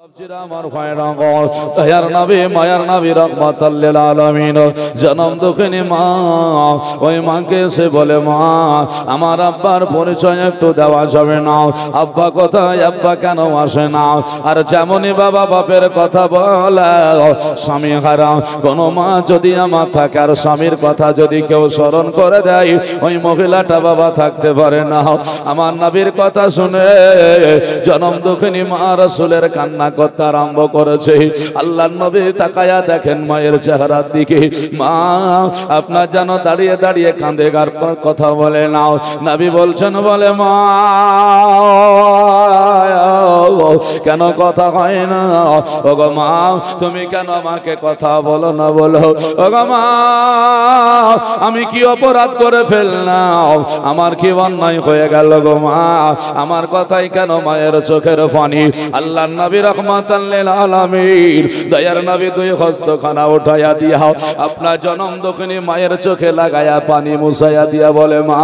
আমার ভাইরা গো, দয়ার নবী মায়ার নবী রহমাতাল লিল আলামিন জনম দুঃখিনী মা, ওই মাকে এসে বলে মা আমার আব্বার পরিচয় একটু দেওয়া যাবে না? আব্বা কোথায়, আব্বা কেন আসে না? আর যেমনই বাবা বাপের কথা বলে, স্বামী হারা কোনো মা যদি আমার থাকে আর স্বামীর কথা যদি কেউ স্মরণ করে দেয়, ওই মহিলাটা বাবা থাকতে পারে না। আমার নবীর কথা শুনে জনম দুঃখিনী মা রাসূলের কান্না করতে আরম্ভ করেছে। আল্লাহর নবী তাকায়া দেখেন মায়ের চেহারার দিকে, মা আপনার যেন দাঁড়িয়ে দাঁড়িয়ে কাঁদে, আর কথা বলে না। নবী বলছেন বলে মা কেন কথা হয় না? ওগো মা তুমি কেন আমাকে কথা বলো না বলো? ওগো মা আমি কি অপরাধ করে ফেললাম? আমার কি অন্যায় হয়ে গেল গো মা? আমার কথাই কেন মায়ের চোখের পানি? আল্লাহর নবী রহমাতাল লিল আলামিন দয়ার নবী দুই হস্তখানা উঠাইয়া দিয়া আপনার জনম দুঃখিনী মায়ের চোখে লাগায়া পানি মুছাইয়া দিয়া বলে মা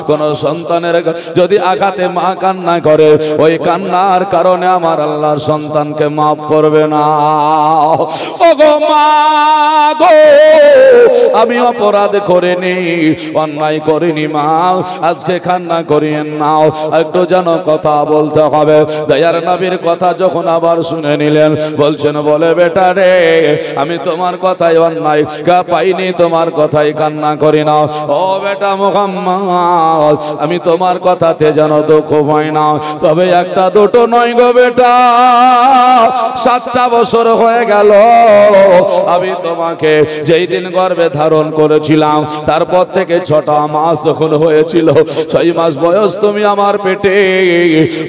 কোন সন্তানের যদি আঘাতে মা কান্না করে, ওই কান্নার কারণে আমার আল্লাহর সন্তানকে মাফ করবে না। ওগো মা গো আমি অপরাধ করিনি, অন্যায় করিনি মা, আজকে কান্না করিয়েন না, একটু যেন কথা বলতে হবে। দয়ার নবীর কথা যখন আবার শুনে নিলেন, বলছেন বলে বেটা রে আমি তোমার কথাই অন্যায় পাইনি, তোমার কথাই কান্না করি না। ও বেটা মুহাম্মদ আমি তোমার কথাতে যেন দুঃখ পাই না, তবে একটা দুটো নয় গো বেটা, 7টা বছর হয়ে গেল আমি তোমাকে যেই দিন গর্ভে ধারণ করেছিলাম তারপর থেকে 6টা মাস যখন হয়েছিল, 6 মাস বয়স তুমি আমার পেটে,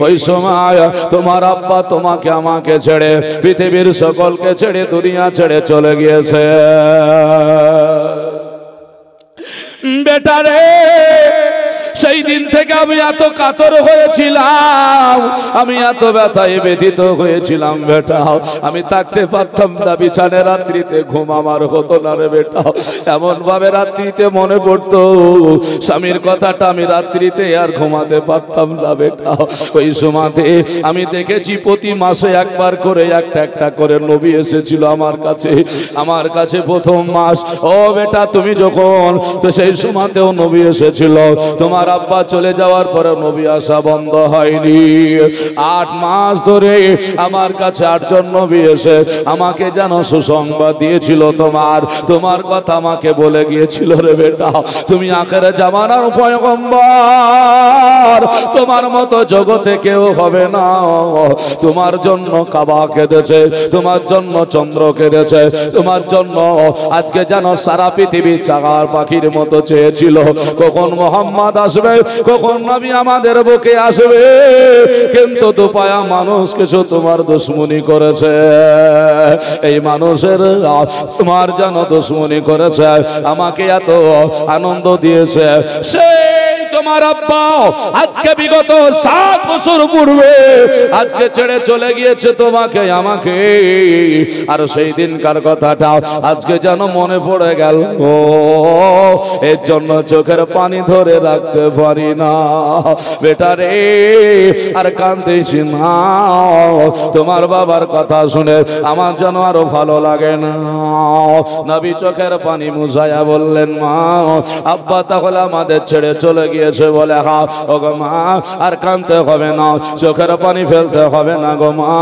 ওই সময় তোমার আব্বা তোমাকে আমাকে ছেড়ে পৃথিবীর সকলকে ছেড়ে দুনিয়া ছেড়ে চলে গিয়েছে। বেটা রে সেই দিন থেকে আমি এত কাতর হয়েছিলাম, আমি এত ব্যথায় ব্যথিত হয়েছিলাম বেটা, আমি থাকতে পারতাম না বিছানে, রাত্রিতে ঘুম আমার হতো না রে বেটা। এমন ভাবে রাত্রিতে মনে পড়তো স্বামীর কথাটা, আমি রাত্রিতে আর ঘুমাতে পারতাম না বেটা। ওই সময়তে আমি দেখেছি প্রতি মাসে একবার করে একটা করে নবী এসেছিল আমার কাছে প্রথম মাস। ও বেটা তুমি যখন তো সেই সময়তেও নবী এসেছিল, তোমার আব্বা চলে যাওয়ার পরে নবী আসা বন্ধ হয়নি। 8 মাস ধরে আমার কাছে 8 জন নবী এসে আমাকে যেন সুসংবাদ দিয়েছিল, তোমার কথা আমাকে বলে গিয়েছিল রে বেটা তুমি আখেরে জামানার পয়গম্বর, তোমার মতো জগতে কেউ হবে না। তোমার জন্য কাবা কেঁদেছে, তোমার জন্য চন্দ্র কেঁদেছে, তোমার জন্য আজকে যেন সারা পৃথিবী চাগার পাখির মতো চেয়েছিল কখন মোহাম্মদ আসবে, কখন নবী আমাদের বুকে আসবে, কিন্তু দুপায়া মানুষ কিছু তোমার দুশ্মনী করেছে। এই মানুষের তোমার যেন দুশ্মনী করেছে, আমাকে এত আনন্দ দিয়েছে। সেই তোমার আব্বা আজকে বিগত 7 বছর পূর্বে আজকে ছেড়ে চলে গিয়েছে তোমাকে আমাকে, আর সেই দিনকার কথাটা আজকে যেন মনে পড়ে গেল, এর জন্য চোখের পানি ধরে রাখতে পারি না বেটা রে, আর কাঁদতেছ না। তোমার বাবার কথা শুনে আমার যেন আরো ভালো লাগে না। নবী চোখের পানি মুছায়া বললেন মা আব্বা তাহলে আমাদের ছেড়ে চলে গিয়েছে বলে হা, ওগো মা আর কাঁদতে হবে না, চোখের পানি ফেলতে হবে না গো মা,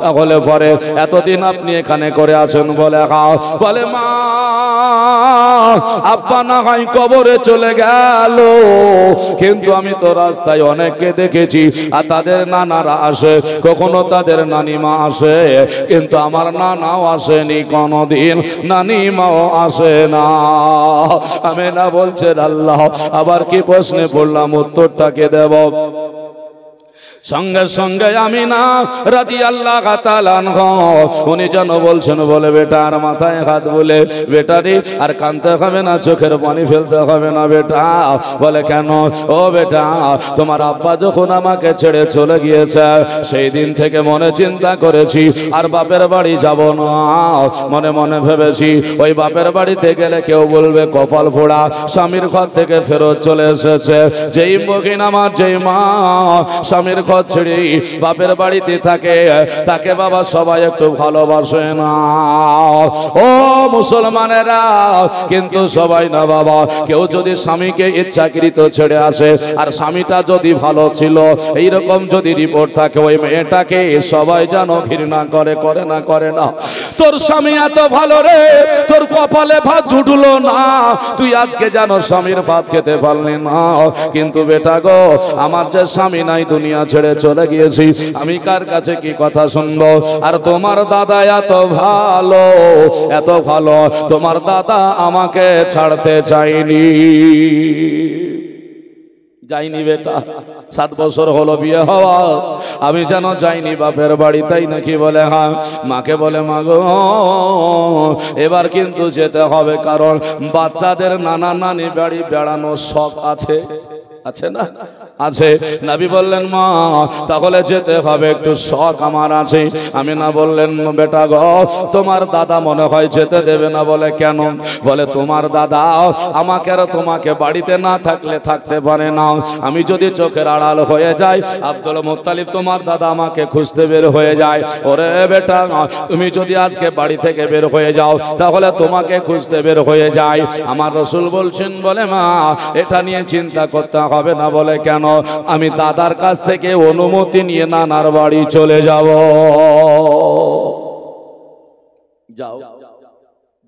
তাহলে পরে এতদিন আপনি এখানে করে আছেন বলে হা, বলে মা আব্বা না হয় কবরে চলে গেল, কিন্তু আমি তো রাস্তায় অনেককে দেখেছি আর তাদের নানারা আসে, কখনো তাদের নানিমা আসে, কিন্তু আমার নানাও আসেনি কোনদিন, নানিমাও আসে না। আমি না বলছেন আল্লাহ, আবার কি প্রশ্নে পড়লাম উত্তরটাকে দেব। সঙ্গে সঙ্গে আমিনা রাদিয়াল্লাহু তাআলা আনহা উনি যেন বলছেন বলে বেটার মাথায় হাত বলে, বেটা রে আর কাঁদতে হবে না, চোখের পানি ফেলতে হবে না বেটা। বলে কেন? ও বেটা তোমার আব্বা যখন আমাকে ছেড়ে চলে গিয়েছে সেই দিন থেকে মনে চিন্তা করেছি আর বাপের বাড়ি যাব না, মনে মনে ভেবেছি ওই বাপের বাড়িতে গেলে কেউ বলবে কপাল ফোড়া, স্বামীর ঘর থেকে ফেরত চলে এসেছে। যেই মহিন আমার যেই মা স্বামীর খচ্চড়ি বাপের বাড়িতে থাকে, তাকে বাবা সবাই একটু ভালোবাসে না। ও মুসলমানেরা, কিন্তু সবাই না বাবা। কেউ যদি স্বামীকে ইচ্ছাকৃত ছেড়ে আসে, আর স্বামীটা যদি ভালো ছিল, এইরকম যদি রিপোর্ট থাকে, ওই মেয়েটাকে সবাই যেন ঘৃণা করে, করে না করে না? তোর স্বামী এত ভালো রে, তোর কপালে ভাত জুটলো না, তুই আজকে যেন স্বামীর ভাত খেতে পারলি না। কিন্তু বেটা গো, আমার যে স্বামী নাই, দুনিয়া ছেড়ে চলে গিয়েছি, আমি কার কাছে কি কথা শুনবো? আর তোমার দাদা এত ভালো, এত ভালো, তোমার দাদা আমাকে ছাড়তে চাইনি। যাইনি বেটা, 7 বছর হলো বিয়ে হওয়া, আমি যেন যাইনি বাপের বাড়ি। তাই নাকি? বলে হ্যাঁ। মাকে বলে মা গো, এবার কিন্তু যেতে হবে, কারণ বাচ্চাদের নানা নানি বাড়ি বেড়ানোর শখ আছে, আছে না? আছে। নবী বললেন মা তাহলে যেতে হবে, একটু শখ আমার আছে। আমি না বললেন বেটা গো, তোমার দাদা মনে হয় যেতে দেবে না। বলে কেন? বলে তোমার দাদা আমাকে আর তোমাকে বাড়িতে না থাকলে থাকতে পারে না। আমি যদি চোখের আড়াল হয়ে যাই, আব্দুল মুত্তালিব তোমার দাদা আমাকে খুঁজতে বের হয়ে যায়। ওরে বেটা, তুমি যদি আজকে বাড়ি থেকে বের হয়ে যাও, তাহলে তোমাকে খুঁজতে বের হয়ে যায়। আমার রাসূল বলছেন, বলে মা এটা নিয়ে চিন্তা করতে হবে না। বলে কেন? আমি দাদার কাছ থেকে অনুমতি নিয়ে নানার বাড়ি চলে যাব। যাও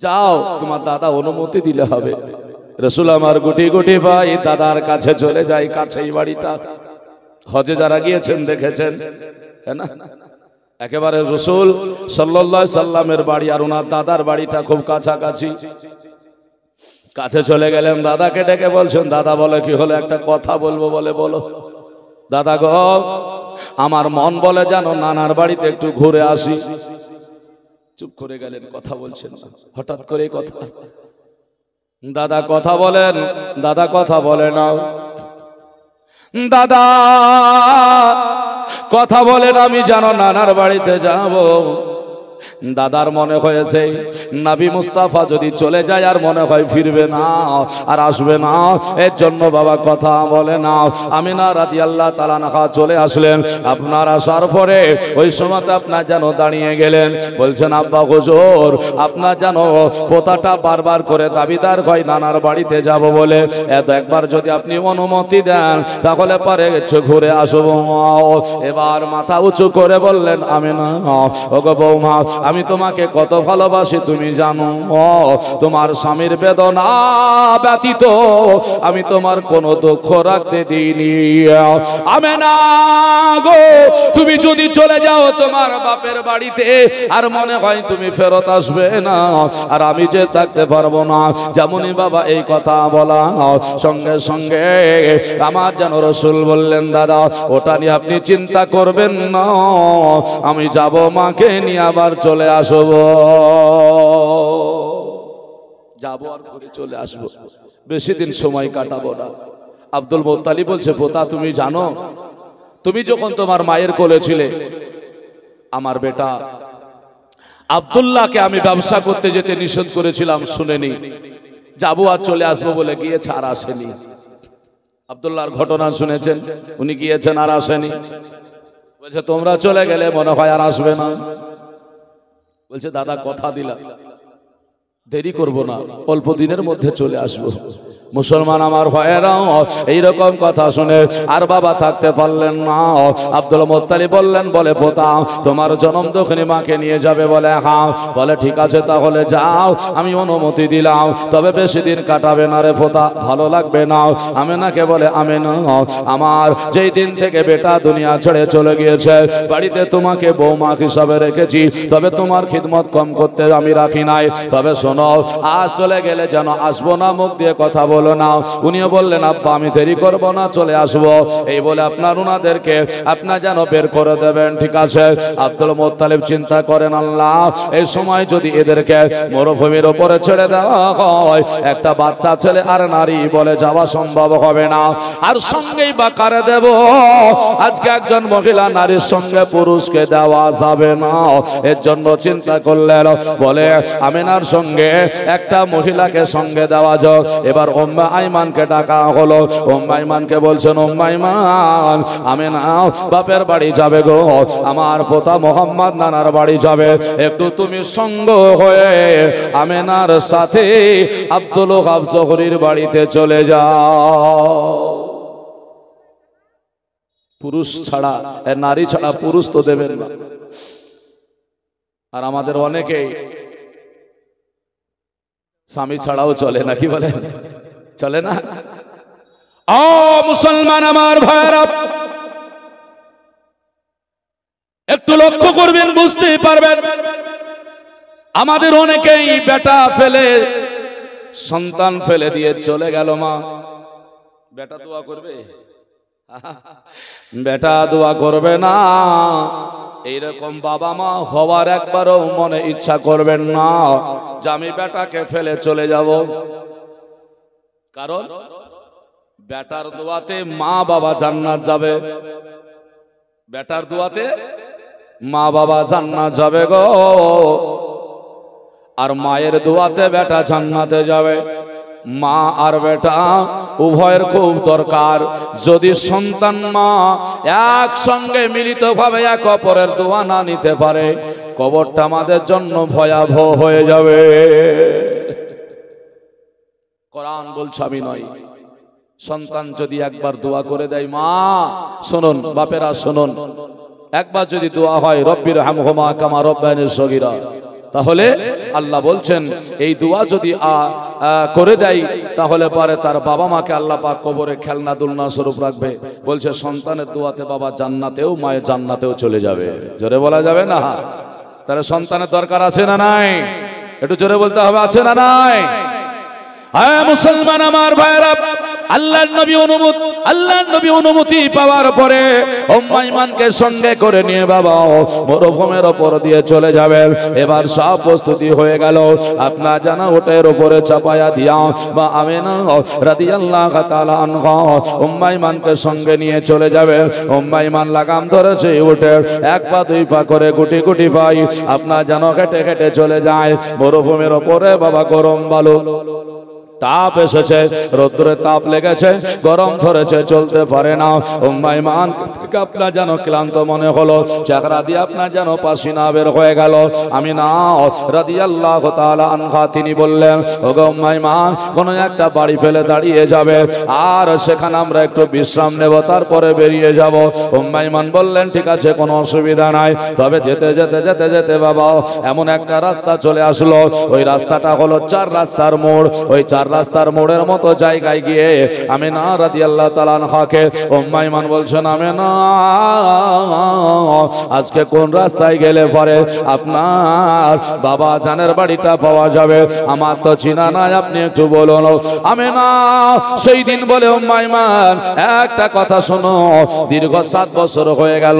যাও, তোমার দাদা অনুমতি দিলে হবে। রাসূল আমার গুটি গুটি ভাই দাদার কাছে চলে যায়, কাছেই বাড়িটা। হজে যারা গিয়েছেন দেখেছেন, তাই না? একেবারে রাসূল সাল্লাল্লাহু আলাইহি সাল্লামের বাড়ি আর ওনার দাদার বাড়িটা খুব কাছাকাছি। কাছে চলে গেলেন, দাদাকে ডেকে বলছেন, দাদা বলে কি হলো? একটা কথা বলবো। বলে বলো। দাদা গো, আমার মন বলে জানো নানার বাড়িতে একটু ঘুরে আসি। চুপ করে গেলেন, কথা বলছেন না। হঠাৎ করে কথা, দাদা কথা বলেন। দাদা কথা বলে না। দাদা কথা বলেন, আমি জানো নানার বাড়িতে যাব। দাদার মনে হয়েছে নবী মুস্তাফা যদি চলে যায় আর মনে হয় ফিরবে না আর আসবে না, এর জন্য বাবা কথা বলে না। আমিনা রাদিয়াল্লাহু তাআলা আনহা চলে আসলেন। আপনার আসার পরে ওই সময়তে আপনার যেন দাঁড়িয়ে গেলেন, বলছেন আব্বা হুজুর, আপনার যেন পোতাটা বারবার করে দাবিদার হয় নানার বাড়িতে যাব বলে, এত একবার যদি আপনি অনুমতি দেন তাহলে পরে ঘুরে আসবো। এবার মাথা উঁচু করে বললেন, আমিনা ওগো বৌমা, আমি তোমাকে কত ভালোবাসি তুমি জানো। তোমার স্বামীর বেদনা ব্যতীত আমি তোমার কোনো দুঃখ রাখতে দিইনি। আমিনা গো, তুমি যদি চলে যাও তোমার বাপের বাড়িতে, আর মনে হয় তুমি ফেরত আসবে না, আর আমি যে থাকতে পারবো না। যেমনই বাবা এই কথা বলা, সঙ্গে সঙ্গে আমার যেন রাসূল বললেন, দাদা ওটা নিয়ে আপনি চিন্তা করবেন না, আমি যাব, মাকে নিয়ে আবার চলে আসবো। যাবো আর ঘুরে চলে আসবো, বেশি দিন সময় কাটাবো না। আব্দুল মুত্তালিব বলছে, পোতা তুমি জানো, তুমি যখন তোমার মায়ের কোলে ছিলে, আমার বেটা আব্দুল্লাহকে আমি ব্যবসা করতে যেতে নিষেধ করেছিলাম, শুনেনি, যাবো আর চলে আসবো বলে গিয়েছে, আর আসেনি। আব্দুল্লাহর ঘটনা শুনেছেন, উনি গিয়েছেন আর আসেনি। বলছে তোমরা চলে গেলে মনে হয় আর আসবে না। বলছে দাদা কথা দিলাম, দেরি করব না, অল্প দিনের মধ্যে চলে আসবো। মুসলমান আমার ভাইয়েরাও এইরকম কথা শুনে আর বাবা থাকতে পারলেন না। আব্দুল মুত্তালিব বললেন, বলে পোতা তোমার জনম দক্ষিণী মাকে নিয়ে যাবে? বলে হ্যাঁ। বলে ঠিক আছে তাহলে যাও, আমি অনুমতি দিলাম, তবে বেশি দিন কাটাবে না রে পোতা, ভালো লাগবে না। আমিনাকে বলে, আমিনা আমার যেই দিন থেকে বেটা দুনিয়া ছেড়ে চলে গিয়েছে, বাড়িতে তোমাকে বৌমা হিসাবে রেখেছি, তবে তোমার খিদমত কম করতে আমি রাখি নাই। তবে শোনো, আজ চলে গেলে যেন আসবো না, মুখ দিয়ে কথা বলো না। উনিও বললেন, আব্বা আমি দেরি করবো না, চলে আসবো। এই বলে আপনার উনাদেরকে আপনার যেন বের করে দেবেন, ঠিক আছে? আব্দুল মুত্তালিব চিন্তা করেন, আল্লাহ এই সময় যদি এদেরকে মরুভূমির উপরে ছেড়ে দেওয়া হয়, একটা বাচ্চা ছেলে আর নারী বলে যাওয়া সম্ভব হবে না, আর সঙ্গেই বা কারে দেব? আজকে একজন মহিলা নারীর সঙ্গে পুরুষকে দেওয়া যাবে না। এর জন্য চিন্তা করলেন, বলে আমিনার সঙ্গে একটা মহিলাকে সঙ্গে দেওয়া যাক। এবার উম্মে আইমানকে ডাকা হলো। উম্মে আইমানকে বলছেন, উম্মে আইমান আমেনা বাপের বাড়ি যাবে গো, আমার পোতা মোহাম্মদ নানার বাড়ি যাবে, একটু তুমি সঙ্গ হয়ে আমেনার সাথে আব্দুল ওহাব জোহরীর বাড়িতে চলে যাও। পুরুষ ছাড়া, নারী ছাড়া পুরুষ তো দেবেন না। আর আমাদের অনেকেই স্বামী ছাড়াও চলে না, কি বলেন? চলে না? ও মুসলমান আমার ভাইরা, একটু লক্ষ্য করবেন, বুঝতে পারবেন আমাদের অনেকেই বেটা ফেলে, সন্তান ফেলে দিয়ে চলে গেল। মা বেটা দোয়া করবে? বেটা দোয়া করবে না। এইরকম বাবা মা হওয়ার একবারও মনে ইচ্ছা করবেন না যে আমি বেটাকে ফেলে চলে যাব। কারণ বেটার দোয়াতে মা বাবা জান্নাত যাবে, বেটার দোয়াতে মা বাবা জান্নাত যাবে গো। আর মায়ের দোয়াতে বেটা জান্নাতে যাবে। মা আর বেটা উভয়ের খুব দরকার। যদি সন্তান মা একসঙ্গে মিলিতভাবে এক অপরের দোয়া না নিতে পারে, কবরটা আমাদের জন্য ভয়াবহ হয়ে যাবে। কোরআন বলছে, আমি নয়, সন্তান যদি একবার দোয়া করে দেয়, মা শুনুন, বাপেরা শুনুন, একবার যদি দোয়া হয় রব্বির হামহুমা কামা রব্বায়ানি সগীরা, তাহলে আল্লাহ বলছেন এই দোয়া যদি করে দেয় তাহলে পরে তার বাবা মাকে আল্লাহ পাক কবরে খেলনা দুলনা স্বরূপ রাখবে। বলছে সন্তানের দোয়াতে বাবা জান্নাতেও, মায়ের জান্নাতেও চলে যাবে। জোরে বলা যাবে না? তাহলে সন্তানের দরকার আছে না নাই? একটু জোরে বলতে হবে, আছে না নাই? হ্যাঁ মুসলমান আমার ভাইরা, আল্লাহর নবী অনুমতি পাওয়ার পরে উম্মে আইমানকে সঙ্গে করে নিয়ে বাবা মরুভূমির উপর দিয়ে চলে যাবেন। এবার সব প্রস্তুতি হয়ে গেল। আপনার জানা ওটের উপরে চাপায়া দিয়া বা আমিনা রাদিয়াল্লাহু তাআলা আনহা উম্মে আইমানকে সঙ্গে নিয়ে চলে যাবে। উম্মে আইমান লাগাম ধরেছে উটের, এক পা দুই পা করে গুটি গুটি পাই আপনার জানো হেঁটে হেঁটে চলে যায় মরুভূমির উপরে। বাবা গরম বালু, তাপ এসেছে, রোদ্দুরের তাপ লেগেছে, গরম ধরেছে, চলতে পারে না। উম্মে আইমান আপনার যেন ক্লান্ত মনে হলো, চেহারা দিয়ে আপনার যেন পাসিনা বের হয়ে গেল। আমিনা রাদিয়াল্লাহু তাআলা আনহা তিনি বললেন, ওগো উম্মে আইমান, কোন একটা বাড়ি ফেলে দাঁড়িয়ে যাবে, আর সেখানে আমরা একটু বিশ্রাম নেব, তারপরে বেরিয়ে যাব। উম্মে আইমান বললেন, ঠিক আছে, কোনো অসুবিধা নাই। তবে যেতে যেতে যেতে যেতে বাবা এমন একটা রাস্তা চলে আসলো, ওই রাস্তাটা হলো 4 রাস্তার মোড়। ওই 4 রাস্তার মোড়ের মতো জায়গায় গিয়ে আমিনা রাদিয়াল্লাহু তাআলা আনহাকে উম্মে আইমান বলছেন, আমিনা আজকে কোন রাস্তায় গেলে পরে আপনার বাবা জানের বাড়িটা পাওয়া যাবে? আমার তো চিনা নাই, আপনি একটু বলুন। আমিনা সেই দিন বলে, উম্মে আইমান একটা কথা শোনো, দীর্ঘ 7 বছর হয়ে গেল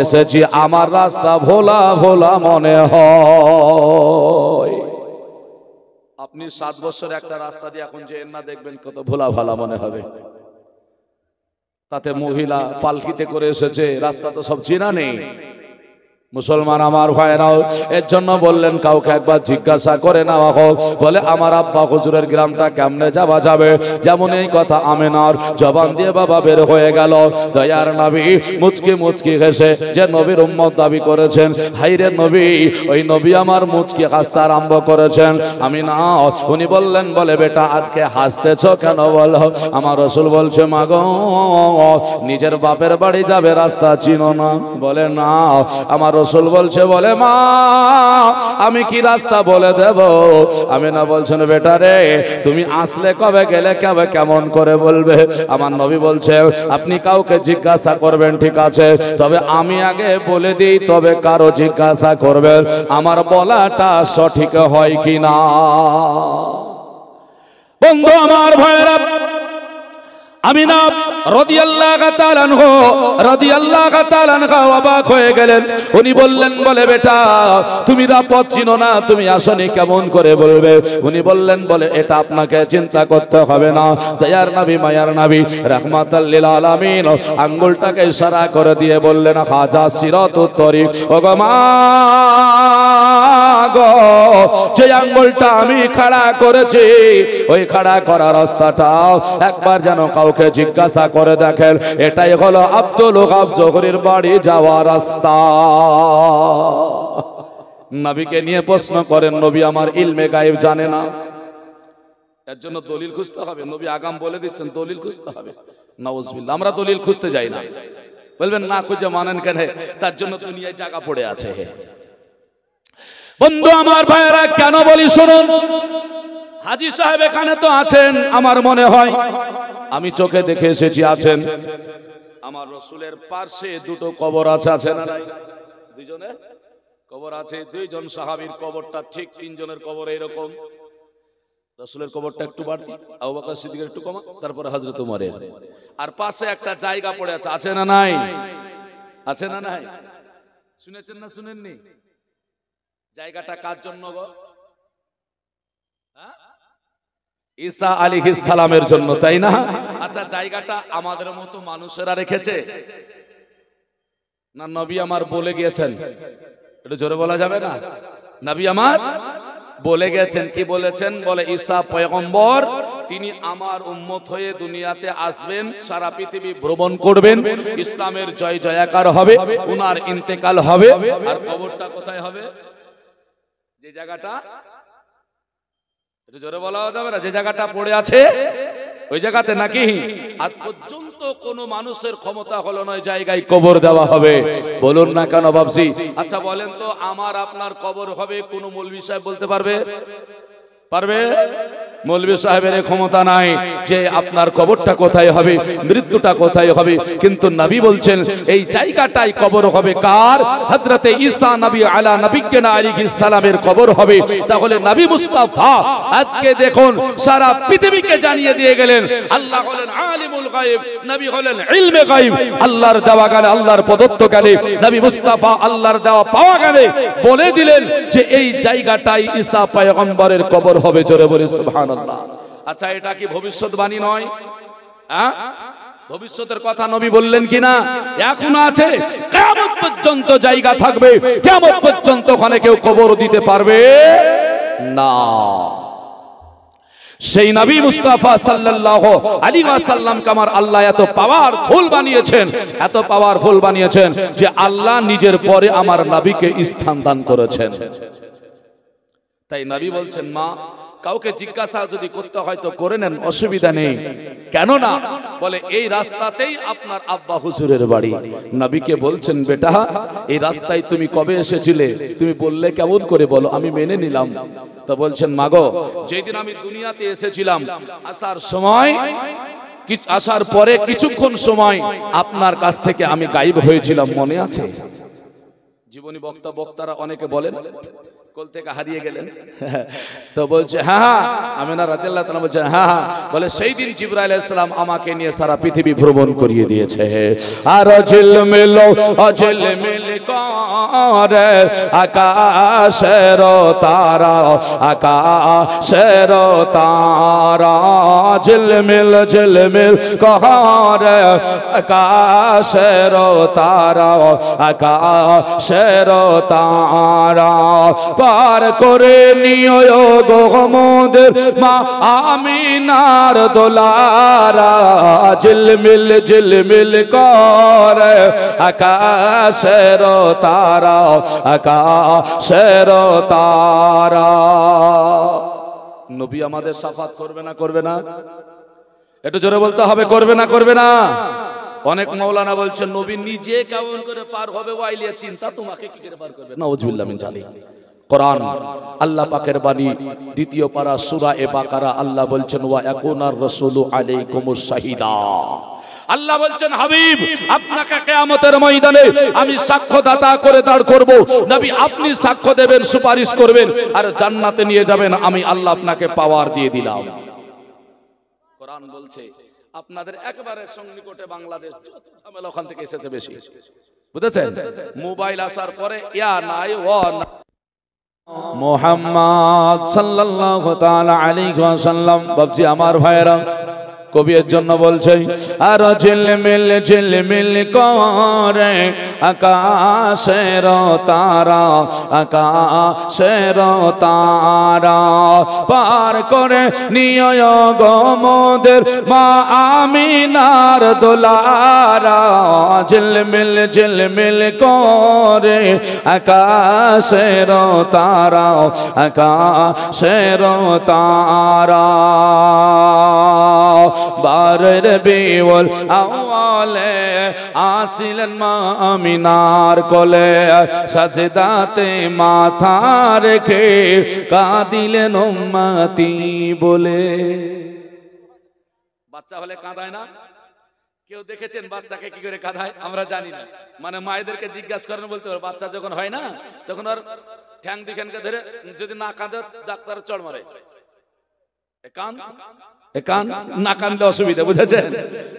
এসেছি, আমার রাস্তা ভোলা ভোলা মনে হয়। আপনি 7 বছর একটা রাস্তা দিয়ে এখন যে না দেখবেন কত ভোলা ভালা মনে হবে। তাতে মহিলা পালকিতে করে এসেছে, রাস্তা তো সব চেনা নেই। মুসলমান আমার ভাইরাও এর জন্য বললেন কাউকে একবার জিজ্ঞাসা করে নেওয়া হোক। বলে আমার আব্বা হুজুরের গ্রামটা কেমনে যাওয়া যাবে? যেমন এই কথা আমিনার জবান দিয়ে বাবা বের হয়ে গেল। দয়ার নবী মুচকি মুচকি হেসে, যে নবীর উম্মত দাবি করেছেন, হাইরে নবী, ওই নবী আমার মুচকি হাসতে আরম্ভ করেছেন। আমিনা উনি বললেন, বলে বেটা আজকে হাসতেছ কেন? বলো। আমার রাসূল বলছে, মা গো, নিজের বাপের বাড়ি যাবে রাস্তা চিনো না? বলে না। আমার রাসূল বলছে, বলে মা আমি কি রাস্তা বলে দেব? আমিনা বলছেন, বেটা রে, তুমি আসলে কবে, গেলে কবে, কেমন করে বলবে? আমার নবী বলছে, আপনি কাউকে জিজ্ঞাসা করবেন ঠিক আছে, তবে আমি আগে বলে দিই, তবে কারো জিজ্ঞাসা করবেন আমার বলাটা সঠিক হয় কিনা। বন্ধু আমার ভাইরা, আমিনা রাদিয়াল্লাহু তাআলা আনহা অবাক হয়ে গেলেন। উনি বললেন, বলে বেটা তুমি পথ চিনো না, তুমি আসনি, কেমন করে বলবে? উনি বললেন, বলে এটা আপনাকে চিন্তা করতে হবে না। দয়ার নবী মায়ার নবী রাহমাতাল লিল আলামিন আঙ্গুলটাকে ইশারা করে দিয়ে বললেন, হাজা সিরাতুত তরিক। ওগো মা গো, যে আঙ্গুলটা আমি খাড়া করেছি ওই খাড়া করা রাস্তাটা একবার যেন কাউকে জিজ্ঞাসা করে দেখেন, এটাই হলো আব্দুল ওহাব জোহরির বাড়ি যাওয়া রাস্তা। নবীকে নিয়ে প্রশ্ন করেন, নবী আমার ইলমে গায়েব জানে না, এর জন্য দলিল খুঁজতে হবে। নবী আগাম বলে দিচ্ছেন দলিল খুঁজতে হবে। নাউজুবিল্লাহ, আমরা দলিল খুঁজতে যাই না। বলবেন না খুঁজে মানেন কেন? তার জন্য দুনিয়ায় জায়গা পড়ে আছে। বন্ধু আমার ভাইয়েরা, কেন বলি শুনুন। হাজী সাহেব এখানে তো আছেন, আমার মনে হয় আমি চোখে দেখে এসেছি আছেন। আমার রাসূলের পাশে দুটো কবর আছে, আছে না নাই? দুইজনের কবর আছে, দুইজন সাহাবীর কবরটা ঠিক তিনজনের কবর এরকম। রাসূলের কবরটা একটু বাড়তি, আবু বকর সিদ্দিকের একটু কম, তারপরে হযরত ওমরের। আর পাশে একটা জায়গা পড়ে আছে, আছে না নাই? আছে না নাই? শুনেছেন না শুনেননি? জায়গাটা কার জন্য গো? ঈসা আলাইহিস সালামের জন্য, তাই না? আচ্ছা, জায়গাটা আমাদের মতো মানুষেরা রেখেছে না নবী আমার বলে গিয়েছেন? একটু জোরে বলা যাবে না? নবী আমার বলে গেছেন। কি বলেছেন? বলে ঈসা পয়গম্বর, তিনি আমার উম্মত হয়ে দুনিয়াতে আসবেন, সারা পৃথিবী ভ্রমণ করবেন, ইসলামের জয় জয়কার হবে, উনার ইন্তেকাল হবে। আর কবরটা কোথায় হবে? যে জায়গাটা, একটু জোরে বলা যাবে না? যে জায়গাটা পড়ে আছে ওই জায়গাতে নাকি আজ পর্যন্ত কোন মানুষের ক্ষমতা হলো না জায়গায় কবর দেওয়া হবে। বলুন না কেন ভাবছি। আচ্ছা বলেন তো, আমার আপনার কবর হবে কোন মৌলভী সাহেব বলতে পারবে? পারবে? মৌলভী সাহেবের ক্ষমতা নাই যে আপনার কবরটা কোথায় হবে, মৃত্যুটা কোথায় হবে। কিন্তু নবী বলছেন এই জায়গাটাই কবর হবে কার? হযরতে ঈসা নবী আলা নবিয়্যিনা আলাইহিস সালামের কবর হবে। তাহলে নবী মুস্তাফা আজকে দেখুন সারা পৃথিবীকে জানিয়ে দিয়ে গেলেন, আল্লাহ হলেন আলিমুল গায়ব, নবী হলেন ইলমে গায়ব। আল্লাহর দেওয়া গেলে, আল্লাহর প্রদত্ত গেলে, নবী মুস্তাফা আল্লাহর দেওয়া পাওয়া গেলে বলে দিলেন যে এই জায়গাটাই ঈসা পয়গম্বরের কবর হবে। জোরে বলে সুবহানাল্লাহ। আচ্ছা, এটা কি ভবিষ্যৎবাণী নয়? ভবিষ্যতের কথা নবী বললেন কিনা? এখনো আছে, কিয়ামত পর্যন্ত জায়গা থাকবে, কিয়ামত পর্যন্ত ওখানে কেউ কবর দিতে পারবে না। সেই নবী মুস্তাফা সাল্লাল্লাহু আলাইহি ওয়াসাল্লামকে আমার আল্লাহ এত পাওয়ারফুল বানিয়েছেন, এত পাওয়ারফুল বানিয়েছেন যে আল্লাহ নিজের পরে আমার নবীকে স্থান দান করেছেন। তাই নবী বলছেন, মা কাউকে জিজ্ঞাসা যদি করতে হয় তো করে নেন, অসুবিধা নেই। কেন না? বলে এই রাস্তাতেই আপনার আব্বা হুজুরের বাড়ি। নবীকে বলছেন, বেটা এই রাস্তায় তুমি কবে এসেছিলে? তুমি বললে কেমন করে বলো, আমি মেনে নিলাম। তো বলছেন, মাগো যেদিন আমি দুনিয়াতে এসেছিলাম, আসার সময়, আসার পরে কিছুক্ষণ সময় আপনার কাছ থেকে আমি গায়েব হয়েছিলাম, মনে আছে? জীবনী বক্তারা অনেকে বলেন কোল থেকে হারিয়ে গেলেন। তো বলছে হ্যাঁ, আমিনা রাদিয়াল্লাহু তাআলা বলছেন হ্যাঁ। বলে সেই দিন জিবরাইল আলাইহিস সালাম আমাকে নিয়ে সারা পৃথিবী ভ্রমণ করিয়ে দিয়েছে। আর ঝিলমিল করে আকাশের তারা, আকাশের তারা, ঝিলমিল করে আকাশের তারা, আকাশের তারা, পার করে নিও গো মোদের মা আমিনার দোলারা, ঝিলমিল করে আকাশের তারা, আকাশের তারা। নবী আমাদের শাফাত করবে না করবে না? একটু জোরে বলতে হবে, করবে না করবে না? অনেক মাওলানা বলছেন নবী নিজে কেমন করে পার হবে, ওয়াইলিয়া চিন্তা তোমাকে কি করে পার করবে। নাউজুবিল্লাহ মিন যালিক। কোরআন আল্লাহ পাকের বাণী, দ্বিতীয় পারা সূরা এ বাকারা, আল্লাহ বলছেন ওয়া ইয়াকুনার রাসূলু আলাইকুমুস শাহিদা। আল্লাহ বলছেন হাবিব আপনাকে কিয়ামতের ময়দানে আমি সাক্ষ্যদাতা করে দাঁড় করব। নবী আপনি সাক্ষ্য দেবেন, সুপারিশ করবেন, আর জান্নাতে নিয়ে যাবেন। আমি আল্লাহ আপনাকে পাওয়ার দিয়ে দিলাম। কোরআন বলছে আপনাদের একবারে সন্নিকটে বাংলাদেশ যত ঝামেলা ওখান থেকে এসেছে বেশি, বুঝেছেন? মোবাইল আসার পরে ইয়া নাই ও মুহাম্মদ সাল্লাল্লাহু তাআলা আলাইহি ওয়াসাল্লাম। বাবজি আমার ভাইরা, কবি এর জন্য বলছে আর ঝিলমিল করে আকাশের তারা, আকাশের তারা পার করে নিয় গো মোদের মা আমিনার দোলারা। ঝিলমিল করে আকাশের তারা, আকাশের তারা বারের বিওল আওয়ালে আসিলেন মা আমিনার কোলে, সাজদাতে মাথা রেখে কাঁদিলেন উম্মতি বলে। বাচ্চা হলে কাঁদায় না? কেউ দেখেছেন বাচ্চাকে কি করে কাঁদায়? আমরা জানি না, মানে মায়েদেরকে জিজ্ঞাসা করেন বলতে পারো। বাচ্চা যখন হয় না তখন আর ঠ্যাং দুখানকে ধরে যদি না কাঁদে ডাক্তার চড় মারে, কান না কাঁদলে অসুবিধা, বুঝেছেন?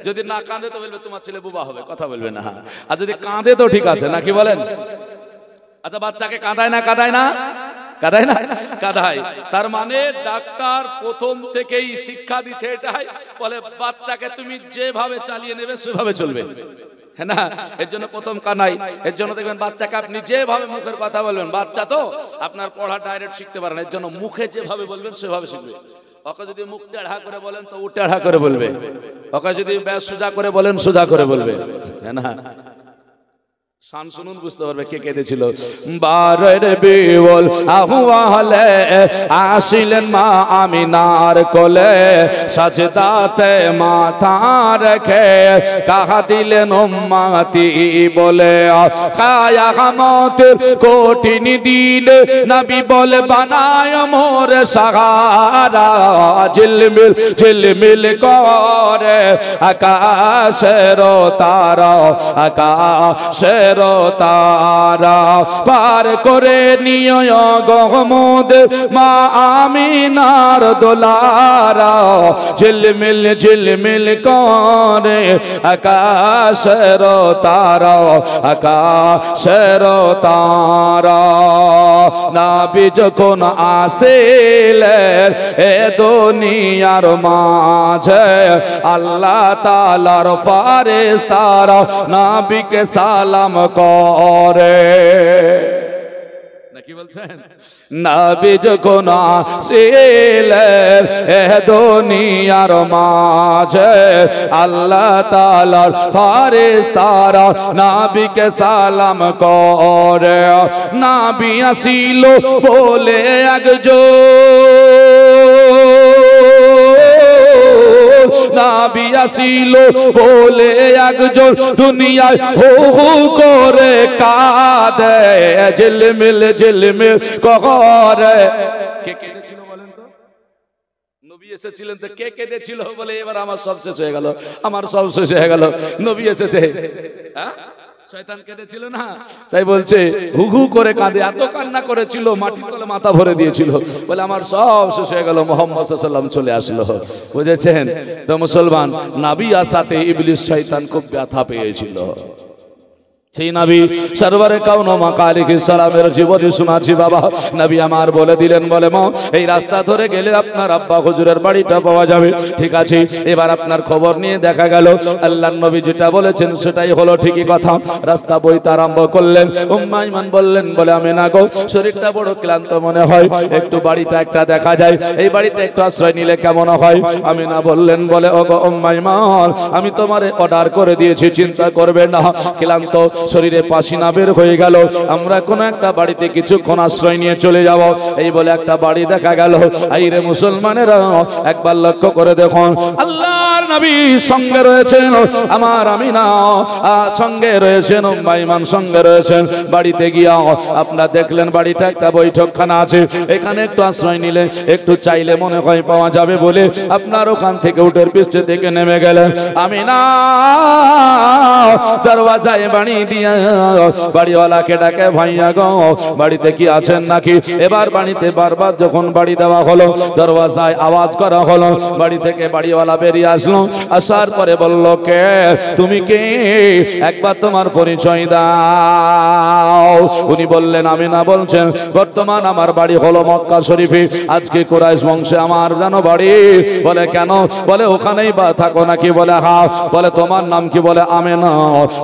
যদি না কাঁদে তো বলবে তোমার ছেলে বুবা হবে, কথা বলবে না। আর যদি কাঁদে তো ঠিক আছে, নাকি বলেন? আচ্ছা, বাচ্চাকে কাঁদায় না? কাঁদায় না? কাঁদায় না? কাঁদায়। তার মানে ডাক্তার প্রথম থেকেই শিক্ষা দিচ্ছে এটাই, বলে বাচ্চাকে তুমি যেভাবে চালিয়ে নেবে সেভাবে চলবে, হ্যাঁ না? এর জন্য প্রথম কানাই। এর জন্য দেখবেন বাচ্চাকে আপনি যেভাবে মুখের কথা বলবেন, বাচ্চা তো আপনার পড়া ডাইরেক্ট শিখতে পারে না, এর জন্য মুখে যেভাবে বলবেন সেভাবে শিখবে। ওকে যদি মুখ টেढ़া করে বলেন তো ও টেढ़া করে বলবে, ওকে যদি ব্যাস সোজা করে বলেন সোজা করে বলবে, হ্যাঁ না? শান শুনুন, বুঝতে পারবে কে কেঁদেছিল। বারের বিওল আহওয়ালে আসিলেন মা আমিনার কোলে, সাজদাতে মাথা রেখে কাঁদিলেন উম্মতি বলে। কিয়ামতের কঠিন দিন নবী বলে বানায় মোর সাহারা। ঝিলমিল করে আকাশের তারা, আকাশের তারা পার করে নিয় গো মোদের মা আমিনার দোলারা। ঝিলমিল করে আকাশের তারা, আকাশের তারা নবী যখন আসিলেন এ দুনিয়ার মাঝে, আল্লাহ তাআলার ফেরেশতারা নবীকে সালাম করে। নাকি বলছেন? নবী যখন আসিলেন এ দুনিয়ার মাঝে, আল্লাহ তাআলার ফেরেশতারা নবীকে সালাম করে। নবী আসিল বলে নবী আসিল বলে একজন দুনিয়ায় হু হু করে কাঁদে। ঝিলমিল করে কে কেঁদেছিল বলেন তো? নবী এসেছিলেন তো কে কেঁদেছিল? বলে এবার আমার সব শেষ হয়ে গেল, আমার সব শেষ হয়ে গেল, নবী এসেছে। হ্যাঁ, শয়তান কেঁদেছিল না? তাই বলছে হু হু করে কাঁদে, এত কান্না করেছিল মাটির তলে মাথা ভরে দিয়েছিল, বলে আমার সব শেষ হয়ে গেল, মুহাম্মদ সাল্লাল্লাহু আলাইহি ওয়াসাল্লাম চলে আসলো। বুঝেছেন তো মুসলমান? নবী আসাতে ইবলিস শয়তান খুব ব্যথা পেয়েছিল। সেই নবী সরওয়ারে কাউন মাকা আলাইহিস সালামের জীবনী শোনাচ্ছি বাবা। নবী আমার বলে দিলেন, বলে মা এই রাস্তা ধরে গেলে আপনার আব্বা হুজুরের বাড়িটা পাওয়া যাবে। ঠিক আছে, এবার আপনার খবর নিয়ে দেখা গেল আল্লাহর নবী যেটা বলেছেন সেটাই হলো, ঠিকই কথা। রাস্তা বইতে আরম্ভ করলেন। উম্মে আইমান বললেন, বলে আমিনা গো শরীরটা বড় ক্লান্ত মনে হয়, একটু বাড়িটা একটা দেখা যায়, এই বাড়িতে একটু আশ্রয় নিলে কেমন হয়? আমিনা বললেন, বলে ওগো উম্মে আইমান আমি তোমারে অর্ডার করে দিয়েছি, চিন্তা করবে না। ক্লান্ত শরীরে পাসিনা বের হয়ে গেল, আমরা কোন একটা বাড়িতে কিছুক্ষণ আশ্রয় নিয়ে চলে যাব। এই বলে একটা বাড়ি দেখা গেল। এই রে মুসলমানেরা, একবার লক্ষ্য করে দেখুন, আল্লাহর নবী সঙ্গে রয়েছেন, আমার আমিনা সঙ্গে রয়েছেন, উম্মে আইমান সঙ্গে রয়েছেন। বাড়িতে গিয়া আপনারা দেখলেন বাড়িটা একটা বৈঠকখানা আছে, এখানে একটু আশ্রয় নিলে একটু চাইলে মনে হয় পাওয়া যাবে বলে আপনার ওখান থেকে উঠের পৃষ্ঠে থেকে নেমে গেলেন। আমিনা দরওয়াজায় বাড়ি দিয়া বাড়িওয়ালাকে ডাকে, ভাইয়া গো বাড়িতে কি আছেন নাকি? এবার বাড়িতে বারবার যখন বাড়ি দেওয়া হলো, দরওয়াজায় আওয়াজ করা হলো, বাড়ি থেকে বাড়িওয়ালা বেরিয়ে আসে। আসলো। আসার পরে বলল, কে তুমি, কে একবার তোমার পরিচয় দাও। উনি বললেন, আমিনা বলছেন, বর্তমান আমার বাড়ি হলো মক্কা শরীফে, আজকে কুরাইশ বংশে আমার জানো বাড়ি। বলে কেন? বলে ওখানেই বা থাকো নাকি? বলে হ্যাঁ। বলে তোমার নাম কি? বলে আমিনা।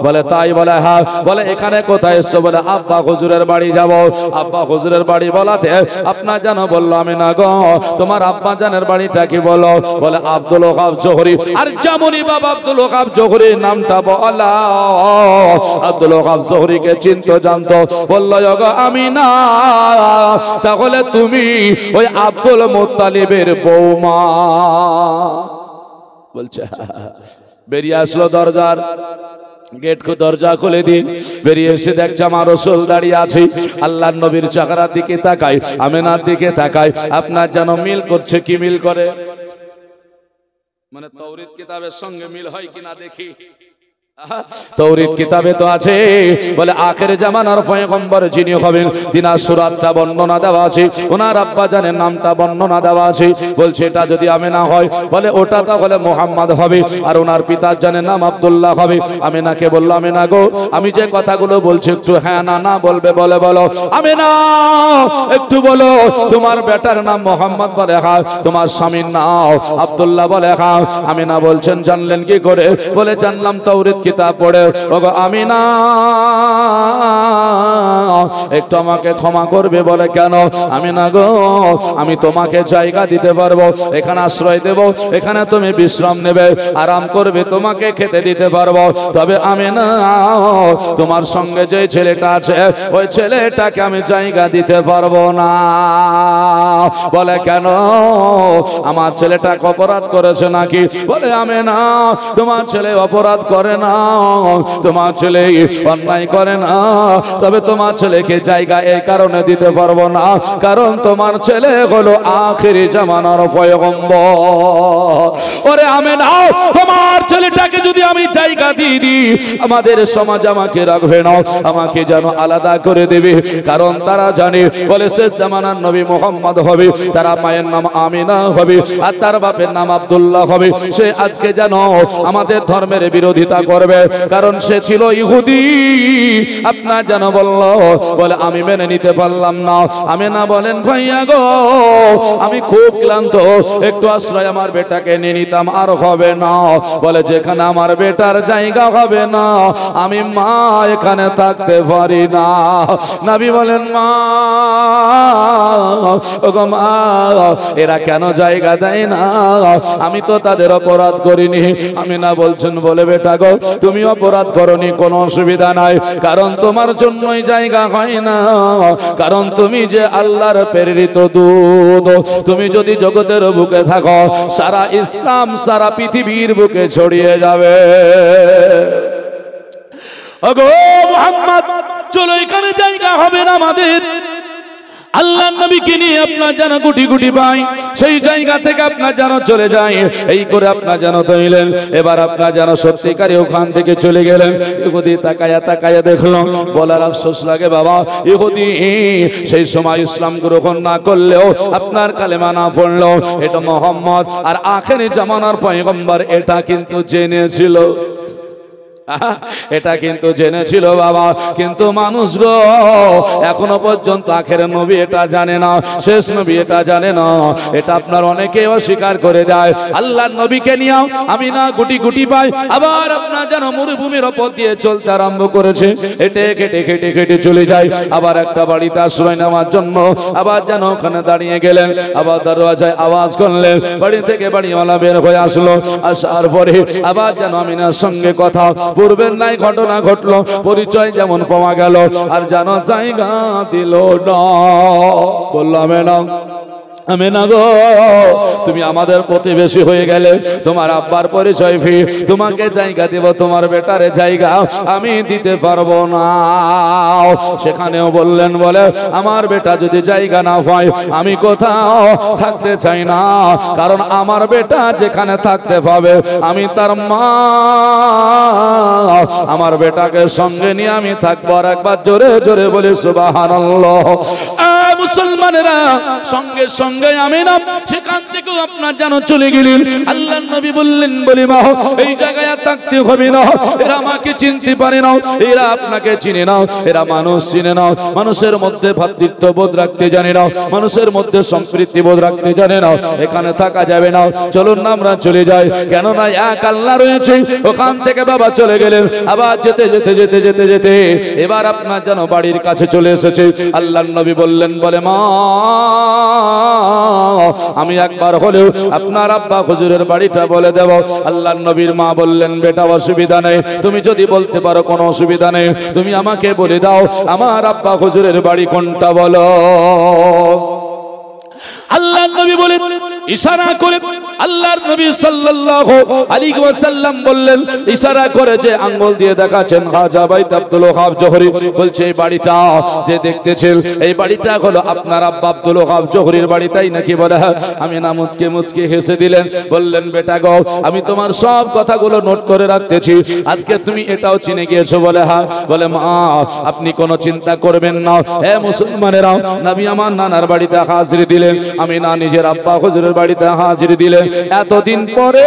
বলে তাই? বলে হ্যাঁ। বলে এখানে কোথায় এসছো? বলে আব্বা হুজুরের বাড়ি যাব। আব্বা হুজুরের বাড়ি বলাতে আপনার জানো বললো, আমিনা গো তোমার আব্বা জানের বাড়িটা কি? বলো। বলে আব্দুল ওহাব জোহরি। আর যেমনই বাবা আব্দুল ওহাব জোহরির নামটা বলা, আব্দুল ওহাব জোহরিকে চিনতো, জানতো। বললো, ওগো আমিনা, তাহলে তুমি ওই আব্দুল মুত্তালিবের বৌমা। বলছে বেরিয়ে আসলো দরজার গেট কো দরজা খুলে দিন। বেরিয়ে এসে দেখছে আমার রাসূল দাঁড়িয়ে আছে। আল্লাহর নবীর চেহারার দিকে তাকায়, আমিনার দিকে তাকায়। আপনার যেন মিল করছে। কি মিল করে? মানে তাওরীত কিতাবের সঙ্গে মিল হয় কিনা দেখি। তাওরীত কিতাবে তো আছে, বলে আখের জামানার পয়গম্বর যিনি হবেন তিনার সুরাতটা বর্ণনা দেওয়া আছে, ওনার আব্বা জানের নামটা বর্ণনা দেওয়া আছে। বলছে এটা যদি আমিনা হয়, বলে ওটা তাহলে মুহাম্মদ হবে, আর ওনার পিতার জানের নাম আব্দুল্লাহ হবে। আমিনাকে বলল, আমিনা গো আমি যে কথাগুলো বলছি একটু হ্যাঁ না না বলবে। বলে বলো। আমিনা একটু বলো, তোমার বেটার নাম মুহাম্মদ? বলে হ্যাঁ। তোমার স্বামীর নাম আব্দুল্লাহ? বলে হ্যাঁ। আমিনা বলছেন, জানলেন কি করে? বলে জানলাম তাওরীত কিতাব পড়ে। ওগো আমিনা একটু আমাকে ক্ষমা করবে। বলে কেন? আমিনা গো আমি তোমাকে জায়গা দিতে পারবো, এখানে আশ্রয় দেব, এখানে তুমি বিশ্রাম নেবে, আরাম করবে, তোমাকে খেতে দিতে পারবো। তবে আমিনা তোমার সঙ্গে যে ছেলেটা আছে ওই ছেলেটাকে আমি জায়গা দিতে পারবো না। বলে কেন? আমার ছেলেটা অপরাধ করেছে নাকি? বলে আমিনা তোমার ছেলে অপরাধ করে না, তোমার ছেলে অন্যায় করে না, তবে তোমার ছেলেকে জায়গা এই কারণে দিতে পারবো না, কারণ তোমার ছেলে হলো আখিরি জামানার পয়গম্বর। ওরে আমিনা তোমার ছেলেটাকে যদি আমি জায়গা দিয়ে দিই, আমাদের সমাজ আমাকে রাখবে না, আমাকে যেন আলাদা করে দেবে, কারণ তারা জানে বলে শেষ জামানার নবী মুহাম্মদ হবে, তারা মায়ের নাম আমিনা হবে আর তার বাপের নাম আব্দুল্লাহ হবে। সে আজকে যেন আমাদের ধর্মের বিরোধিতা করবে, কারণ সে ছিল ইহুদি। আপনার যেন বলল, বলে আমি মেনে নিতে পারলাম না। আমিনা বলেন, ভাইয়া গো আমি খুব ক্লান্ত, একটু আশ্রয় আমার বেটাকে নিয়ে নিতাম, আর হবে না। বলে যেখানে আমার বেটার জায়গা হবে না আমি মা এখানে থাকতে পারি না। নবী বলেন, মা ওগো মা এরা কেন জায়গা দেয় না? আমি তো তাদের অপরাধ করিনি। আমিনা বলছেন, বলে বেটা গো তুমি অপরাধ করনি, কোনো অসুবিধা নাই, কারণ তোমার জন্যই জায়গা হয় না, কারণ তুমি যে আল্লাহর প্রেরিত দূত। তুমি যদি জগতের বুকে থাকো, সারা ইসলাম সারা পৃথিবীর বুকে ছড়িয়ে যাবে। ওগো মুহাম্মদ চলো, এখানে জায়গা হবে না আমাদের। আল্লাহর নবীকে নিয়ে আপনার যেন গুটি গুটি পাই, সেই জায়গা থেকে আপনার যেন চলে যায়। এই করে আপনার যেন তৈলেন। এবার আপনার যেন সত্যিকারে ওখান থেকে চলে গেলেন। ইহুদি তাকায়া তাকায়া দেখলো, বলার আফসোস লাগে বাবা, ইহুদি সেই সময় ইসলাম গ্রহণ না করলেও, আপনার কালেমা না পড়লো, এটা মুহাম্মদ আর আখেরি জামানার পয়গম্বর এটা কিন্তু জেনেছিল, এটা কিন্তু জেনেছিল বাবা। কিন্তু মানুষ গো এখনো পর্যন্ত আখের নবী এটা জানে না, শেষ নবী এটা জানে না, এটা আপনার অনেকে অস্বীকার করে দেয়। আল্লাহর নবীকে নিয়ে আমি না গুটি গুটি পাই, আবার আপনার যেন মরুভূমির ওপর দিয়ে চলতে আরম্ভ করেছে, হেঁটে হেঁটে হেঁটে হেঁটে চলে যায়। আবার একটা বাড়িতে আশ্রয় নেওয়ার জন্য আবার যেন ওখানে দাঁড়িয়ে গেলেন, আবার দরওয়াজায় আওয়াজ করলেন, বাড়ি থেকে বাড়িওয়ালা বের হয়ে আসলো। আসার পরে আবার যেন আমিনার সঙ্গে কথা, পূর্বের নাই ঘটনা ঘটলো, পরিচয় যেমন পাওয়া গেল, আর যেন জায়গা দিল না। বললাম ম্যাডাম আমিনা গো তুমি আমাদের প্রতিবেশী হয়ে গেলে, তোমার আব্বার পরিচয় ফি, তোমাকে জায়গা দেব, তোমার বেটারে জায়গা আমি দিতে পারবো না। সেখানেও বললেন, বলে আমার বেটা যদি জায়গা না পায় আমি কোথাও থাকতে চাই না, কারণ আমার বেটা যেখানে থাকতে পাবে আমি তার মা, আমার বেটাকে সঙ্গে নিয়ে আমি থাকবো। আর একবার জোরে জোরে বলি সুবহানাল্লাহ। মুসলমানেরা সঙ্গে সঙ্গে আমিনা সেখান থেকে আপনার যেন চলে গেলেন। আল্লাহর নবী বললেন, বলি মা এই জায়গায় থাকতে হবে না, এরা আমাকে চিনতে পারে না, এরা আপনাকে চিনে না, এরা মানুষ চিনে না, মানুষের মধ্যে ভ্রাতৃত্ববোধ রাখতে জানে না, মানুষের মধ্যে সম্প্রীতি বোধ রাখতে জানে না, এখানে থাকা যাবে না, চলুন না আমরা চলে যাই, কেননা এক আল্লাহ রয়েছে। ওখান থেকে বাবা চলে গেলেন। আবার যেতে যেতে যেতে যেতে যেতে এবার আপনার যেন বাড়ির কাছে চলে এসেছে। আল্লাহর নবী বললেন, বলে মা আমি একবার হলেও আপনার আব্বা হুজুরের বাড়িটা বলে দেব। আল্লাহর নবীর মা বললেন, বেটা অসুবিধা নেই, তুমি যদি বলতে পারো কোনো অসুবিধা নেই, তুমি আমাকে বলে দাও আমার আব্বা হুজুরের বাড়ি কোনটা বলো। আল্লাহর নবী বলেন, ইশারা করে আল্লাহর নবী সাল্লাল্লাহু আলাইহি ওয়াসাল্লাম বললেন, ইশারা করে যে আঙ্গুল দিয়ে দেখাচ্ছেন খাজা বাইত আব্দুল ওয়াহাব জোহরি, বলছে এই বাড়িটা যে দেখতেছেন এই বাড়িটা হলো আপনার আব্বা আব্দুল ওয়াহাব জোহরির বাড়ি, তাই নাকি? বলে আমি না মুচকে মুচকে হেসে দিলেন, বললেন, বেটা গো আমি তোমার সব কথাগুলো নোট করে রাখতেছি, আজকে তুমি এটাও চিনে গিয়েছো। বলে হ্যাঁ। বলে মা আপনি কোনো চিন্তা করবেন না, হে মুসলমানেরা, নবী আমার নানার বাড়িতে হাজির দিলেন, আমি না নিজের আব্বা হুজুরের বাড়িতে হাজির দিলেন। এতদিন পরে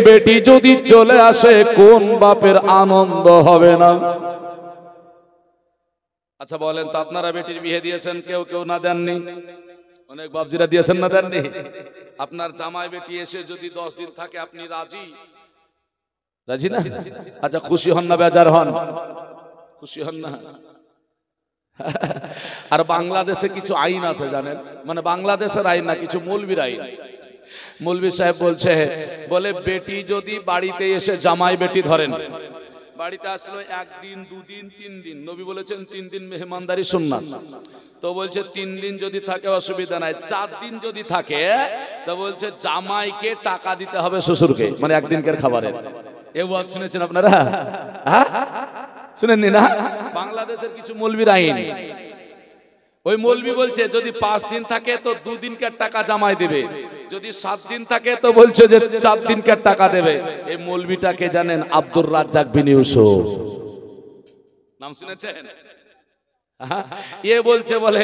বেটি যদি চলে আসে কোন বাপের আনন্দ হবে না? আচ্ছা বলেন তো, আপনারা বেটির বিয়ে দিয়েছেন, কেউ কেউ না দেননি? অনেক বাপজিরা দিয়েছেন না দেননি? আপনার জামাই বেটি এসে যদি 10 দিন থাকে আপনি রাজি? রাজি না? আচ্ছা খুশি হন না বেজার হন? খুশি হন না? আর বাংলাদেশে কিছু আইন আছে জানেন, মানে বাংলাদেশের আইন না, কিছু মৌলবীর আইন। মৌলবী সাহেব বলছে, বলে বেটি যদি বাড়িতে এসে জামাই বেটি ধরেন, বাড়িতে আসলো 1 দিন 2 দিন 3 দিন, নবী বলেছেন 3 দিন মেহমানদারি সুন্নাত, তো বলছে 3 দিন যদি থাকে অসুবিধা নাই, 4 দিন যদি থাকে তো বলছে জামাইকে টাকা দিতে হবে শ্বশুরকে, মানে 1 দিনকার খাবারের। এই ওয়াজ শুনেছেন আপনারা? হ্যাঁ শুনেননি না? বাংলাদেশের কিছু মৌলবীর আইন। ওই মৌলবী বলছে যদি 5 দিন থাকে তো 2 দিনকার টাকা জামাই দেবে, যদি 7 দিন থাকে তো বলছে যে 4 দিনকার টাকা দেবে। এই মৌলবীটাকে জানেন? আব্দুর রাজ্জাক বিন ইউসুফ, নাম শুনেছেন? এ বলছে, বলে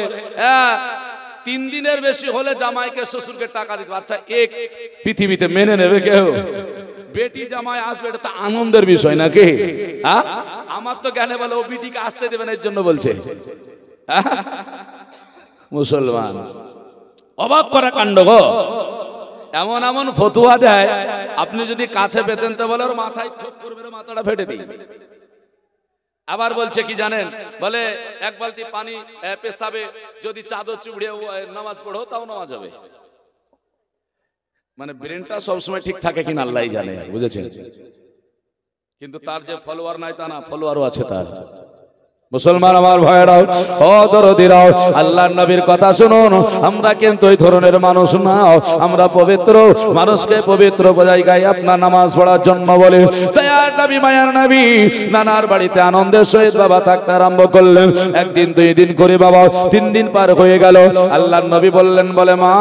3 দিনের বেশি হলে জামাইকে শ্বশুরকে টাকা দিতে। আচ্ছা এক পৃথিবীতে মেনে নেবে কেউ? বেটি জামাই আসবে, এটা তো আনন্দের বিষয় নাকি? হ্যাঁ আমার তো জ্ঞানে বলে ও বেটিকে আসতে দেবে না, এর জন্য বলছে। মুসলমান অবাক করা কাণ্ড গো, এমন এমন ফতুয়া দেয়, আপনি যদি কাছে পেতেন তো বলে ওর মাথায় ঠোক করবে, মাথাটা ফেটে দিই। আবার বলছে কি জানেন? বলে 1 বালতি পানি পেশাবে যদি চাদর চুবড়িয়ে নামাজ পড়ো তাও নামাজ হবে। মানে ব্রেনটা সবসময় ঠিক থাকে কিনা আল্লাহই জানে, বুঝেছেন? কিন্তু তার যে ফলোয়ার নাই তা না, ফলোয়ারও আছে তার। মুসলমান আমার ভাইরাও ও দরদিরাও, আল্লাহর নবীর কথা শুনুন, আমরা কিন্তু ওই ধরনের মানুষ না, আমরা পবিত্র মানুষকে পবিত্র জায়গায় আপনার নামাজ পড়ার জন্য বলে। দয়ার নবী মায়ার নবী নানার বাড়িতে আনন্দের সহিত বাবা থাকতে আরম্ভ করলেন। 1 দিন 2 দিন করে বাবা 3 দিন পার হয়ে গেল। আল্লাহর নবী বললেন, বলে মা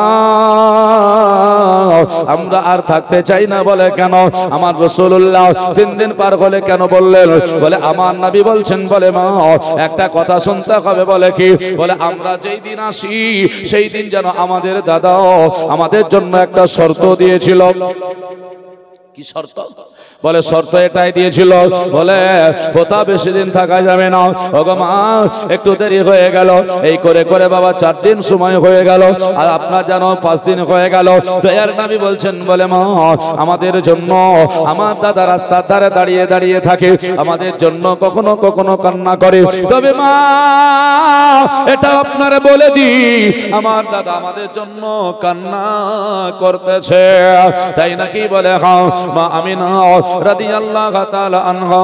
আমরা আর থাকতে চাই না। বলে কেন? আমার রাসূলুল্লাহ 3 দিন পার হলে কেন বললেন? বলে আমার নবী বলছেন, বলে মা একটা কথা শুনতে হবে। বলে কি? বলে আমরা যেই দিন আসি সেই দিন যেন আমাদের দাদা আমাদের জন্য একটা শর্ত দিয়েছিল। কি শর্ত? বলে শর্ত এটাই দিয়েছিল, বলে কোথা বেশি দিন থাকা যাবে না। ওগো মা একটু দেরি হয়ে গেল, এই করে করে বাবা 4 দিন সময় হয়ে গেল, আর আপনার যেন 5 দিন হয়ে গেল। দয়ার নবী বলছেন, বলে মা আমাদের জন্য আমার দাদা রাস্তার ধারে দাঁড়িয়ে দাঁড়িয়ে থাকে, আমাদের জন্য কখনো কখনো কান্না করে। তবে মা এটা আপনারা বলে দি, আমার দাদা আমাদের জন্য কান্না করতেছে, তাই নাকি? বলে হ্যাঁ। মা আমিনা রাদিয়াল্লাহু তাআলা আনহা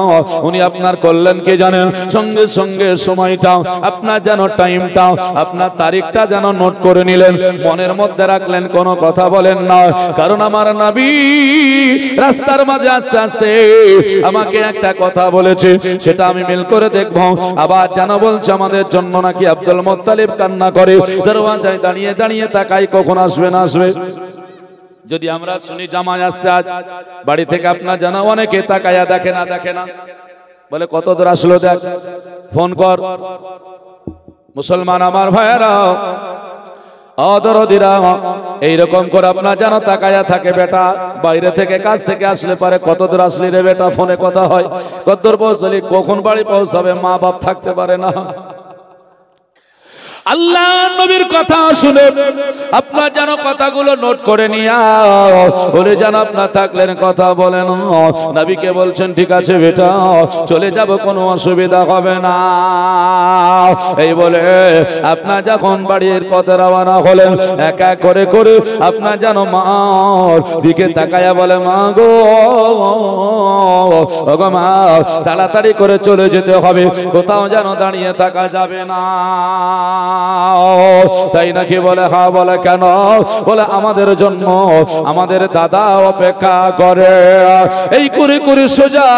উনি আপনার করলেন কি জানেন? সঙ্গে সঙ্গে সময়টা আপনার যেন টাইমটা আপনার তারিখটা যেন নোট করে নিলেন, মনের মধ্যে রাখলেন, কোনো কথা বলেন না। কারণ আমার নবী রাস্তার মাঝে আস্তে আস্তে আমাকে একটা কথা বলেছে, সেটা আমি মিল করে দেখব। আবার যেন বলছে আমাদের জন্য নাকি আব্দুল মুত্তালিব কান্না করে, দরওয়াজায় দাঁড়িয়ে দাঁড়িয়ে তাকাই কখন আসবে না আসবে। যদি আমরা শুনি জামাই আসছে আজ বাড়ি থেকে, আপনার জানা অনেকে তাকায়া দেখে না দেখে না, বলে কত দূর আসলো দেখ, ফোন কর, মুসলমান আমার ভাইয়েরা, অদরদিরা, এইরকম করে আপনার যেন তাকায়া থাকে। বেটা বাইরে থেকে কাজ থেকে আসলে পারে, কত দূর আসলি রে বেটা, ফোনে কথা হয়, কত দূর পৌঁছলি, কখন বাড়ি পৌঁছাবে, মা বাপ থাকতে পারে না। আল্লাহ নবীর কথা শুনে আপনার যেন কথাগুলো নোট করে নিয়া বলে যেন আপনার থাকলেন কথা বলেন। নবীকে বলছেন ঠিক আছে বেটা চলে যাব, কোনো অসুবিধা হবে না। এই বলে আপনার যখন বাড়ির পথে রওনা হলেন, এক এক করে করে আপনার যেন মার দিকে তাকায়া বলে, মা গো ওগো মা, তাড়াতাড়ি করে চলে যেতে হবে, কোথাও যেন দাঁড়িয়ে থাকা যাবে না। তাই নাকি? বলে হ্যাঁ। বলে কেন? বলে আমাদের জন্য আমাদের দাদা অপেক্ষা করে। এই করে করে সোজা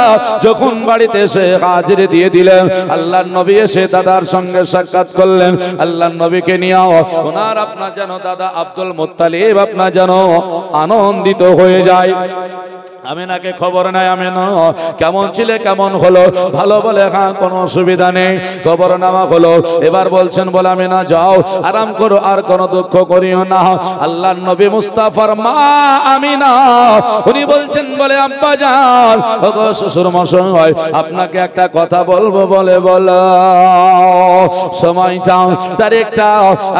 যখন বাড়িতে এসে হাজির দিয়ে দিলেন, আল্লাহর নবী এসে দাদার সঙ্গে সাক্ষাৎ করলেন। আল্লাহর নবীকে নিয়ে ওনার আপনার যেন দাদা আব্দুল মুত্তালিব আপনার যেন আনন্দিত হয়ে যায়। আমিনাকে খবর নাই, আমিনা কেমন ছিলে, কেমন হলো? ভালো। বলে হ্যাঁ, কোনো অসুবিধা নেই। খবর নেওয়া হলো। এবার বলছেন বলে আমিনা যাও আরাম করো, আর কোনো দুঃখ করিও না। আল্লাহর নবী মুস্তাফার মা আমিনা উনি বলছেন বলে আব্বা জান, ওগো শ্বশুর মশাই, আপনাকে একটা কথা বলবো। বলে বলো। সময়টা তারিখটা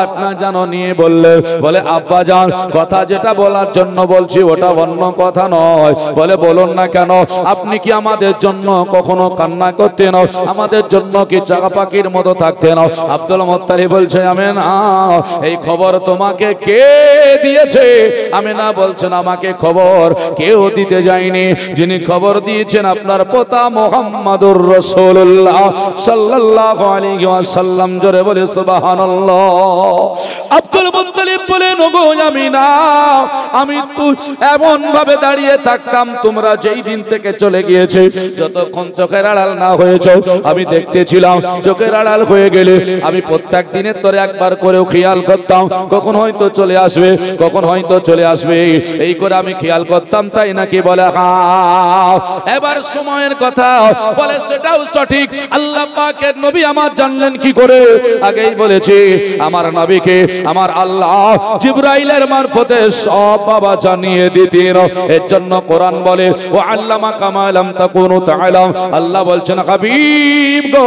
আপনার জানো নিয়ে বললে। বলে আব্বা জান, কথা যেটা বলার জন্য বলছি ওটা অন্য কথা নয়। বলে বলুন না কেন? আপনি কি আমাদের জন্য কখনো কান্না করতেন? আমাদের জন্য কি চাকা পাখির মতো থাকতেন? আব্দুল মুত্তালিব বলছে আমিনা, এই খবর তোমাকে কে দিয়েছে? আমিনা বলছেন আমাকে খবর কেউ দিতে যায়নি, যিনি খবর দিয়েছেন আপনার পোতা মুহাম্মাদুর রাসূলুল্লাহ সাল্লাল্লাহু আলাইহি ওয়াসাল্লাম। জোরে বলে সুবহানাল্লাহ। আব্দুল মুত্তালিব বলেন ওগো আমিনা, আমি তো এমন ভাবে দাঁড়িয়ে থাকতাম, তোমরা যেই দিন থেকে চলে গিয়েছে যতক্ষণ চোখের আড়াল না হয়েছে আমি দেখতেছিলাম। চোখের আড়াল হয়ে গেলে আমি প্রত্যেক দিনের তরে একবার করেও খেয়াল করতাম, কখন হয়তো চলে আসবে, কখন হয়তো চলে আসবে, এই করে আমি খেয়াল করতাম। তাই নাকি? বলে হ্যাঁ। এবার সময়ের কথা বলে সেটাও সঠিক। আল্লাহ পাকের নবী আমার জানলেন কি করে? আগেই বলেছি আমার নবীকে আমার আল্লাহ জিবরাইলের মারফতে সব বাবা জানিয়ে দিতেন। এর জন্য কোরআন বলে ও আল্লামা কামা লাম তাকুনু তাআলাম। আল্লাহ বলছেন হাবিব গো,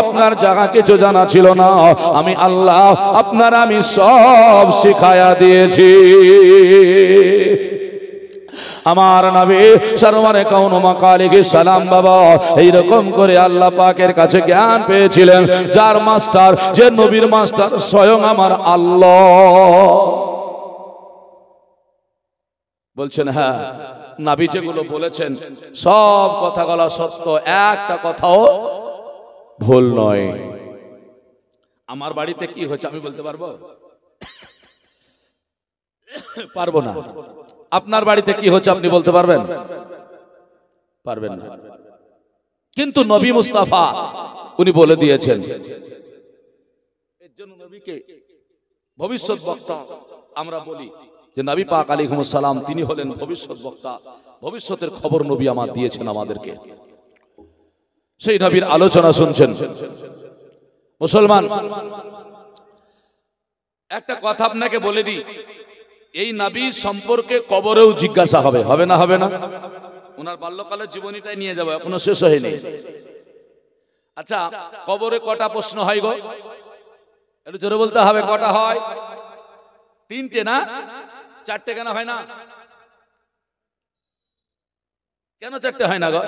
আপনার জায়গা কিছু জানা ছিল না, আমি আল্লাহ আপনার আমি সব শিখায়া দিয়েছি। আমার নবী সরওয়ারে কাউন মাকালিহিস সালাম বাবা এইরকম করে আল্লাহ পাকের কাছে জ্ঞান পেয়েছিলেন, যার মাস্টার, যে নবীর মাস্টার স্বয়ং আমার আল্লাহ। বলছেন হ্যাঁ, নবী যেগুলো বলেছেন সব কথাগুলো সত্য, একটা কথাও ভুল নয়। আমার বাড়িতে কি হচ্ছে আমি বলতে পারবো? পারবো না। আপনার বাড়িতে কি হচ্ছে আপনি বলতে পারবেন? পারবেন না। কিন্তু নবী মুস্তাফা উনি বলে দিয়েছেন। এর জন্য নবীকে ভবিষ্যৎ বক্তা আমরা বলি যে নবী পাক আলাইহিস সালাম তিনি হলেন ভবিষ্যৎ বক্তা। ভবিষ্যতের খবর নবী আমার দিয়েছেন আমাদেরকে। সেই নবীর আলোচনা শুনছেন। মুসলমান, একটা কথা আপনাকে বলে দিই, এই নবী সম্পর্কে কবরেও জিজ্ঞাসা হবে। হবে না? হবে না? ওনার বাল্যকালের জীবনীটাই নিয়ে যাবো, এখনো শেষ হয়নি। আচ্ছা, কবরে কটা প্রশ্ন হয় গো? একটু জোরে বলতে হবে। কটা হয়? তিনটে না? চারটে কেন হয় না? কেন চারটে হয় না গো?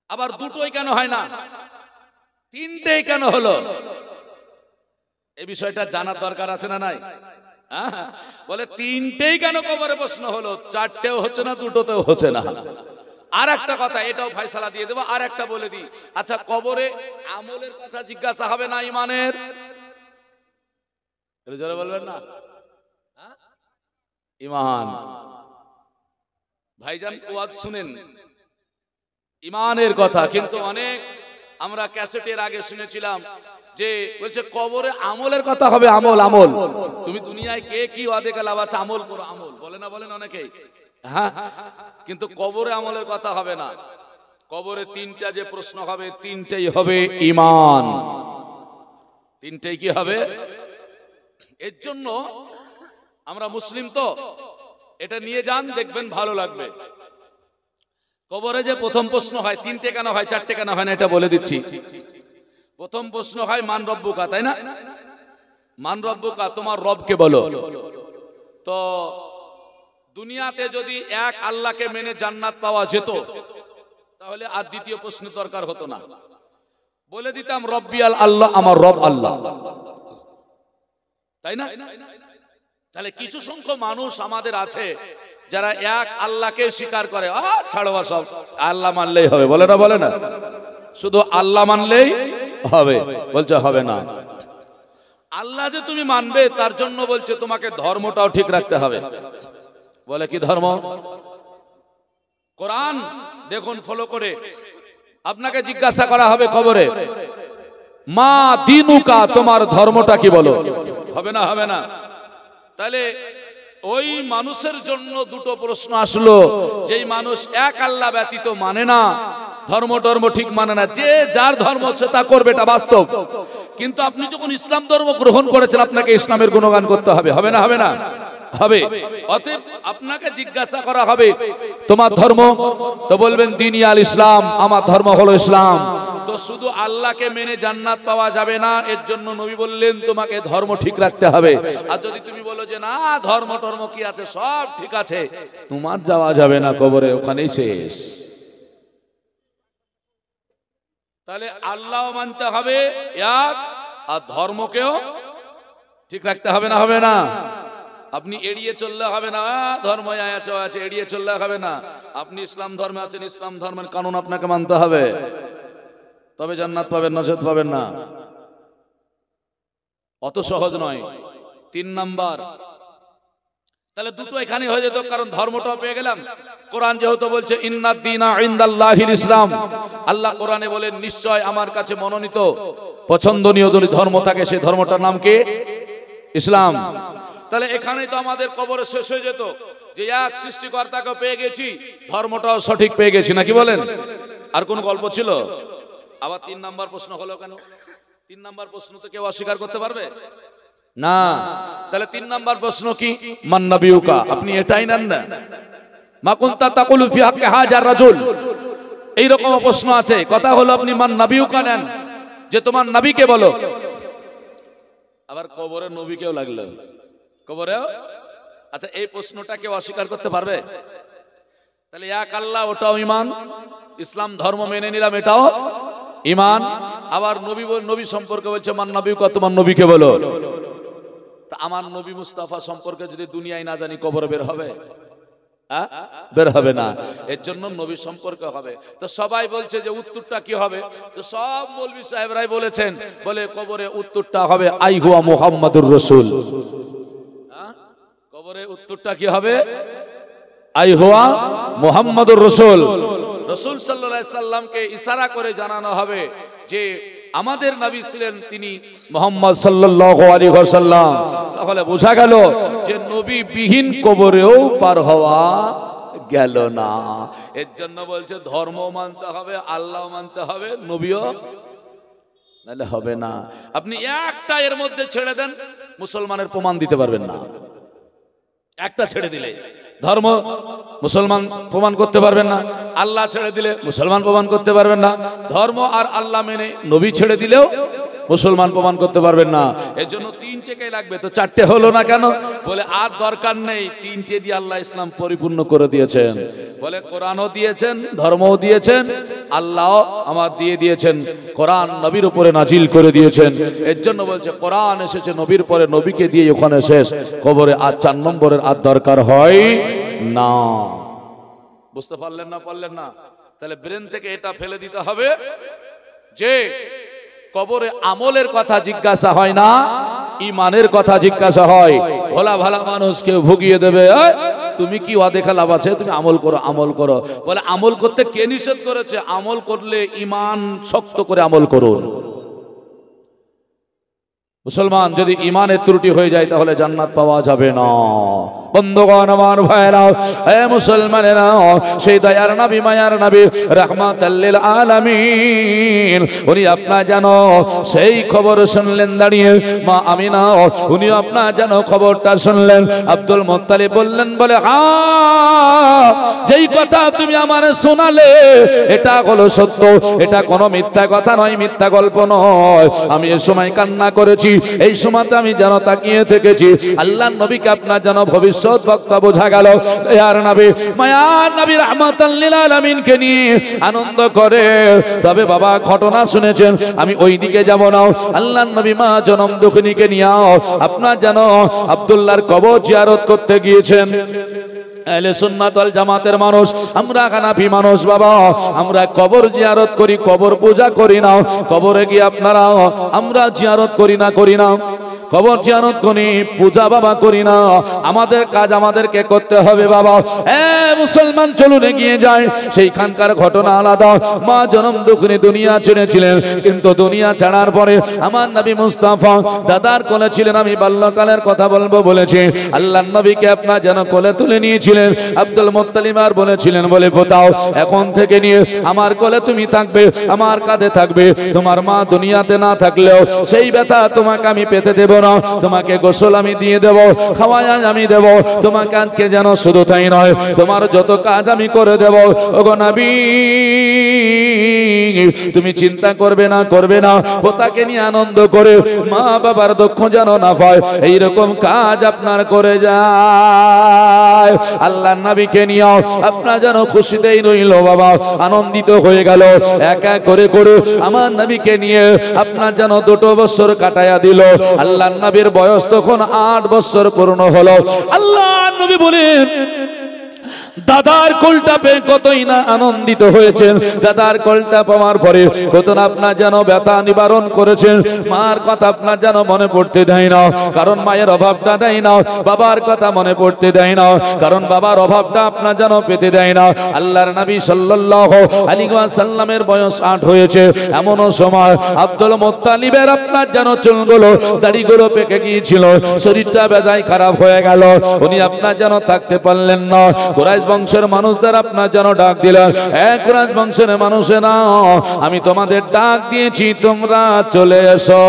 আবার দুটোই কেন হয় না? তিনটেই কেন হলো? এই বিষয়টা জানার দরকার আছে না নাই? বলে তিনটেই কেন কবরে প্রশ্ন হলো, চারটেও হচ্ছে না, দুটোতেও হচ্ছে না। আর একটা কথা, এটাও ফয়সালা দিয়ে দেবো। আর একটা বলে দিই, আচ্ছা কবরে আমলের কথা জিজ্ঞাসা হবে না ইমানের? জোরে বলবেন না? ইমান ভাইজান ওয়াজ শুনেন ইমানের কথা, কিন্তু অনেক আমরা ক্যাসেটের আগে শুনেছিলাম যে বলছে কবরে আমলের কথা হবে। আমল আমল, তুমি দুনিয়ায় কে কি ওয়াদে কালাম আছে, আমল করো, আমল বলে না, বলেন অনেকেই। হ্যাঁ, কিন্তু কবরে আমলের কথা হবে না। কবরে তিনটা যে প্রশ্ন হবে, তিনটাই হবে ইমান। তিনটেই কি হবে? এর জন্য আমরা মুসলিম তো এটা নিয়ে যান, দেখবেন ভালো লাগবে। কবরে যে প্রথম প্রশ্ন হয়, তিনটে কেন হয়, চারটে কেন হয় না, এটা বলে দিচ্ছি। প্রথম প্রশ্ন হয় মান রব্বুকা, তাই না? মান রব্বুকা, তোমার রবকে বলো। তো দুনিয়াতে যদি এক আল্লাহকে মেনে জান্নাত পাওয়া যেত, তাহলে আর দ্বিতীয় প্রশ্ন দরকার হতো না। বলে দিতাম রব্বি আল আল্লাহ, আমার রব আল্লাহ, তাই না? তাহলে কিছু সংখ্যক মানুষ আমাদের আছে যারা এক আল্লাহকে স্বীকার করে, ছাড়ো সব আল্লাহ মানলেই হবে, বলে না? বলে না শুধু আল্লাহ মানলেই হবে, বলছে হবে না। আল্লাহ যে তুমি মানবে তার জন্য বলছে তোমাকে ধর্মটাও ঠিক রাখতে হবে। বলে কি ধর্ম? কোরআন দেখুন ফলো করে, আপনাকে জিজ্ঞাসা করা হবে কবরে, মা দিনুকা, তোমার ধর্মটা কি বলো? হবে না? হবে না। তাহলে ওই মানুষের জন্য দুটো প্রশ্ন আসলো, যেই মানুষ এক আল্লাহ ব্যতীত মানে না, ধর্ম ঠিক মানে না, যে যার ধর্ম সে তা করবে, এটা বাস্তব। কিন্তু আপনি যখন ইসলাম ধর্ম গ্রহণ করেছেন, আপনাকে ইসলামের গুণগান করতে হবে। হবে না? হবে না? হবে। অতএব আপনাকে জিজ্ঞাসা করা হবে তোমার ধর্ম, তো বলবেন দিনী আল ইসলাম, আমার ধর্ম হলো ইসলাম। তো শুধু আল্লাহকে মেনে জান্নাত পাওয়া যাবে না, এর জন্য নবী বললেন তোমাকে ধর্ম ঠিক রাখতে হবে। আর যদি তুমি বলো যে না ধর্ম কি আছে, সব ঠিক আছে, তোমার যাওয়া যাবে না কবরে, ওখানেই শেষ। তাহলে আল্লাহ মানতে হবে এক, আর ধর্মকেও ঠিক রাখতে হবে না? হবে না? আপনি এড়িয়ে চললে হবে না, ধর্ম আছে এড়িয়ে চললে হবে না। আপনি ইসলাম ধর্মে আছেন, ইসলাম ধর্মের কানুন আপনাকে মানতে হবে, তবে জান্নাত পাবেন, নজর পাবেন না। অত সহজ নয়। 3 নাম্বার, তাহলে দুটো এখানে হয়ে যেত, কারণ ধর্মটাও পেয়ে গেলাম। কোরআন যেহেতু বলছে ইন্নাদ দীনা ইনদাল্লাহিল ইসলাম, আল্লাহ কোরআনে বলেন নিশ্চয় আমার কাছে মনোনীত পছন্দনীয় যদি ধর্ম থাকে, সেই ধর্মটার নাম কি? ইসলাম। তাহলে এখানেই তো আমাদের কবরে শেষ হয়ে যেত, যে এক সৃষ্টিকর্তাকে পেয়ে গেছি, ধর্মটাও সঠিক পেয়ে গেছি, নাকি বলেন? আর কোন গল্প ছিল? আবার 3 নাম্বার প্রশ্ন হলো কেন? 3 নাম্বার প্রশ্ন তো কেউ অস্বীকার করতে পারবে না। তাহলে 3 নাম্বার প্রশ্ন কি? মান নবিয়ুকা, আপনি এটাই নেন না? মা কুনতা তাকুলু ফি হাক্কি হাজার রাজুল, এইরকম প্রশ্ন আছে। কথা হলো আপনি মান নবিয়ুকা নেন, যে তোমার নবীকে বলো। আবার কবরে নবীকেও লাগলো, কবরেও। আচ্ছা, এই প্রশ্নটা কেউ অস্বীকার করতে পারবে? তাহলে এক আল্লাহ, ওটাও ঈমান, ইসলাম ধর্ম মেনে নিলাম, এটাও ঈমান। আবার নবী সম্পর্কে বলছে মান নবিয়ুকা, তোমার নবীকে বলো। তা আমার নবী মুস্তাফা সম্পর্কে যদি দুনিয়ায় না জানি, কবরে বের হবে? বের হবে না। এর জন্য নবী সম্পর্কে হবে। তো সবাই বলছে যে উত্তরটা কি হবে? তো সব মৌলভী সাহেবরাই বলেছেন, বলে কবরে উত্তরটা হবে আই হুয়া মুহাম্মাদুর রাসূল। কবরে উত্তরটা কি হবে? আই হুয়া মুহাম্মাদুর রাসূল। রাসূল সাল্লাল্লাহু আলাইহি সাল্লামকে ইশারা করে জানানো হবে যে আমাদের নবী ছিলেন তিনি মুহাম্মদ সাল্লাল্লাহু আলাইহি ওয়াসাল্লাম। তাহলে বোঝা গেল যে নবী বিহীন কবরেও পার হওয়া গেল না। এর জন্য বলছে ধর্ম মানতে হবে, আল্লাহ মানতে হবে, নবীও, নাহলে হবে না। আপনি একটা এর মধ্যে ছেড়ে দেন, মুসলমানের প্রমাণ দিতে পারবেন না। একটা ছেড়ে দিলে ধর্ম মুসলমান প্রমাণ করতে পারবেন না, আল্লাহ ছেড়ে দিলে মুসলমান প্রমাণ করতে পারবেন না, ধর্ম আর আল্লাহ মেনে নবী ছেড়ে দিলেও মুসলমান প্রমাণ করতে পারবেন না। এর জন্য 3টে লাগবে। তো 4টে হলো না কেন? বলে আর দরকার নেই, 3টে দিয়ে আল্লাহ ইসলাম পরিপূর্ণ করে দিয়েছেন। বলে কোরআনও দিয়েছেন, ধর্মও দিয়েছেন, আল্লাহ আমার দিয়ে দিয়েছেন, কোরআন নবীর উপরে নাজিল করে দিয়েছেন। এর জন্য বলছে কোরআন এসেছে নবীর পরে, নবীকে দিয়ে ওখানে শেষ। কবরে আর 4 নম্বরের আর দরকার হয় না। বুঝতে পারলেন না? পারলেন না? তাহলে ব্রেন থেকে এটা ফেলে দিতে হবে যে কবরে আমলের কথা জিজ্ঞাসা হয় না, ইমানের কথা জিজ্ঞাসা হয়। ভোলা ভালা মানুষ কেউ ভুগিয়ে দেবে, তুমি কি অদেখা লাভ আছে, তুমি আমল করো, আমল করো। বলে আমল করতে কে নিষেধ করেছে? আমল করলে ইমান শক্ত করে আমল করুন। মুসলমান যদি ইমানের ত্রুটি হয়ে যায় তাহলে জান্নাত পাওয়া যাবে না। বন্ধুগণ আমার ভাইরা, হে মুসলমানেরা, সেই দয়ার নবী মায়ার নবী রাহমাতাল লিল আলামিন উনি আপনার জানো সেই খবর শুনলেন দাঁড়িয়ে, মা আমিনা উনি আপনার জানো খবরটা শুনলেন। আব্দুল মুত্তালিব বললেন, বলে হ্যাঁ, যেই কথা তুমি আমারে শোনালে এটা হলো সত্য, এটা কোনো মিথ্যা কথা নয়, মিথ্যা গল্প নয়। আমি এই সময় কান্না করেছি, এই সময়তে আমি যেন তাকিয়ে থেকেছি। আল্লাহর নবীকে আপনার যেন ভবিষ্যৎ বক্তা বোঝা গেল। আর নবী মায়ার নবী রাহমাতাল লিল আলামিনকে নিয়ে আনন্দ করে। তবে বাবা ঘটনা শুনেছেন, আমি ওই দিকে যাব না। আল্লাহর নবী মা জনম দুঃখিনীকে নিয়ে আপনার যেন আব্দুল্লাহর কবর জিয়ারত করতে গিয়েছেন। আহলে সুন্নাত ওয়াল জামাতের মানুষ, আমরা হানাফি মানুষ বাবা, আমরা কবর জিয়ারত করি, কবর পূজা করি না। কবরে গিয়ে আপনারা আমরা জিয়ারত করি না কবর জিয়ারত করি, পূজা বাবা করি না। আমাদের কাজ আমাদেরকে করতে হবে বাবা। মুসলমান চলুন এগিয়ে যায়। সেইখানকার ঘটনা আলাদা। মা জনম দুঃখিনী দুনিয়া ছেড়েছিলেন, কিন্তু দুনিয়া ছাড়ার পরে আমার নবী মুস্তাফা দাদার কোলে ছিলেন। আমি বাল্যকালের কথা বলবো বলেছি। আল্লাহর নবীকে আপনার যেন কোলে তুলে নিয়েছিলেন। আব্দুল মুত্তালিব আর বলেছিলেন, বলে পোতাও এখন থেকে নিয়ে আমার কোলে তুমি থাকবে, আমার কাঁধে থাকবে। তোমার মা দুনিয়াতে না থাকলেও সেই ব্যথা তোমাকে আমি পেতে দেব না। তোমাকে গোসল আমি দিয়ে দেব, খাওয়াই আমি দেব তোমাকে। আজকে যেন শুধু তাই নয়, তোমার যত কাজ আমি করে দেব। ওগো নবী তুমি চিন্তা করবে না, পোতাকে নিয়ে আনন্দ করে মা বাবার দুঃখ যেন না পায়, এইরকম কাজ আপনার করে যায়। আল্লাহর নবীকে নিয়ে আপনার যেন খুশিতেই রইল বাবা, আনন্দিত হয়ে গেল। এক এক করে আমার নবীকে নিয়ে আপনার যেন 2 বছর কাটায়া দিল। আল্লাহর নবীর বয়স তখন 8 বছর পূর্ণ হলো। আল্লাহর নবী বলেন, দাদার কোলটা পেয়ে কতই না আনন্দিত হয়েছেন। দাদার কোলটা পাওয়ার পরে কত না আপনার যেন ব্যথা নিবারণ করেছেন। মার কথা আপনার যেন মনে পড়তে দেয় না, কারণ মায়ের অভাবটা দেয় না। বাবার কথা মনে পড়তে দেয় না, কারণ বাবার অভাবটা আপনার যেন পেতে দেয় না। আল্লাহর নবী সাল্লাল্লাহু আলাইহি ওয়াসাল্লামের বয়স 8 হয়েছে। এমনও সময় আব্দুল মুত্তালিবের আপনার যেন চুলগুলো দাড়িগুলো পেকে গিয়েছিল, শরীরটা বেজায় খারাপ হয়ে গেল। উনি আপনার যেন থাকতে পারলেন না। কুরাইশ বংশের মানুষদের আপনার যেন ডাক দিলেন, কুরাইশ বংশের মানুষেরা, আমি তোমাদের ডাক দিয়েছি, তোমরা চলে এসো।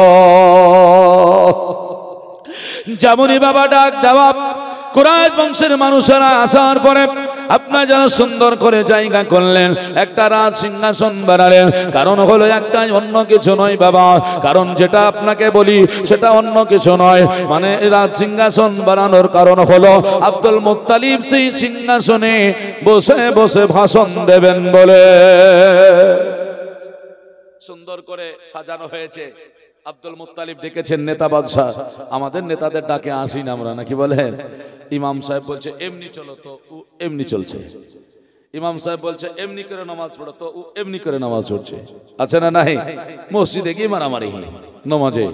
যেমনই বাবা ডাক দেওয়া, কুরাইশ বংশের মানুষেরা আসার পরে আপনার যেন সুন্দর করে জায়গা করলেন, একটা রাজ সিংহাসন বানালেন। কারণ হলো একটাই, অন্য কিছু নয় বাবা। কারণ যেটা আপনাকে বলি সেটা অন্য কিছু নয়। মানে রাজ সিংহাসন বানানোর কারণ হলো আব্দুল মুত্তালিব সেই সিংহাসনে বসে বসে ভাষণ দেবেন বলে সুন্দর করে সাজানো হয়েছে। আব্দুল মুত্তালিব ডেকেছেন নেতা বাদশাহ। আমাদের নেতাদের ডাকে আসি না আমরা, নাকি বলেন? ইমাম সাহেব বলছে এমনি চলো, তো ও এমনি চলছে। ইমাম সাহেব বলছে এমনি করে নামাজ পড়ো, তো ও এমনি করে নামাজ পড়ছে। আছে না নাই? মসজিদে গিয়ে মারামারি নামাজে।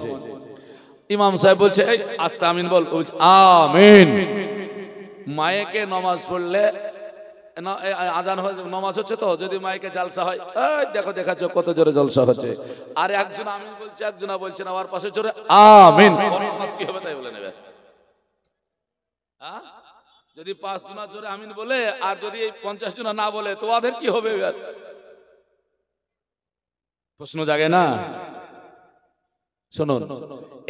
ইমাম সাহেব বলছে এই আস্তে আমিন বল, আমিন। মায়েকে নামাজ পড়লে আজান নামাজ হচ্ছে, তো যদি মাইকে জালসা হয়, দেখো দেখাচ্ছ কত জোরে জলসা হচ্ছে। আর একজন আমিন বলছে, একজন বলছে না, আর পাশে জোরে আমিন। কি হবে তাই বলে নেবে। যদি 5 জন জোরে আমিন বলে আর যদি 50 জন না বলে, তো ওদের কি হবে? প্রশ্ন জাগে না? শুনুন,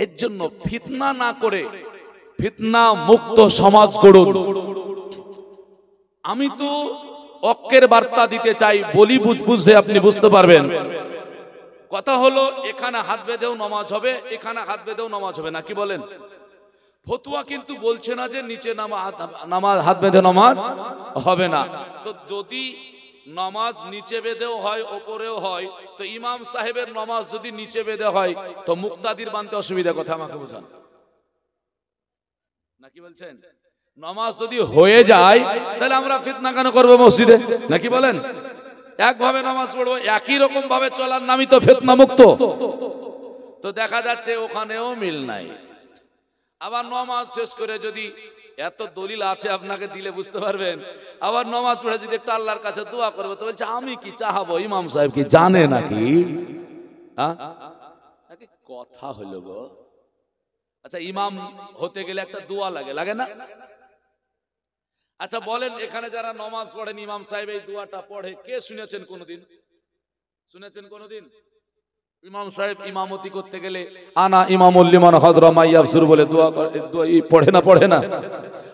এর জন্য ফিতনা না করে ফিতনা মুক্ত সমাজ গড়ুন। আমি তো অক্কের বার্তা দিতে চাই, বলি বুঝে আপনি বুঝতে পারবেন। কথা হলো এখানে হাত বেঁধেও নামাজ হবে, এখানে হাত বেঁধেও নামাজ হবে না, কি বলেন? ফতুয়া কিন্তু বলছে না যে নিচে নামাজ হাত বেঁধে নামাজ হবে না। তো যদি নামাজ নিচে বেঁধেও হয় ওপরেও হয়, তো ইমাম সাহেবের নামাজ যদি নিচে বেঁধে হয়, তো মুক্তাদির বানতে অসুবিধা, কথা আমাকে বোঝান, নাকি বলছেন? নামাজ যদি হয়ে যায় তাহলে আমরা ফিতনা কেন করবো মসজিদে, নাকি বলেন? একভাবে নামাজ পড়বো, একই রকম ভাবে চলার নামই তো ফিতনা মুক্ত। তো দেখা যাচ্ছে ওখানেও মিল নাই। আবার নামাজ শেষ করে যদি এত দলিল আছে আপনাকে দিলে বুঝতে পারবেন, আবার নামাজ পড়ে যদি একটু আল্লাহর কাছে দোয়া করবে, তো বলছে আমি কি চাহাবো, ইমাম সাহেব কি জানে নাকি? কথা হলো গো, আচ্ছা, ইমাম হতে গেলে একটা দোয়া লাগে, লাগে না? আচ্ছা বলেন, এখানে যারা নামাজ পড়েন ইমাম সাহেব এই দোয়াটা পড়ে, কে শুনেছেন কোনোদিন? শুনেছেন কোনোদিন? ইমাম সাহেব ইমামতি করতে গেলে আনা ইমামুল লিমান হাযরা মা ইয়াফসুর বলে দোয়া পড়ে না, পড়ে না?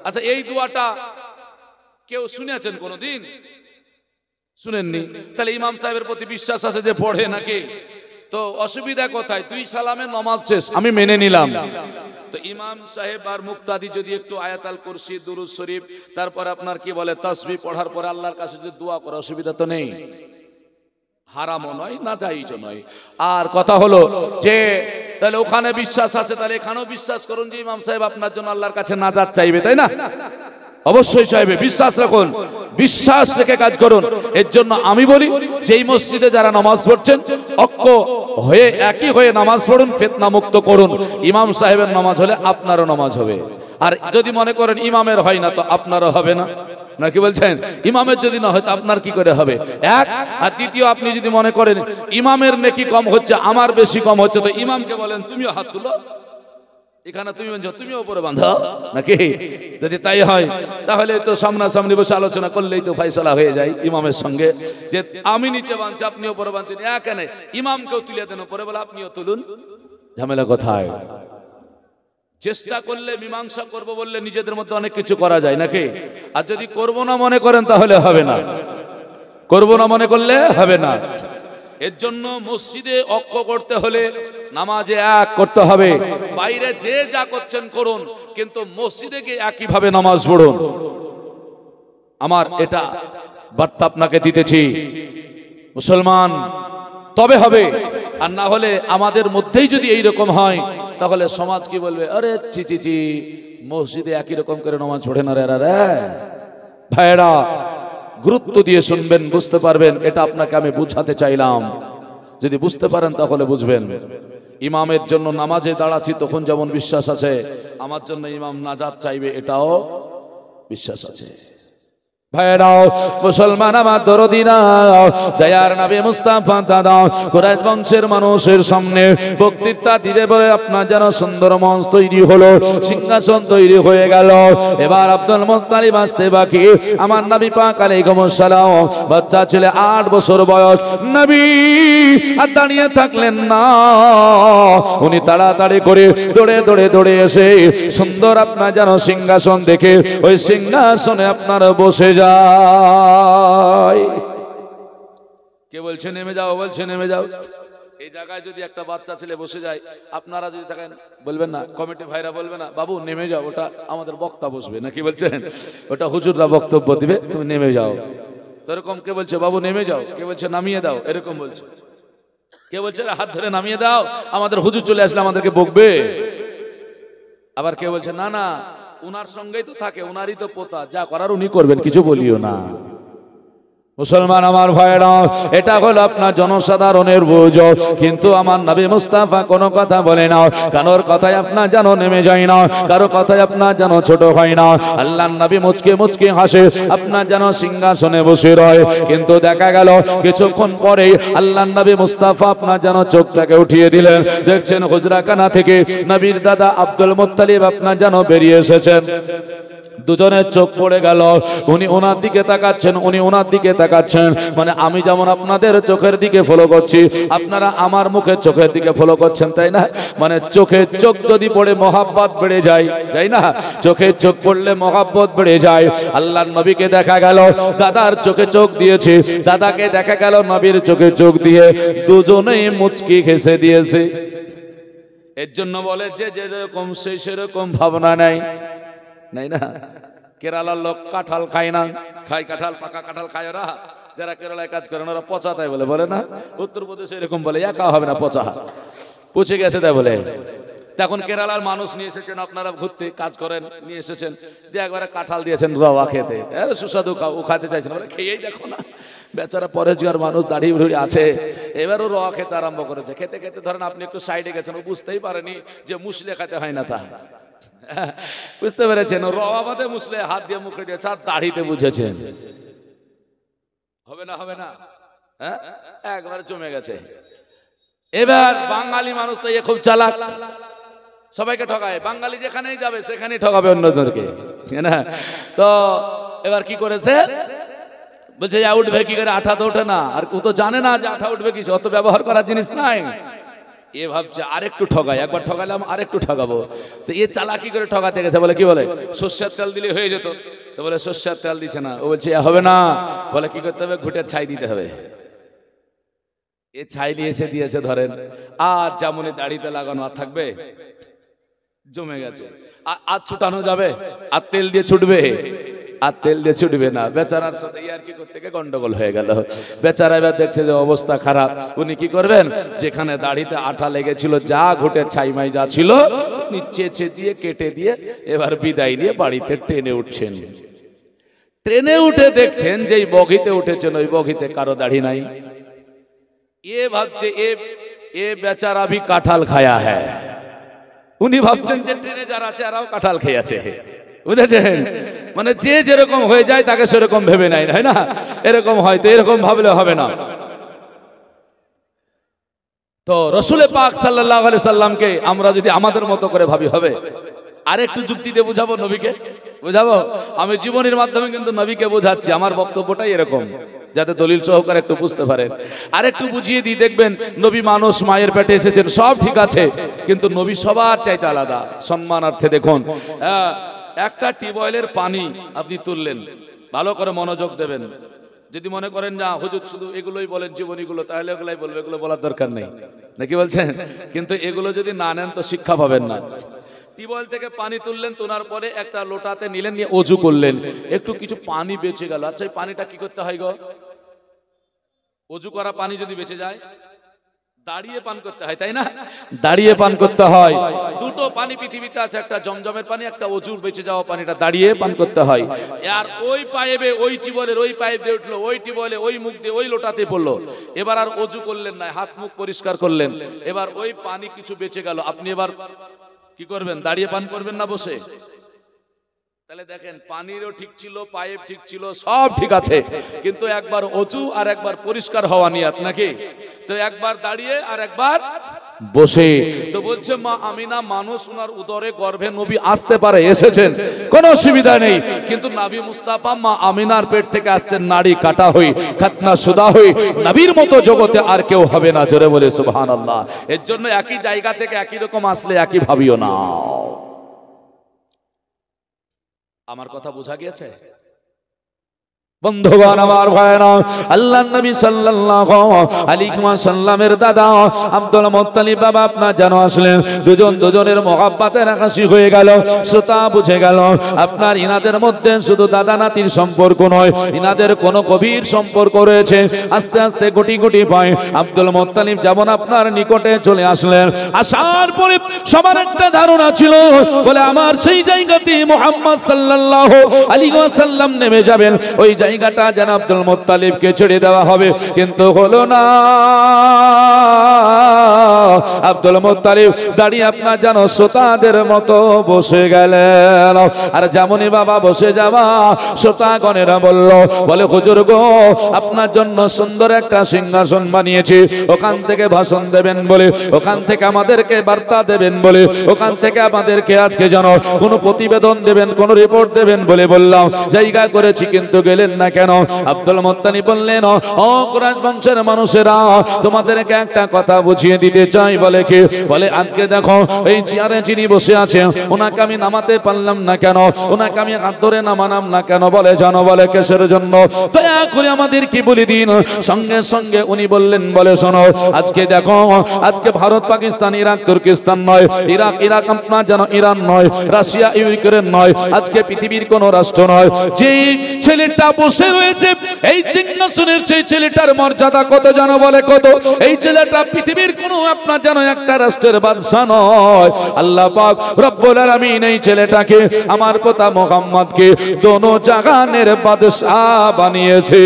আচ্ছা, এই দোয়াটা কেউ শুনেছেন কোনোদিন? শুনেননি? তাহলে ইমাম সাহেবের প্রতি বিশ্বাস আছে যে পড়ে নাকি? তো অসুবিধা কোথায়? দুই সালামে নামাজ শেষ, আমি মেনে নিলাম। তো ইমাম সাহেব আর মুক্তাদি যদি একটু আয়াতুল কুরসি, দুরূদ শরীফ, তারপর আপনার কি বলে তাসবিহ পড়ার পর আল্লাহর কাছে যদি দোয়া করে, অসুবিধা তো নেই, হারামও নয়, নাজায়েজও নয়। আর কথা হলো যে তাহলে ওখানে বিশ্বাস আছে, তাহলে এখানেও বিশ্বাস করুন যে ইমাম সাহেব আপনার জন্য আল্লাহর কাছে নাজাত চাইবে, তাই না? অবশ্যই চাইবে, বিশ্বাস রাখুন, বিশ্বাস রেখে কাজ করুন। এর জন্য আমি বলি যে এই মসজিদে যারা নামাজ পড়ছেন ঐক্য হয়ে একই হয়ে নামাজ পড়ুন, ফিতনা মুক্ত করুন। ইমাম সাহেবের নামাজ হলে আপনারও নামাজ হবে, আর যদি মনে করেন ইমামের হয় না তো আপনারও হবে না, নাকি বলছেন? ইমামের যদি না হয় তো আপনার কি করে হবে? এক। আর দ্বিতীয়, আপনি যদি মনে করেন ইমামের নেকি কম হচ্ছে, আমার বেশি কম হচ্ছে, তো ইমামকে বলেন তুমিও হাত তুলো, এখানে তুমি তুমিও উপরে বাঁধো, নাকি? যদি তাই হয় তাহলে তো সামনাসামনি বসে আলোচনা করলেই তো ফয়সালা হয়ে যায় ইমামের সঙ্গে, যে আমি নিচে বাঁধছি আপনি উপরে বাঁধছেন, এখানে ইমামকেও তুলে দেন উপরে, বলে আপনিও তুলুন, ঝামেলা কোথায়? চেষ্টা করলে মীমাংসা করব বললে নিজেদের মধ্যে অনেক কিছু করা যায়, নাকি? আর যদি করব না মনে করেন তাহলে হবে না, করব না মনে করলে হবে না। এর জন্য মসজিদে ঐক্য করতে হলে নামাজে এক করতে হবে। বাইরে যে যা করছেন করুন, কিন্তু মসজিদে গিয়ে একইভাবে নামাজ পড়ুন। আমার এটা বার্তা আপনাকে দিতেছি, মুসলমান তবে হবে, আর না হলে আমাদের মধ্যেই যদি এই রকম হয় তাহলে সমাজ কি বলবে? আরে চি চি চি, মসজিদে একই রকম করে নামাজ পড়ে না রে। ভাইরা গুরুত্ব দিয়ে শুনবেন, বুঝতে পারবেন, এটা আপনাকে আমি বুঝাতে চাইলাম। যদি বুঝতে পারেন তাহলে বুঝবেন। ইমামের জন্য নামাজে দাঁড়াচ্ছি তখন যেমন বিশ্বাস আছে, আমার জন্য ইমাম নাজাত চাইবে এটাও বিশ্বাস আছে। ভাইরাও মুসলমান আমার দরদিরা, দয়ার নবী মুস্তাফা দাদা কুরাইশ বংশের মানুষের সামনে বক্তৃতা দিতে বলে আপনার যেন সুন্দর মঞ্চ তৈরি হলো, সিংহাসন তৈরি হয়ে গেল। এবার আব্দুল মুত্তালিব আসতে বাকি, আমার নবী পাক আলাইহিস সালাম, বাচ্চা ছেলে 8 বছর বয়স, নবী আর দাঁড়িয়ে থাকলেন না, উনি তাড়াতাড়ি করে দৌড়ে এসে সুন্দর আপনার যেন সিংহাসন দেখে ওই সিংহাসনে আপনার বসে যায়। কে বলছে নেমে যাও? বলছে নেমে যাও। এই জায়গায় যদি একটা বাচ্চা ছেলে বসে যায়, আপনারা যদি থাকেন বলবেন না, কমিটি ভাইরা বলবে না বাবু নেমে যাও, ওটা আমাদের বক্তা বসবে, নাকি বলছেন? ওটা হুজুররা বক্তব্য দিবে, তুমি নেমে যাও। তো এরকম কে বলছে বাবু নেমে যাও, কে বলছে নামিয়ে দাও, এরকম বলছে। কে বলছে হাত ধরে নামিয়ে দাও, আমাদের হুজুর চলে আসলে আমাদেরকে বকবে। আবার কে বলছে না না, উনার সঙ্গেই তো থাকে, উনারই তো পোতা, যা করার উনি করবেন, কিছু বলিও না। মুসলমান আমার ভাইরা, এটা হলো আপনার জনসাধারণের বোঝ, কিন্তু আমার নবী মুস্তাফা কোনো কথা বলে না, কারোর কথায় আপনার যেন নেমে যায় না, কারো কথায় আপনার যেন ছোট হয় না। আল্লাহর নবী মুচকে মুচকে হাসে, আপনার যেন সিংহাসনে বসে রয়। কিন্তু দেখা গেল কিছুক্ষণ পরে আল্লাহর নবী মুস্তাফা আপনার যেন চোখটাকে উঠিয়ে দিলেন, দেখছেন হুজরাখানা থেকে নবীর দাদা আব্দুল মুত্তালিব আপনার যেন বেরিয়ে এসেছেন। দুজনের চোখ পড়ে গেল, উনি ওনার দিকে তাকাচ্ছেন, উনি ওনার দিকে তাকাচ্ছেন। মানে আমি যেমন আপনাদের চোখের দিকে ফলো করছি, আপনারা আমার মুখের চোখের দিকে ফলো করছেন, তাই না? মানে চোখের চোখ যদি পড়ে মহাব্বত বেড়ে যায়, তাই না? চোখের চোখ পড়লে মহাব্বত বেড়ে যায়। আল্লাহর নবীকে দেখা গেল দাদার চোখে চোখ দিয়েছে, দাদাকে দেখা গেল নবীর চোখে চোখ দিয়ে, দুজনেই মুচকি হেসে দিয়েছে। এর জন্য বলে যে যেরকম সে সেরকম ভাবনা নাই, নাই না? কেরালার লোক কাঁঠাল খায় না, খায় কাঁঠাল, পাকা কাঁঠাল খায় ওরা, যারা কেরালায় কাজ করেন ওরা পচা তাই বলে, বলে না? উত্তরপ্রদেশে এরকম বলে, একা হবে না, পচা পচে গেছে তাই বলে। তখন কেরালার মানুষ নিয়ে এসেছেন, আপনারা ঘুরতে কাজ করেন, নিয়ে এসেছেন, দিয়ে একবারে কাঁঠাল দিয়েছেন রওয়া খেতে, আরে সুস্বাদু ও খাতে চাইছেন, বলে খেয়েই দেখো না, বেচারা পরেজগার মানুষ, দাড়ি ভুড়ি আছে, এবারও রওয়া খেতে আরম্ভ করেছে। খেতে খেতে ধরেন আপনি একটু সাইডে গেছেন, ও বুঝতেই পারেনি যে মুসলে খেতে হয় না, তা বুঝতে পেরেছেন? রওয়া বাদে মুসলে হাত দিয়ে মুখে দিয়েছে, আর দাড়িতে বুঝেছেন। হবে না, হবে না, হ্যাঁ, একবারে জমে গেছে। এবার বাঙালি মানুষ তো খুব চালাক, সবাইকে ঠকায়, বাঙালি যেখানেই যাবে সেখানেই ঠকাবে অন্যদেরকে না। তো এবার কি করেছে, বলছে উঠবে কি করে, আঠা তো ওঠে না, আর ও তো জানে না যে আঠা উঠবে কিছু, অত ব্যবহার করার জিনিস নাই। এ ভাবছে আরেকটু ঠকাই, একবার ঠকালাম আরেকটু ঠকাবো। তো এ চালাকি করে ঠকাতে গেছে, বলে কি বলে সর্ষের তেল দিলে হয়ে যেত, তো বলে সর্ষের তেল দিচ্ছে না। ও বলছে হবে না, বলে কি করতে হবে, ঘুটের ছাই দিতে হবে। এ ছাই নিয়ে এসে দিয়েছে ধরেন, আর যেমন দাড়িতে লাগানো আর থাকবে, জমে গেছে। আর ছুটানো যাবে, আর তেল দিয়ে ছুটবে, আর তেল দিয়ে ছুটবে না। বেচারার সাথে আর কি করতে গিয়ে গন্ডগোল হয়ে গেল। বেচারা এবার দেখছে যে অবস্থা খারাপ, উনি কি করবেন, যেখানে দাড়িতে আঠা লেগেছিল, যা ঘুটের ছাইমাই যা ছিল নিচে দিয়ে কেটে দিয়ে এবার বিদায় নিয়ে বাড়িতে ট্রেনে উঠছেন। ট্রেনে উঠে দেখছেন যে বগিতে উঠেছেন, ওই বগিতে কারো দাড়ি নাই। এ ভাবছে এ বেচারা ভি কাঁঠাল খায়া হ্যায়। উনি ভাবছেন যে ট্রেনে যারা আছে এরাও কাঁঠাল খেয়েছে, বুঝেছেন? মানে যে যেরকম হয়ে যায় তাকে সেরকম ভেবে নাই, তাই না? এরকম হয়তো এরকম ভাবলে হবে না। তো রসুলে পাক সাল্লাল্লাহু আলাইহি সাল্লামকে আমরা যদি আমাদের মতো করে ভাবি হবে। আরেকটু যুক্তি দিয়ে বুঝাবো নবীকে, বুঝাবো। আমি জীবনের মাধ্যমে কিন্তু নবীকে বোঝাচ্ছি, আমার বক্তব্যটাই এরকম, যাতে দলিল সহকারে একটু বুঝতে পারেন। আর একটু বুঝিয়ে দিই, দেখবেন নবী মানুষ, মায়ের পেটে এসেছেন, সব ঠিক আছে, কিন্তু নবী সবার চাইতে আলাদা। সম্মানার্থে দেখুন, একটা টিউবওয়েলের পানি আপনি তুললেন, ভালো করে মনোযোগ দেবেন। যদি মনে করেন না হুজুর শুধু এগুলোই বলেন জীবনীগুলো, তাহলে এগুলাই বলবে, এগুলো বলার দরকার নেই, নাকি বলছেন? কিন্তু এগুলো যদি না নেন তো শিক্ষা পাবেন না। টিউবওয়েল থেকে পানি তুললেন, তোলার পরে একটা লোটাতে নিলেন, নিয়ে ওযু করলেন, একটু কিছু পানি বেঁচে গেল। আচ্ছা এই পানিটা কি করতে হয় গো? ওযু করা পানি যদি বেঁচে যায় দাঁড়িয়ে পান করতে হয়, তাই না? দাঁড়িয়ে পান করতে হয়। দুটো পানি পৃথিবীতে আছে, একটা জমজমের পানি, একটা ওযুর বেঁচে যাওয়া পানিটা দাঁড়িয়ে পান করতে হয়। আর ওই পাইপে, ওই টিউবওয়েলের ওই পাইপ দিয়ে উঠলো, ওই টিউবওয়েলে ওই মুখ দিয়ে ওই লোটাতে পড়লো। এবার আর ওযু করলেন না, হাত মুখ পরিষ্কার করলেন, এবার ওই পানি কিছু বেঁচে গেল, আপনি এবার কি করবেন? দাঁড়িয়ে পান করবেন না বসে? তাহলে দেখেন পানিরও ঠিক ছিল, পাইপ ঠিক ছিল, সব ঠিক আছে, কিন্তু একবার ওযু আর একবার পরিষ্কার হওয়া নিয়ত, নাকি? তো একবার দাঁড়িয়ে আর একবার বসে। তো বলছে মা আমিনা মানুষ, ওনার উদরে গর্ভে নবী আসতে পারে, এসেছেন, কোনো অসুবিধা নেই, কিন্তু নবী মুস্তাফা মা আমিনার পেট থেকে আসছেন নাড়ি কাটা হই, খাতনা সুদা হই, নবীর মতো জগতে আর কেউ হবে না। জোরে বলে সুবহানাল্লাহ। এর জন্য একই জায়গা থেকে একই রকম আসলে একই ভাবিও না। আমার কথা বোঝা গিয়েছে বন্ধুগণ? আমার ভাইরা, আল্লাহর নবী সাল্লাল্লাহু আলাইহি ওয়াসাল্লামের দাদা আব্দুল মুত্তালিব বাবা আপনার জানো আসলেন, দুজনের মহব্বতের আকাশী হয়ে গেল। শ্রোতা বুঝে গেল আপনার ইনাদের মধ্যে শুধু দাদা নাতির সম্পর্ক নয়, ইনাদের কোন গভীর সম্পর্ক রয়েছে। আস্তে আস্তে গুটি গুটি পায় আব্দুল মুত্তালিব যেমন আপনার নিকটে চলে আসলেন। আসার পরে সবার একটা ধারণা ছিল, বলে আমার সেই জায়গাতে মুহাম্মদ সাল্লাল্লাহু আলাইহি ওয়াসাল্লাম নেমে যাবেন, ওই জায়গাটা যেন আব্দুল মুত্তালিবকে ছেড়ে দেওয়া হবে, কিন্তু হলো না। আব্দুল মুত্তালিব দাঁড়িয়ে আপনার যেন শ্রোতাদের মতো বসে গেলেন। আর যেমনই বাবা বসে যাওয়া, শ্রোতাগণেরা বলে হুজুর গো, আপনার জন্য সুন্দর একটা সিংহাসন বানিয়েছি, ওখান থেকে ভাষণ দেবেন বলে, ওখান থেকে আমাদেরকে বার্তা দেবেন বলে, ওখান থেকে আমাদেরকে আজকে যেন কোনো প্রতিবেদন দেবেন, কোনো রিপোর্ট দেবেন বলে বললাম, জায়গা করেছি, কিন্তু গেলেন না কেন? আব্দুল মুত্তালিব বললেন, ও কুরাইশ বংশের মানুষেরা, তোমাদেরকে একটা কথা বুঝিয়ে দিতে চাই। বলে কি? বলে আজকে দেখো এই চেয়ারে যিনি বসে আছেন, ওনাকে আমি নামাতে পারলাম না কেন? ওনাকে আমি হাত ধরে নামালাম না কেন? বলে জানো? বলে কিসের জন্য? দয়া করে আমাদের কি বলে দিন। সঙ্গে সঙ্গে উনি বললেন, বলে শোনো, আজকে দেখো, আজকে ভারত পাকিস্তান ইরাক তুর্কিস্তান নয়, ইরাক আপনার যেন ইরান নয়, রাশিয়া ইউক্রেন নয়, আজকে পৃথিবীর কোন রাষ্ট্র নয়, যে ছেলেটা বসে রয়েছে এই সিংহাসনের, সেই ছেলেটার মর্যাদা কত জানো? বলে কত? এই ছেলেটা পৃথিবীর কোনো আপনার যেন একটা রাষ্ট্রের বাদশা নয়, আল্লাহ পাক রব্বুল আলামিন এই ছেলেটাকে, আমার পিতা মুহাম্মদকে দোনো জাহানের বাদশা বানিয়েছে।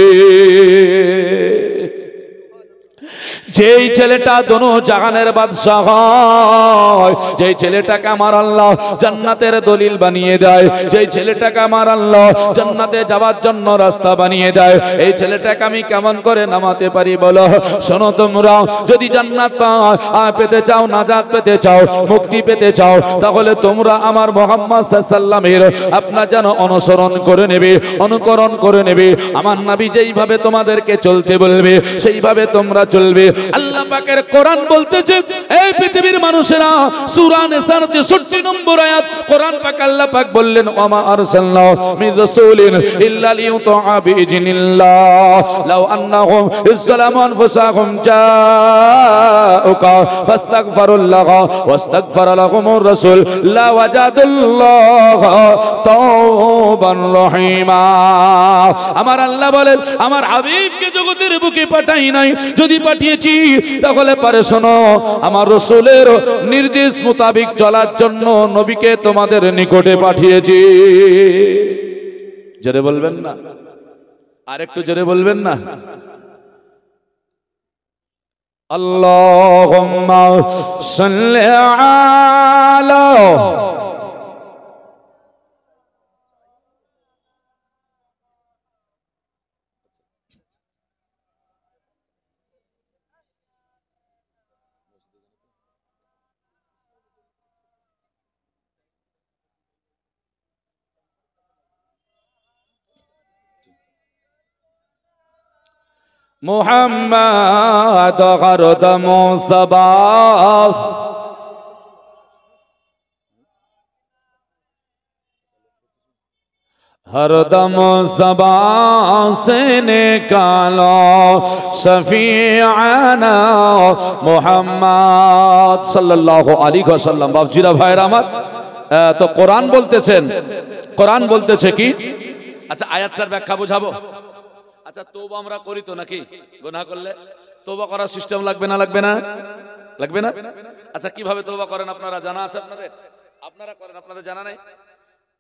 যেই ছেলেটা দোনো জাহানের বাদশা হয়, যেই ছেলেটাকে আমার আল্লাহ জান্নাতের দলিল বানিয়ে দেয়, যেই ছেলেটাকে আমার আল্লাহ জান্নাতে যাওয়ার জন্য রাস্তা বানিয়ে দেয়, এই ছেলেটাকে আমি কেমন করে নামাতে পারি বলো? শোনো তোমরা, যদি জান্নাত পেতে চাও, নাজাত পেতে চাও, মুক্তি পেতে চাও, তাহলে তোমরা আমার মুহাম্মদ সাল্লাল্লাহু আলাইহি ওয়াসাল্লামের আপনার যেন অনুসরণ করে নেবে, অনুকরণ করে নেবে। আমার নবী যেইভাবে তোমাদেরকে চলতে বলবে সেইভাবে তোমরা চলবে। আল্লাহ পাকের কোরআন বলতেছে, এই পৃথিবীর মানুষেরা, সূরা নিসার 63 নম্বর আয়াত, কোরআন পাক আল্লাহ পাক বললেন, ওয়ামা আরসালনা মির রাসূলিন ইল্লা লিইউতা বিইজনিল্লাহ লাউ আন্নাহুম ইসলামু আনফুসাহুম জাআউকা ফাস্তাগফিরুল্লাহ ওয়াস্তাগফারা লাহুমুর রাসূল লা ওয়াজাদুল্লাহ তাওবান রহিমা। আমার আল্লাহ বলেন, আমার হাবিবকে জগতের বুকে পাঠাই নাই, যদি পাঠিয়েছি তাহলে পারে শোনো, আমার রাসূলের নির্দেশ মোতাবেক চলার জন্য নবীকে তোমাদের নিকটে পাঠিয়েছি। জোরে বলবেন না? আর একটু জোরে বলবেন না? আল্লাহুম্মা সাল্লি আলা মুহাম্মাদ গরদম সবাব हरदम सबा से निकालो शफीआना मुहम्मद सल्लल्लाहु अलैहि वसल्लम। बाबजीरा भाईरा আমার, তো কোরআন বলতেছেন, কোরআন বলতেছে কি? আচ্ছা আয়াতটার ব্যাখ্যা বুঝাবো। আচ্ছা তওবা আমরা করি তো নাকি? গুনাহ করলে তওবা করার সিস্টেম লাগবে না? লাগবে না? লাগবে না? আচ্ছা কিভাবে তওবা করেন আপনারা জানা আছে আপনাদের? আপনারা করেন, আপনাদের জানা নাই?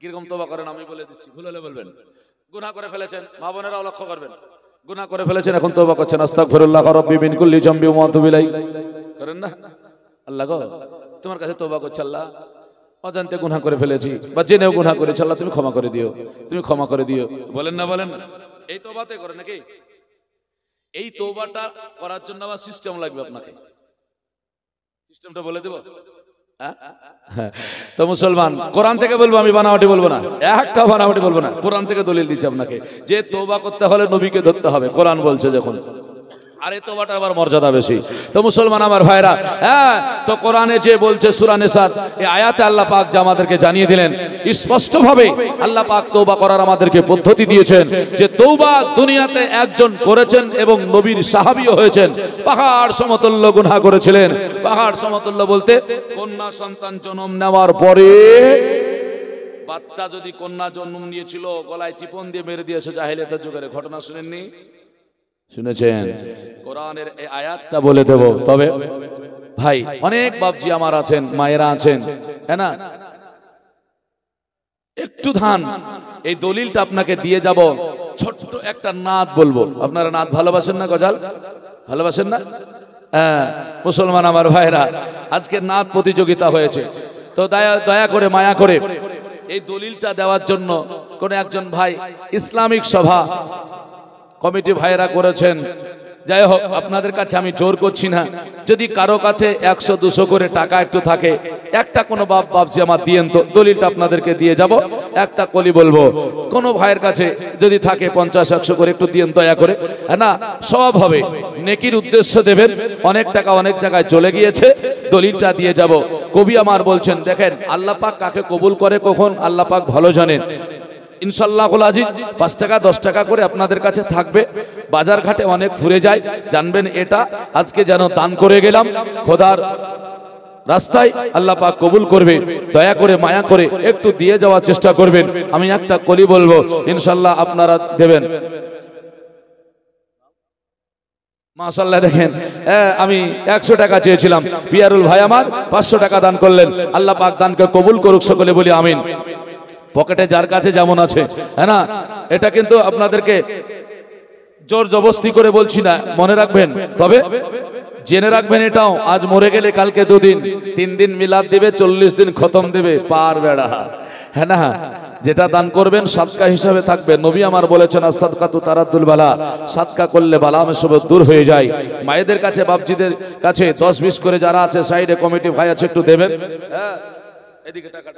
কিরকম তওবা করেন আমি বলে দিচ্ছি, ভুল হলে বলবেন। গুনাহ করে ফেলেছেন, মা বোনেরাও লক্ষ্য করবেন, গুনাহ করে ফেলেছেন, এখন তওবা করছেন, আস্তাগফিরুল্লাহ রাব্বি মিন কুল্লি যামবি ওয়া আতুবু ইলাইহি, করেন না? আল্লাহ গো তোমার কাছে তওবা করছি, আল্লাহ অজান্তে গুনাহ করে ফেলেছি বা জেনেও গুনাহ করেছি, আল্লাহ তুমি ক্ষমা করে দিও, তুমি ক্ষমা করে দিও। বলেন না? বলেন না? এই তওবাতে করে নাকি? এই তওবাটা করার জন্য আবার সিস্টেম লাগবে আপনাকে। সিস্টেমটা বলে দেব? তো মুসলমান, কোরআন থেকে বলবো, আমি বানাওয়াটি বলবো না, একটা বানাওয়াটি বলবো না, কোরআন থেকে দলিল দিচ্ছি আপনাকে যে তওবা করতে হলে নবীকে ধরতে হবে, কোরআন বলছে যখন। আর এই তওবাটা আবার মর্যাদা বেশি। তো মুসলমান আমার ভাইরা, তো কোরআনে যে বলছে সূরা নিসার এই আয়াতে আল্লাহ পাক যা আমাদেরকে জানিয়ে দিলেন স্পষ্টভাবে, আল্লাহ পাক তওবা করার আমাদেরকে পদ্ধতি দিয়েছেন, যে তওবা দুনিয়াতে একজন করেছেন এবং নবীর সাহাবীও হয়েছেন, পাহাড় সমতুল্য গুনাহ করেছিলেন। পাহাড় সমতুল্য বলতে কন্যা সন্তান জন্ম নেওয়ার পরে, বাচ্চা যদি কন্যা জন্ম নিয়েছিল গলায় টিপন দিয়ে মেরে দিয়েছে জাহেলিয়াতের যুগের ঘটনা শুনেননি? শুনেছেন? কোরআনের এই আয়াতটা বলে দেব। তবে ভাই অনেক বাপজি আমার আছেন, মায়েরা আছেন, হ্যাঁ না, একটু ধান এই দলিলটা আপনাকে দিয়ে যাব, ছোট্ট একটা নাত বলবো। আপনারা নাত ভালোবাসেন না? গজাল ভালোবাসেন না? হ্যাঁ মুসলমান আমার ভাইরা, আজকে নাত প্রতিযোগিতা হয়েছে, তো দয়া করে মায়া করে এই দলিলটা দেওয়ার জন্য কোন একজন ভাই ইসলামিক সভা কমিটি ভাইরা করেছেন। যাই হোক, আপনাদের কাছে আমি জোর করছি না, যদি কারো কাছে 100-200 করে টাকা একটু থাকে, একটা কোনো বাপজি আমার দিয়েন তো, দলিলটা আপনাদেরকে দিয়ে যাব। একটা কলি বলবো, কোনো ভাইয়ের কাছে যদি থাকে 50-100 করে একটু দিয়েন দয়া করে, হ্যাঁ না, সব হবে, নেকির উদ্দেশ্য দেবেন। অনেক টাকা অনেক জায়গায় চলে গিয়েছে, দলিলটা দিয়ে যাব। কবি আমার বলছেন, দেখেন আল্লাহ পাক কাকে কবুল করে কখন আল্লাহ পাক ভালো জানেন। ইনশাআল্লাহুল আজিজ 5 টাকা 10 টাকা করে আপনাদের কাছে থাকবে, বাজার ঘাটে অনেক ফুরে যায়, জানবেন এটা আজকে যেন দান করে গেলাম, খোদার রাস্তায় আল্লাহ পাক কবুল করবে। দয়া করে মায়া করে একটু দিয়ে যাওয়ার চেষ্টা করবেন। আমি একটা কলি বলবো, ইনশাআল্লাহ আপনারা দেবেন। মাশাআল্লাহ, দেখেন আমি 100 টাকা চেয়েছিলাম, পিয়ারুল ভাই আমার 500 টাকা দান করলেন। আল্লাহ পাক দানকে কবুল করুক, সকলে বলি আমিন। পকেটে যার কাছে যেমন আছে, হ্যাঁ না, এটা কিন্তু আপনাদেরকে জোর জবরদস্তি করে বলছি না, মনে রাখবেন। তবে জেনে রাখবেন এটাও, আজ মরে গেলে কালকে 2 দিন 3 দিন মিলাদ দিবে, 40 দিন খতম দেবে, পার বেড়া, হ্যাঁ না? যেটা দান করবেন সাদকা হিসাবে থাকবে। নবী আমার বলেছেন সাদকাতু তারাদ্দুল বালা, সাদকা করলে বালা মুসিবত দূর হয়ে যায়। মায়েদের কাছে, বাপজিদের কাছে 10-20 করে যারা আছে সাইডে কমিটি ভাই আছে একটু দেবেন। হ্যাঁ, এদিকে টাকা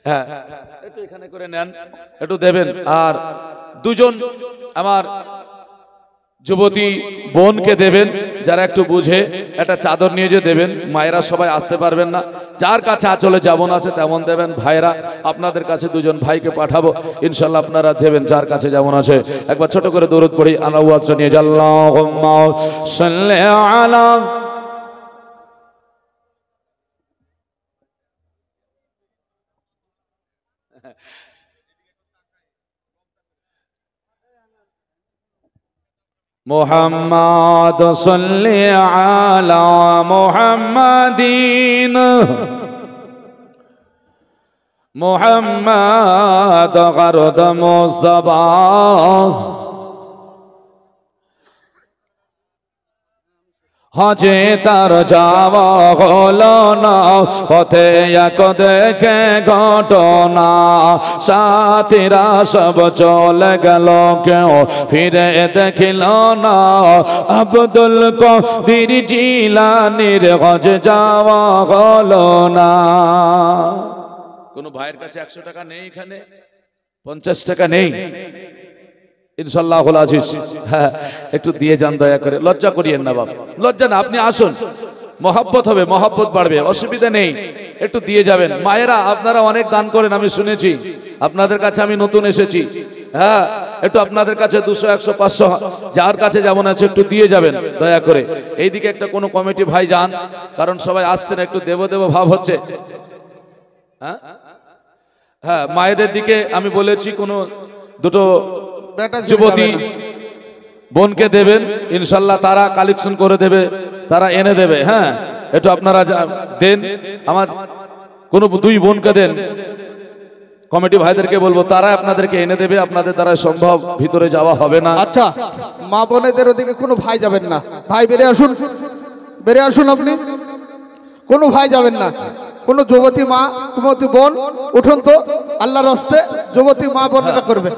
হ্যাঁ একটু এখানে করে নেন, একটু দেবেন। আর 2জন আমার যুবতী বোনকে দেবেন, যারা একটু বুঝে, একটা চাদর নিয়ে যে দেবেন। মায়েরা সবাই আসতে পারবেন না, যার কাছে আঁচলে যেমন আছে তেমন দেবেন। ভাইরা আপনাদের কাছে 2জন ভাইকে পাঠাবো, ইনশাল্লাহ আপনারা দেবেন যার কাছে যেমন আছে। একবার ছোট করে দরুদ পড়ি, আল্লাহু নিয়ে আল্লাহুম্মা সাল্লি আলা মুহাম্মাদ, সাল্লি আলা মুহাম্মাদিন, মুহাম্মাদ গরদ মুসাবা, হজে তার যাওয়া হলো না, পথে এক দেখে ঘটনা, সাথীরা সব চলে গেল, কেউ ফিরে দেখিল না। আব্দুল কাদের জিলানীর হজে যাওয়া হলো না। কোন ভাইয়ের কাছে 100 টাকা নেই? এখানে 50 টাকা নেই? ইনশাআল্লাহুল আজিজ, হ্যাঁ একটু দিয়ে যান দয়া করে, লজ্জা করিয়েন না বাবা, লজ্জা না, আপনি আসুন, মহব্বত হবে, মহব্বত বাড়বে, অসুবিধা নেই, একটু দিয়ে যাবেন। মায়েরা আপনারা অনেক দান করেন, আমি শুনেছি, আপনাদের কাছে আমি নতুন এসেছি, হ্যাঁ একটু আপনাদের কাছে 200, 100, 500 যার কাছে যেমন আছে একটু দিয়ে যাবেন দয়া করে। এইদিকে একটা কোনো কমিটি ভাই যান, কারণ সবাই আসছেন, একটু দেব দেব ভাব হচ্ছে। হ্যাঁ হ্যাঁ, মায়েদের দিকে আমি বলেছি কোনো 2টো যুবতী বোনকে দেবেন, ইনশাল্লাহ তারা কালেকশন করে দেবে, তারা এনে দেবে। হ্যাঁ একটু আপনারা দেন, আমার কোন 2 বোনকে দেন, কমিটি ভাইদেরকে বলবো, তারা আপনাদেরকে এনে দেবে, আপনাদের দ্বারা সম্ভব ভিতরে যাওয়া হবে না। আচ্ছা, মা বোনেদের ওদিকে কোনো ভাই যাবেন না, ভাই বেরিয়ে আসুন, বেরিয়ে আসুন, আপনি কোনো ভাই যাবেন না। কোন যুবতী মা, যুবতী বোন উঠুন তো, আল্লাহর রাস্তে যুবতী মা বোনেরা করবে,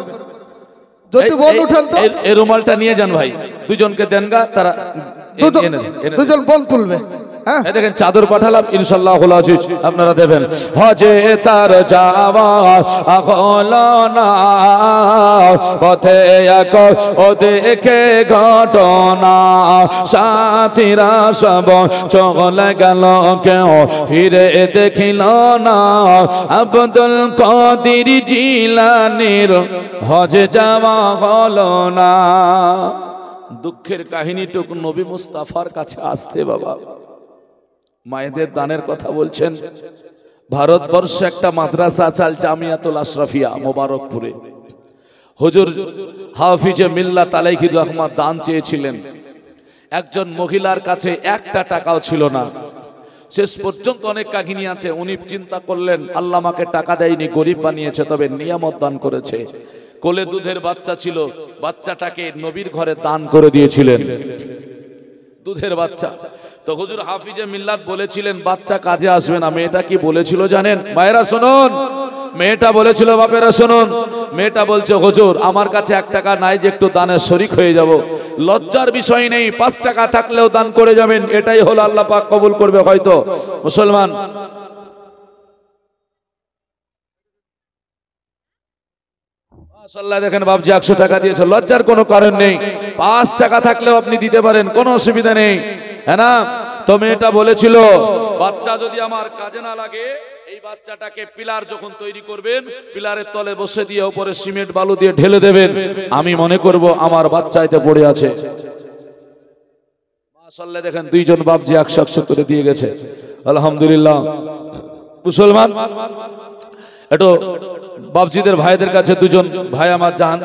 যদি বোন উঠেন তো এই রুমালটা নিয়ে যান ভাই, 2জনকে দেন গা, তারা 2জন বোন তুলবে। হ্যাঁ দেখেন চাদর পাঠালাম, ইনশাআল্লাহুল আজিজ আপনারা দেবেন। হজে তার যাওয়া হলো না, পথে এক ও দেখে ঘটনা, সাথীরা সব চলে গেল, কেউ ফিরে দেখিল না। আব্দুল কাদের জিলানীর হজে যাওয়া হলো না। দুঃখের কাহিনীটুকু নবী মুস্তাফার কাছে আসছে বাবা। মায়েদের দানের কথা বলছেন। ভারতবর্ষে একটা মাদ্রাসা আছে, জামিয়াতুল আশরাফিয়া, মোবারকপুরে। হুজুর হাফিজে মিল্লাত আলাইহির রহমাত দান চেয়েছিলেন। একজন মহিলার কাছে 1টা টাকাও ছিল না। শেষ পর্যন্ত অনেক কাহিনী আছে, উনি চিন্তা করলেন আল্লাহ আমাকে টাকা দেয়নি, গরিব বানিয়েছে, তবে নিয়ামত দান করেছে। কোলে দুধের বাচ্চা ছিল, বাচ্চাটাকে নবীর ঘরে দান করে দিয়েছিলেন, দুধের বাচ্চা। তো হুজুর হাফিজে মিল্লাত বলেছিলেন বাচ্চা কাজে আসবে না। মেয়েটা কি বলেছিল জানেন? মায়েরা শুনুন, মেয়েটা বলেছিল, বাপেরা শুনুন, মেয়েটা বলছে হুজুর আমার কাছে 1 টাকা নাই যে একটু দানের শরীক হয়ে যাব। লজ্জার বিষয় নেই, 5 টাকা থাকলেও দান করে যাবেন, এটাই হলো আল্লাহ পাক কবুল করবে হয়তো। মুসলমান মাশাআল্লাহ, দেখেন বাবজি 100 টাকা দিয়েছে, লজ্জার কোনো কারণ নেই, 5 টাকা থাকলেও আপনি দিতে পারেন, কোনো অসুবিধা নেই, হ্যাঁ না? তো মেয়েটা বলেছিল বাচ্চা যদি আমার কাজে না লাগে, এই বাচ্চাটাকে পিলার যখন তৈরি করবেন, পিলারের তলে বসে দিয়ে উপরে সিমেন্ট বালু দিয়ে ঢেলে দেবেন, আমি মনে করব আমার বাচ্চা এতে পড়ে আছে। মাশাআল্লাহ, দেখেন 2জন বাবজি 100 করে দিয়ে গেছে, আলহামদুলিল্লাহ। মুসলমান একটু বাবজিদের ভাইদের কাছে 2জন ভাই আমার যান,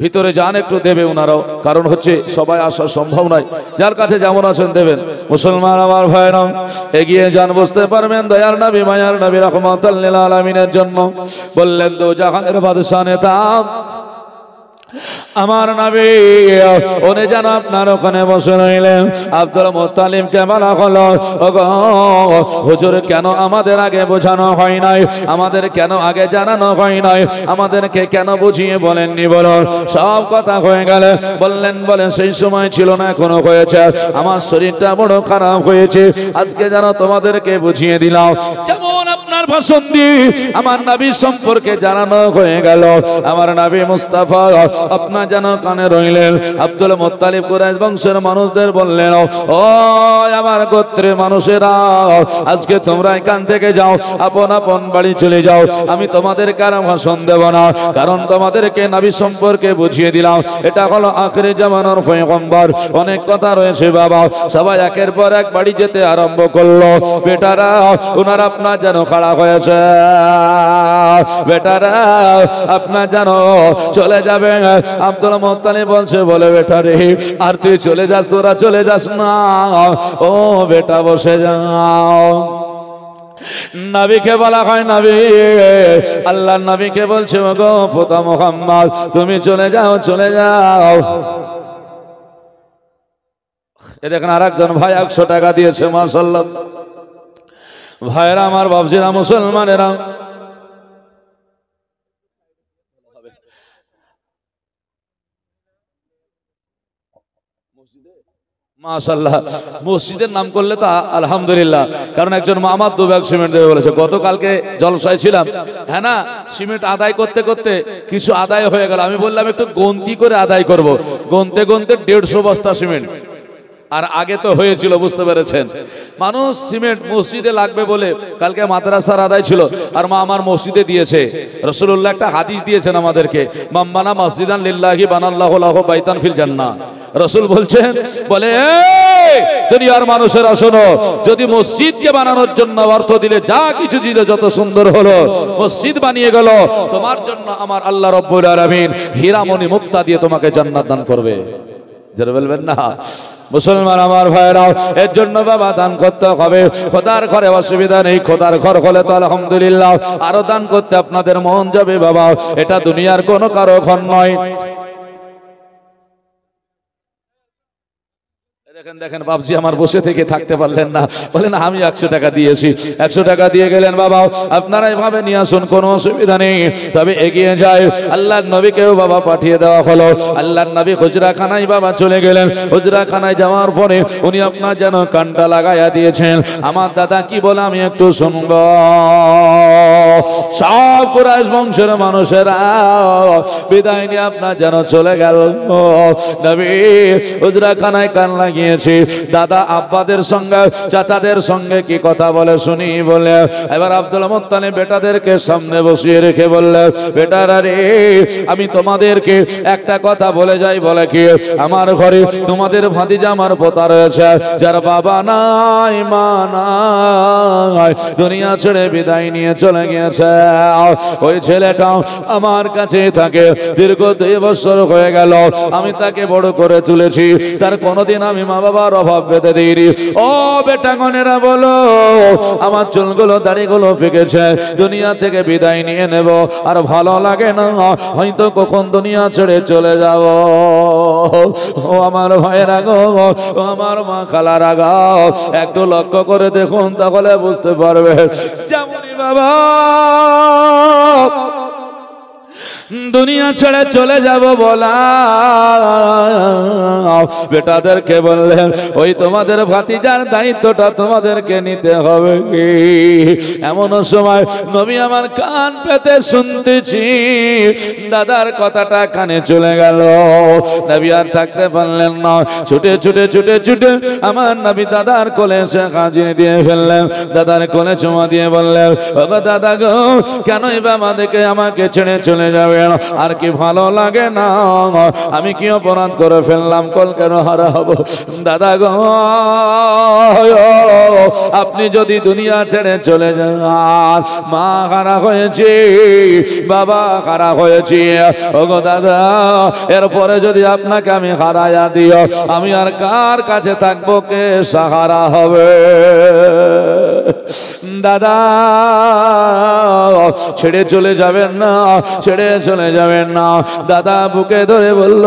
ভিতরে যান, একটু দেবে ওনারাও, কারণ হচ্ছে সবাই আসা সম্ভব নয়, যার কাছে যেমন আছেন দেবেন। মুসলমান আমার ভাইরা এগিয়ে যান, বুঝতে পারবেন দয়ার নবী মায়ার নবী রাহমাতুল লিল আলামিনের জন্য বললেন, দো জাহানের বাদশা নেতা আমার নবী উনি যেন আপনার ওখানে বসে রইলেন। আব্দুল মুত্তালিবকে বলা হলো, ওগো হুজুর, কেন আমাদের আগে বোঝানো হয় নাই, আমাদের কেন আগে জানানো হয় নাই, আমাদেরকে কেন বুঝিয়ে বলেননি? বলুন। সব কথা হয়ে গেলে বললেন, বলে সেই সময় ছিল না, এখনো হয়েছে। আমার শরীরটা বড় খারাপ হয়েছে, আজকে যেন তোমাদেরকে বুঝিয়ে দিলাম। যেমন আপনার ভাষণ দিয়ে আমার নবী সম্পর্কে জানানো হয়ে গেল, আমার নবী মুস্তাফা আপনার যেন কানে রইলেন। আব্দুল মুত্তালিব কুরাইশ বংশের মানুষদের বললেন, ও আমার গোত্রের মানুষেরা, আজকে তোমরা এখান থেকে যাও, আপন আপন বাড়ি চলে যাও। আমি তোমাদের কারো ভাষণ দেব না, কারণ তোমাদেরকে নবী সম্পর্কে বুঝিয়ে দিলাম। এটা হলো আখিরি জামানার পয়গম্বর। অনেক কথা রয়েছে বাবা। সবাই একের পর এক বাড়ি যেতে আরম্ভ করলো। বেটারা ওনার আপনার যেন খাড়া হয়েছে, বেটারা আপনার যেন চলে যাবে। আব্দুল মুত্তালিব বলছে, বলে বেটা রে, আর তুই চলে যাস, তোরা চলে যাস না, ও বেটা বসে যাও। নবীকে বলা হয়, নবী আল্লাহর নবীকে বলছে, ওগো পোতা মুহাম্মদ, তুমি চলে যাও, চলে যাও। এ দেখেন আরেকজন ভাই 100 টাকা দিয়েছে, মাশাআল্লাহ। ভাইরা আমার, বাবজিরা, মুসলমানেরা, মাশাআল্লাহ, মসজিদের নাম করলে তো আলহামদুলিল্লাহ। কারণ একজন মামা 2 ব্যাগ সিমেন্ট দেবে বলেছে। গতকালকে জলসায় ছিলাম, হ্যাঁ না, সিমেন্ট আদায় করতে করতে কিছু আদায় হয়ে গেল। আমি বললাম একটু গন্তি করে আদায় করব। গনতে গনতে 150 বস্তা সিমেন্ট। আর আগে তো হয়েছিল, বুঝতে পেরেছেন। মানুষ সিমেন্ট মসজিদে লাগবে বলে কালকে মাদ্রাসার আদায় ছিল, আর মা আমার মসজিদে দিয়েছে। রাসূলুল্লাহ একটা হাদিস দিয়েছেন আমাদেরকে, মাম্মানা মসজিদান লিল্লাহি বানাল্লাহু লাহু বাইতান ফিল জান্নাহ। রাসূল বলছেন, বলে দুনিয়ার মানুষেরা শোনো, যদি মসজিদকে বানানোর জন্য অর্থ দিলে, যা কিছু দিলে, যত সুন্দর হলো, মসজিদ বানিয়ে গেল, তোমার জন্য আমার আল্লাহ রাব্বুল আলামিন হীরামণি মুক্তা দিয়ে তোমাকে জান্নাত দান করবে। যারা বলবেন না মুসলমান আমার ভাইরাও, এর জন্য বাবা দান করতে হবে। খোদার ঘরে অসুবিধা নেই, খোদার ঘর হলে তো আলহামদুলিল্লাহ, আরো দান করতে আপনাদের মন যাবে বাবা। এটা দুনিয়ার কোনো কারো ঘর নয়। দেখেন দেখেন বাবজি আমার বসে থেকে থাকতে পারলেন না, বলেন আমি 100 টাকা দিয়েছি। 100 টাকা দিয়ে গেলেন বাবা, আপনারা এভাবে নিয়ে আসুন, কোনো অসুবিধা নেই। তবে এগিয়ে যায়, আল্লাহর নবীকেও বাবা পাঠিয়ে দেওয়া হলো। আল্লাহর নবী হুজরাখানায় বাবা চলে গেলেন। হুজরাখানায় যাওয়ার পরে উনি আপনার যেন কানটা লাগাইয়া দিয়েছেন। আমার দাদা কি বলে আমি একটু শুনব। সব কুরাইশ বংশের মানুষেরা বিদায় নিয়ে আপনার যেন চলে গেল। নবী হুজরাখানায় কান লাগিয়ে দাদা আব্বাদের সঙ্গে, চাচাদের সঙ্গে কি কথা বলে শুনি বলে। এবার আব্দুল মুত্তালিব বেটাদেরকে সামনে বসিয়ে রেখে বললে, বেটারা রে, আমি তোমাদেরকে একটা কথা বলে যাই। বলে কি, আমার ঘরে তোমাদের ভাতিজা আমার পোতা রয়েছে, যার বাবা নাই, মা নাই, দুনিয়া ছেড়ে বিদায় নিয়ে চলে গিয়েছে। ওই ছেলেটাও আমার কাছে থাকে, দীর্ঘ 2 বছর হয়ে গেল। আমি তাকে বড় করে তুলেছি, তার কোনোদিন আমি মা বাবার অভাব পেতে দিইনি। ও বেটা গনেরা বলো, আমার চুলগুলো দাড়িগুলো ফেকেছে, দুনিয়া থেকে বিদায় নিয়ে নেব, আর ভালো লাগে না, হয়তো কখন দুনিয়া ছেড়ে চলে যাব। ও আমার ভাইয়েরা গো, ও আমার মা খালারা গো, একটু লক্ষ্য করে দেখুন, তাহলে বুঝতে পারবে। যেমনই বাবা দুনিয়া ছেড়ে চলে যাব বলা, বেটাদেরকে বললেন, ওই তোমাদের ভাতিজার দায়িত্বটা তোমাদেরকে নিতে হবে। এমন সময় নবী আমার কান পেতে শুনতেছি, দাদার কথাটা কানে চলে গেল। নবী আর থাকতে পারলেন না, ছুটে ছুটে ছুটে ছুটে আমার নবী দাদার কোলে এসে হাজির দিয়ে ফেললেন। দাদার কোলে চুমা দিয়ে বললেন, বাবা দাদা গো, কেনই বা আমাকে ছেড়ে চলে যাবে? আর কি ভালো লাগে না? আমি কি অপরাধ করে ফেললাম? কল কেন হারা হব? দাদা গো, আপনি যদি দুনিয়া ছেড়ে চলে যান, মা হারা হয়েছে, বাবা হারা হয়েছে, ওগো দাদা, এরপরে যদি আপনাকে আমি হারাইয়া দিও, আমি আর কার কাছে থাকবো? কে সাহারা হবে? দাদা ছেড়ে চলে যাবেন না, ছেড়ে চলে যাবেন না। দাদা বুকে ধরে বলল,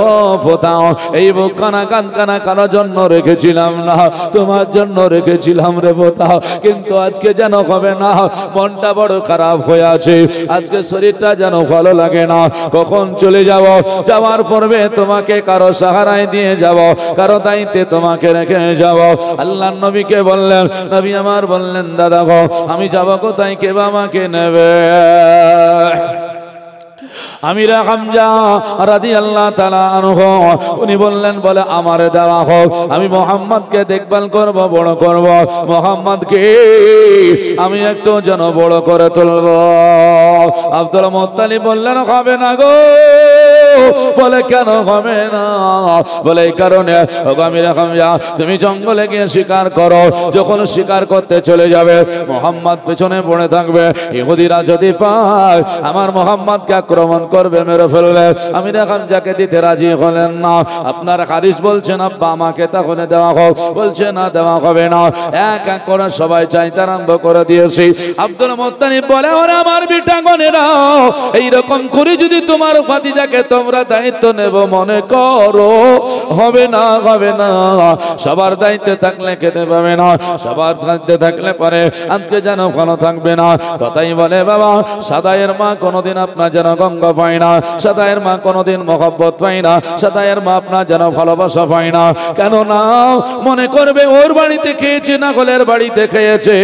ও পোতাও, এই বুকখানা কানখানা কারোর জন্য রেখেছিলাম না, তোমার জন্য রেখেছিলাম রে পোতাও। কিন্তু আজকে যেন হবে না, মনটা বড় খারাপ হয়ে আছে, আজকে শরীরটা যেন ভালো লাগে না। কখন চলে যাব, যাওয়ার পূর্বে তোমাকে কারো সাহারায় দিয়ে যাব, কারো দায়িত্বে তোমাকে রেখে যাব। আল্লাহর নবীকে বললেন, নবী আমার বললেন, দাদা গো আমি যাব কোথায়, কে বা আমাকে নেবে? আমির হামজা রাদিয়াল্লাহু তাআলা আনহু উনি বললেন, বলে আমারে দেওয়া হোক, আমি মুহাম্মদকে দেখভাল করব, বড় করব, মুহাম্মদকে আমি একটু যেন বড় করে তুলব। আব্দুল মুত্তালিব বললেন, হবে না গো। বলে কেন হবে না? বলে এই কারণে, আমির হামজা তুমি জঙ্গলে গিয়ে শিকার করো, যখন শিকার করতে চলে যাবে মুহাম্মদ পেছনে পড়ে থাকবে, ইহুদিরা যদি পায় আমার মুহাম্মদকে আক্রমণ করবে, মেরে ফেলবে। আমির হামজাকে দিতে রাজি হলেন না। আপনার হারিস বলছেন, আব্বা আমাকে তাহলে দেওয়া হোক। বলছে না, দেওয়া হবে না। এক এক করে সবাই চাইতে আরম্ভ করে দিয়েছি। আব্দুল মুত্তালিব বলে, ওরে আমার বিটাগণেরা, এইরকম করে যদি তোমার ভাতিজাকে তোমরা দায়িত্ব নেব মনে করো, হবে না, হবে না। সবার দায়িত্বে থাকলে খেতে পাবে না, সবার দায়িত্বে থাকলে পরে আজকে যেন ভালো থাকবে না। কথাই বলে বাবা, সাদাইয়ের মা কোনোদিন আপনার যেন গঙ্গা পায় না, সাদাইয়ের মা কোনোদিন মহব্বত পায় না, সাদাইয়ের মা আপনার যেন ভালোবাসা পায় না। কেন না? মনে করবে ওর বাড়িতে খেয়েছে, না হলের বাড়িতে খেয়েছে,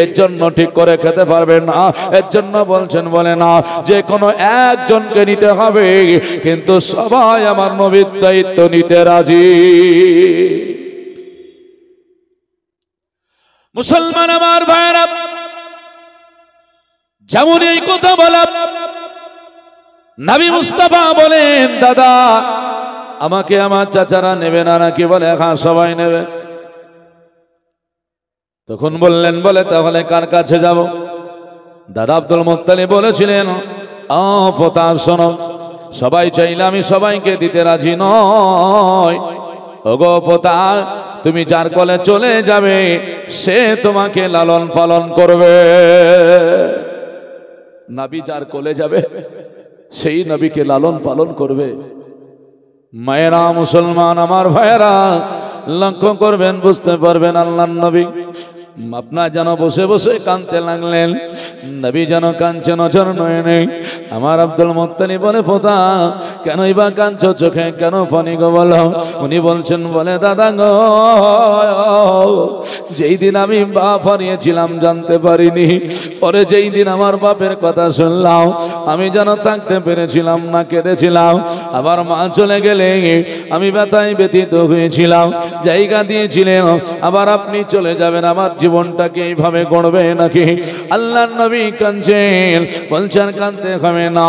এর জন্য ঠিক করে খেতে পারবে না। এর জন্য বলছেন, বলে না, যে কোনো একজনকে নিতে হবে, কিন্তু সবাই আমার নবীর দায়িত্ব নিতে রাজি। মুসলমান আমার ভাইরা, যেমন এই কথা বলা, নবী মুস্তাফা বলেন, দাদা আমাকে আমার চাচারা নেবে না নাকি? বলে হ্যাঁ সবাই নেবে। তখন বললেন, বলে তাহলে কার কাছে যাব? দাদা আব্দুল মুত্তালিব বলেছিলেন, পোতা শোনো, সবাই চাইলে আমি সবাইকে দিতে রাজি নয়। ওগো পোতা, তুমি যার কোলে চলে যাবে সে তোমাকে লালন পালন করবে। নবী যার কোলে যাবে সেই নবীকে লালন পালন করবে। মায়েরা, মুসলমান আমার ভাইয়েরা, লক্ষ্য করবেন, বুঝতে পারবেন আল্লাহর নবী আপনার যেন বসে বসে কাঁদতে লাগলেন। নবী যেন কাঁদছে, নজর নয় নেই। আমার আব্দুল মুত্তালিব বলে, পোতা কেনই বা কাঁদছো, চোখে কেন পানি গো বলো? উনি বলছেন, বলে দাদা গো, যেই দিন আমি বাপ হারিয়েছিলাম জানতে পারিনি, পরে যেই দিন আমার বাপের কথা শুনলাম আমি যেন থাকতে পেরেছিলাম না, কেঁদেছিলাম। আবার মা চলে গেলে আমি ব্যথায় ব্যথিত হয়েছিলাম, জায়গা দিয়েছিলেন, আবার আপনি চলে যাবেন, আমার জীবনটাকে এইভাবে গড়বে নাকি? আল্লাহর নবী কাঁদছেন, বলছেন কাঁদতে হবে না,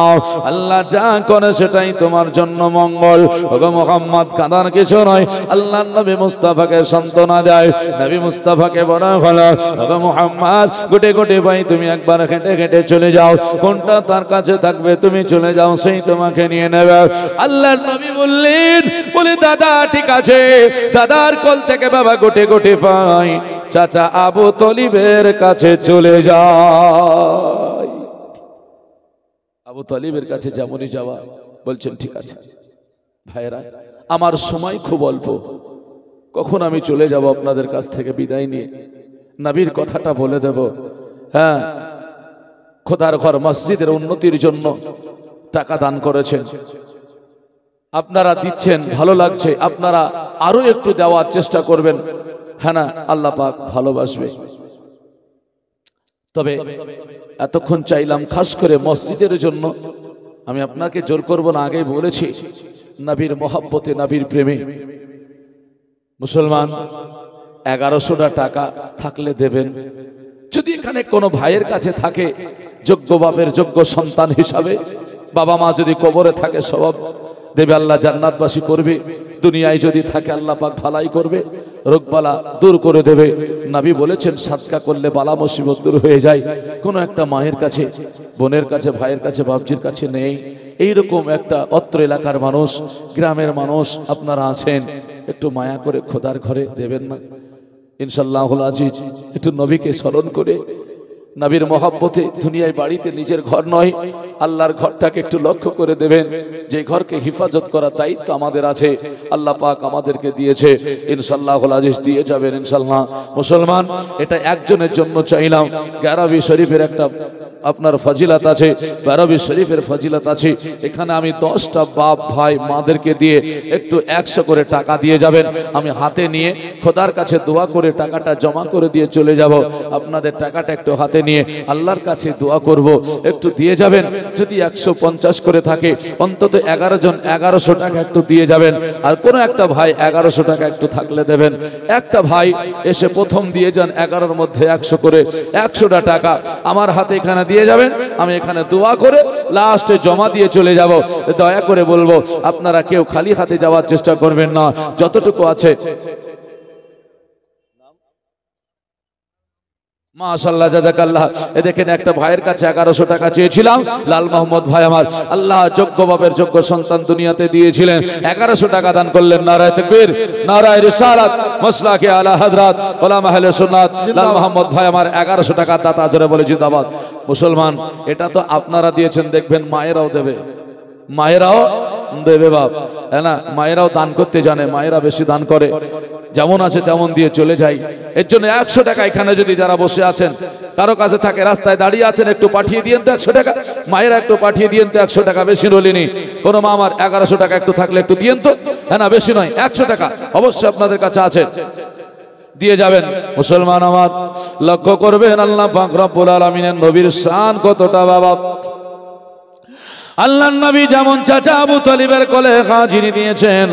আল্লাহ যা করে সেটাই তোমার জন্য মঙ্গল। ওগো মুহাম্মদ, কাঁদার কিছু নয়। আল্লাহর নবী মুস্তাফাকে সান্ত্বনা দেয়। নবী মুস্তাফাকে বলা হলো, ওগো মুহাম্মদ, গোটে গোটে ভাই তুমি একবার হেঁটে হেঁটে চলে যাও, কোনটা তার কাছে থাকবে তুমি চলে যাও, সেই তোমাকে নিয়ে নেবে। আল্লাহর নবী বললেন, বলে দাদা ঠিক আছে। দাদার কোল থেকে বাবা গোটে গোটে ভাই চাচা আবু তলিবের কাছে চলে যায়। আবু তলিবের কাছে যেমনই যাওয়া, বলছেন ঠিক আছে ভাইরা, আমার সময় খুব অল্প, কখন আমি চলে যাব আপনাদের কাছ থেকে বিদায় নিয়ে, নবীর কথাটা বলে দেব। হ্যাঁ, খোদার ঘর মসজিদের উন্নতির জন্য টাকা দান করেছেন, আপনারা দিচ্ছেন, ভালো লাগছে, আপনারা আরো একটু দেওয়ার চেষ্টা করবেন। হ্যাঁ না, আল্লাহ পাক ভালোবাসবে। তবে এতক্ষণ চাইলাম খাস করে মসজিদের জন্য, আমি আপনাকে জোর করব না, আগেই বলেছি, নবীর মহব্বতে, নবীর প্রেমে মুসলমান 1100টা টাকা থাকলে দেবেন। যদি এখানে কোনো ভাইয়ের কাছে থাকে, যোগ্য বাপের যোগ্য সন্তান হিসাবে, বাবা মা যদি কবরে থাকে সওয়াব দেবে, আল্লাহ জান্নাতবাসী করবে। দুনিয়ায় যদি থাকে আল্লাহ পাক ভালাই করবে, রোগবালা দূর করে দেবে। নবী বলেছেন সাদকা করলে বালা মুসিবত দূর হয়ে যায়। কোনো একটা মায়ের কাছে, বোনের কাছে, ভাইয়ের কাছে, বাপজির কাছে নেই, এইরকম একটা অত্র এলাকার মানুষ, গ্রামের মানুষ আপনারা আছেন, একটু মায়া করে খোদার ঘরে দেবেন না? ইনশাআল্লাহুল আজিজ একটু নবীকে স্মরণ করে নবীর মহব্বতে দুনিয়ায় বাড়িতে নিজের ঘর নয় আল্লাহর ঘরটাকে একটু লক্ষ্য করে দেবেন যে ঘরকে হিফাজত করার দায়িত্ব আমাদের আছে আল্লাহ পাক আমাদেরকে দিয়েছে ইনশাআল্লাহুল আজিজ দিয়ে যাবেন ইনশাআল্লাহ মুসলমান এটা একজনের জন্য চাইলাম গারাবি শরীফের একটা আপনার ফজিলত আছে গারাবি শরীফের ফজিলত আছে এখানে আমি 10টা বাপ ভাই মাদেরকে দিয়ে একটু 100 করে টাকা দিয়ে যাবেন আমি হাতে নিয়ে খোদার কাছে দোয়া করে টাকাটা জমা করে দিয়ে চলে যাব আপনাদের টাকাটা একটু হাতে নিয়ে আল্লাহর কাছে দোয়া করব একটু দিয়ে যাবেন যদি 150 করে থাকে অন্তত 11 জন 1100 টাকা একটু দিয়ে যাবেন আর কোন একটা ভাই 1100 টাকা একটু থাকলে দেবেন একটা ভাই এসে প্রথম দিয়ে যান 11-এর মধ্যে 100 করে 100টা টাকা আমার হাতে এখানে দিয়ে যাবেন আমি এখানে দোয়া করে লাস্টে জমা দিয়ে চলে যাব দয়া করে বলবো আপনারা কেউ খালি হাতে যাওয়ার চেষ্টা করবেন না যতটুকু আছে মাশাআল্লাহ জাযাকাল্লাহ এ দেখেন একটা ভাইয়ের কাছে 1100 টাকা চেয়েছিলাম লাল মোহাম্মদ ভাই আমার আল্লাহ যোগ্য বাপের যোগ্য সন্তান দুনিয়াতে দিয়েছিলেন 1100 টাকা দান করলেন নারায়ে তাকবীর নারায়ে রিসালাত মাসলাকে আলা হযরত উলামা আহলে সুন্নাত লাল মোহাম্মদ ভাই আমার 1100 টাকা দাতা জোরে বলে জিন্দাবাদ মুসলমান এটা তো আপনারা দিয়েছেন দেখবেন মায়েরাও দেবে মায়েরাও দেবে বাপ তাই না মায়েরাও দান করতে জানে মায়েরা বেশি দান করে যেমন আছে তেমন দিয়ে চলে যাই এর জন্য 100 টাকা এখানে যদি যারা বসে আছেন কারো কাছে থাকে রাস্তায় দাঁড়িয়ে আছেন একটু পাঠিয়ে দিয়েন তো 100 টাকা মায়েরা একটু পাঠিয়ে দিয়েন তো 100 টাকা বেশি রলিনি কোন মা আমার 1100 টাকা একটু থাকলে একটু দিয়েন তো হ্যাঁ না বেশি নয় 100 টাকা অবশ্যই আপনাদের কাছে আছে দিয়ে যাবেন মুসলমান আমার লক্ষ্য করবেন আল্লাহ পাক রব্বুল আলামিনের নবীর শান কতটা বাবা আল্লাহর নবী যেমন চাচা আবু তালিবের কোলে হাজিরি দিয়েছেন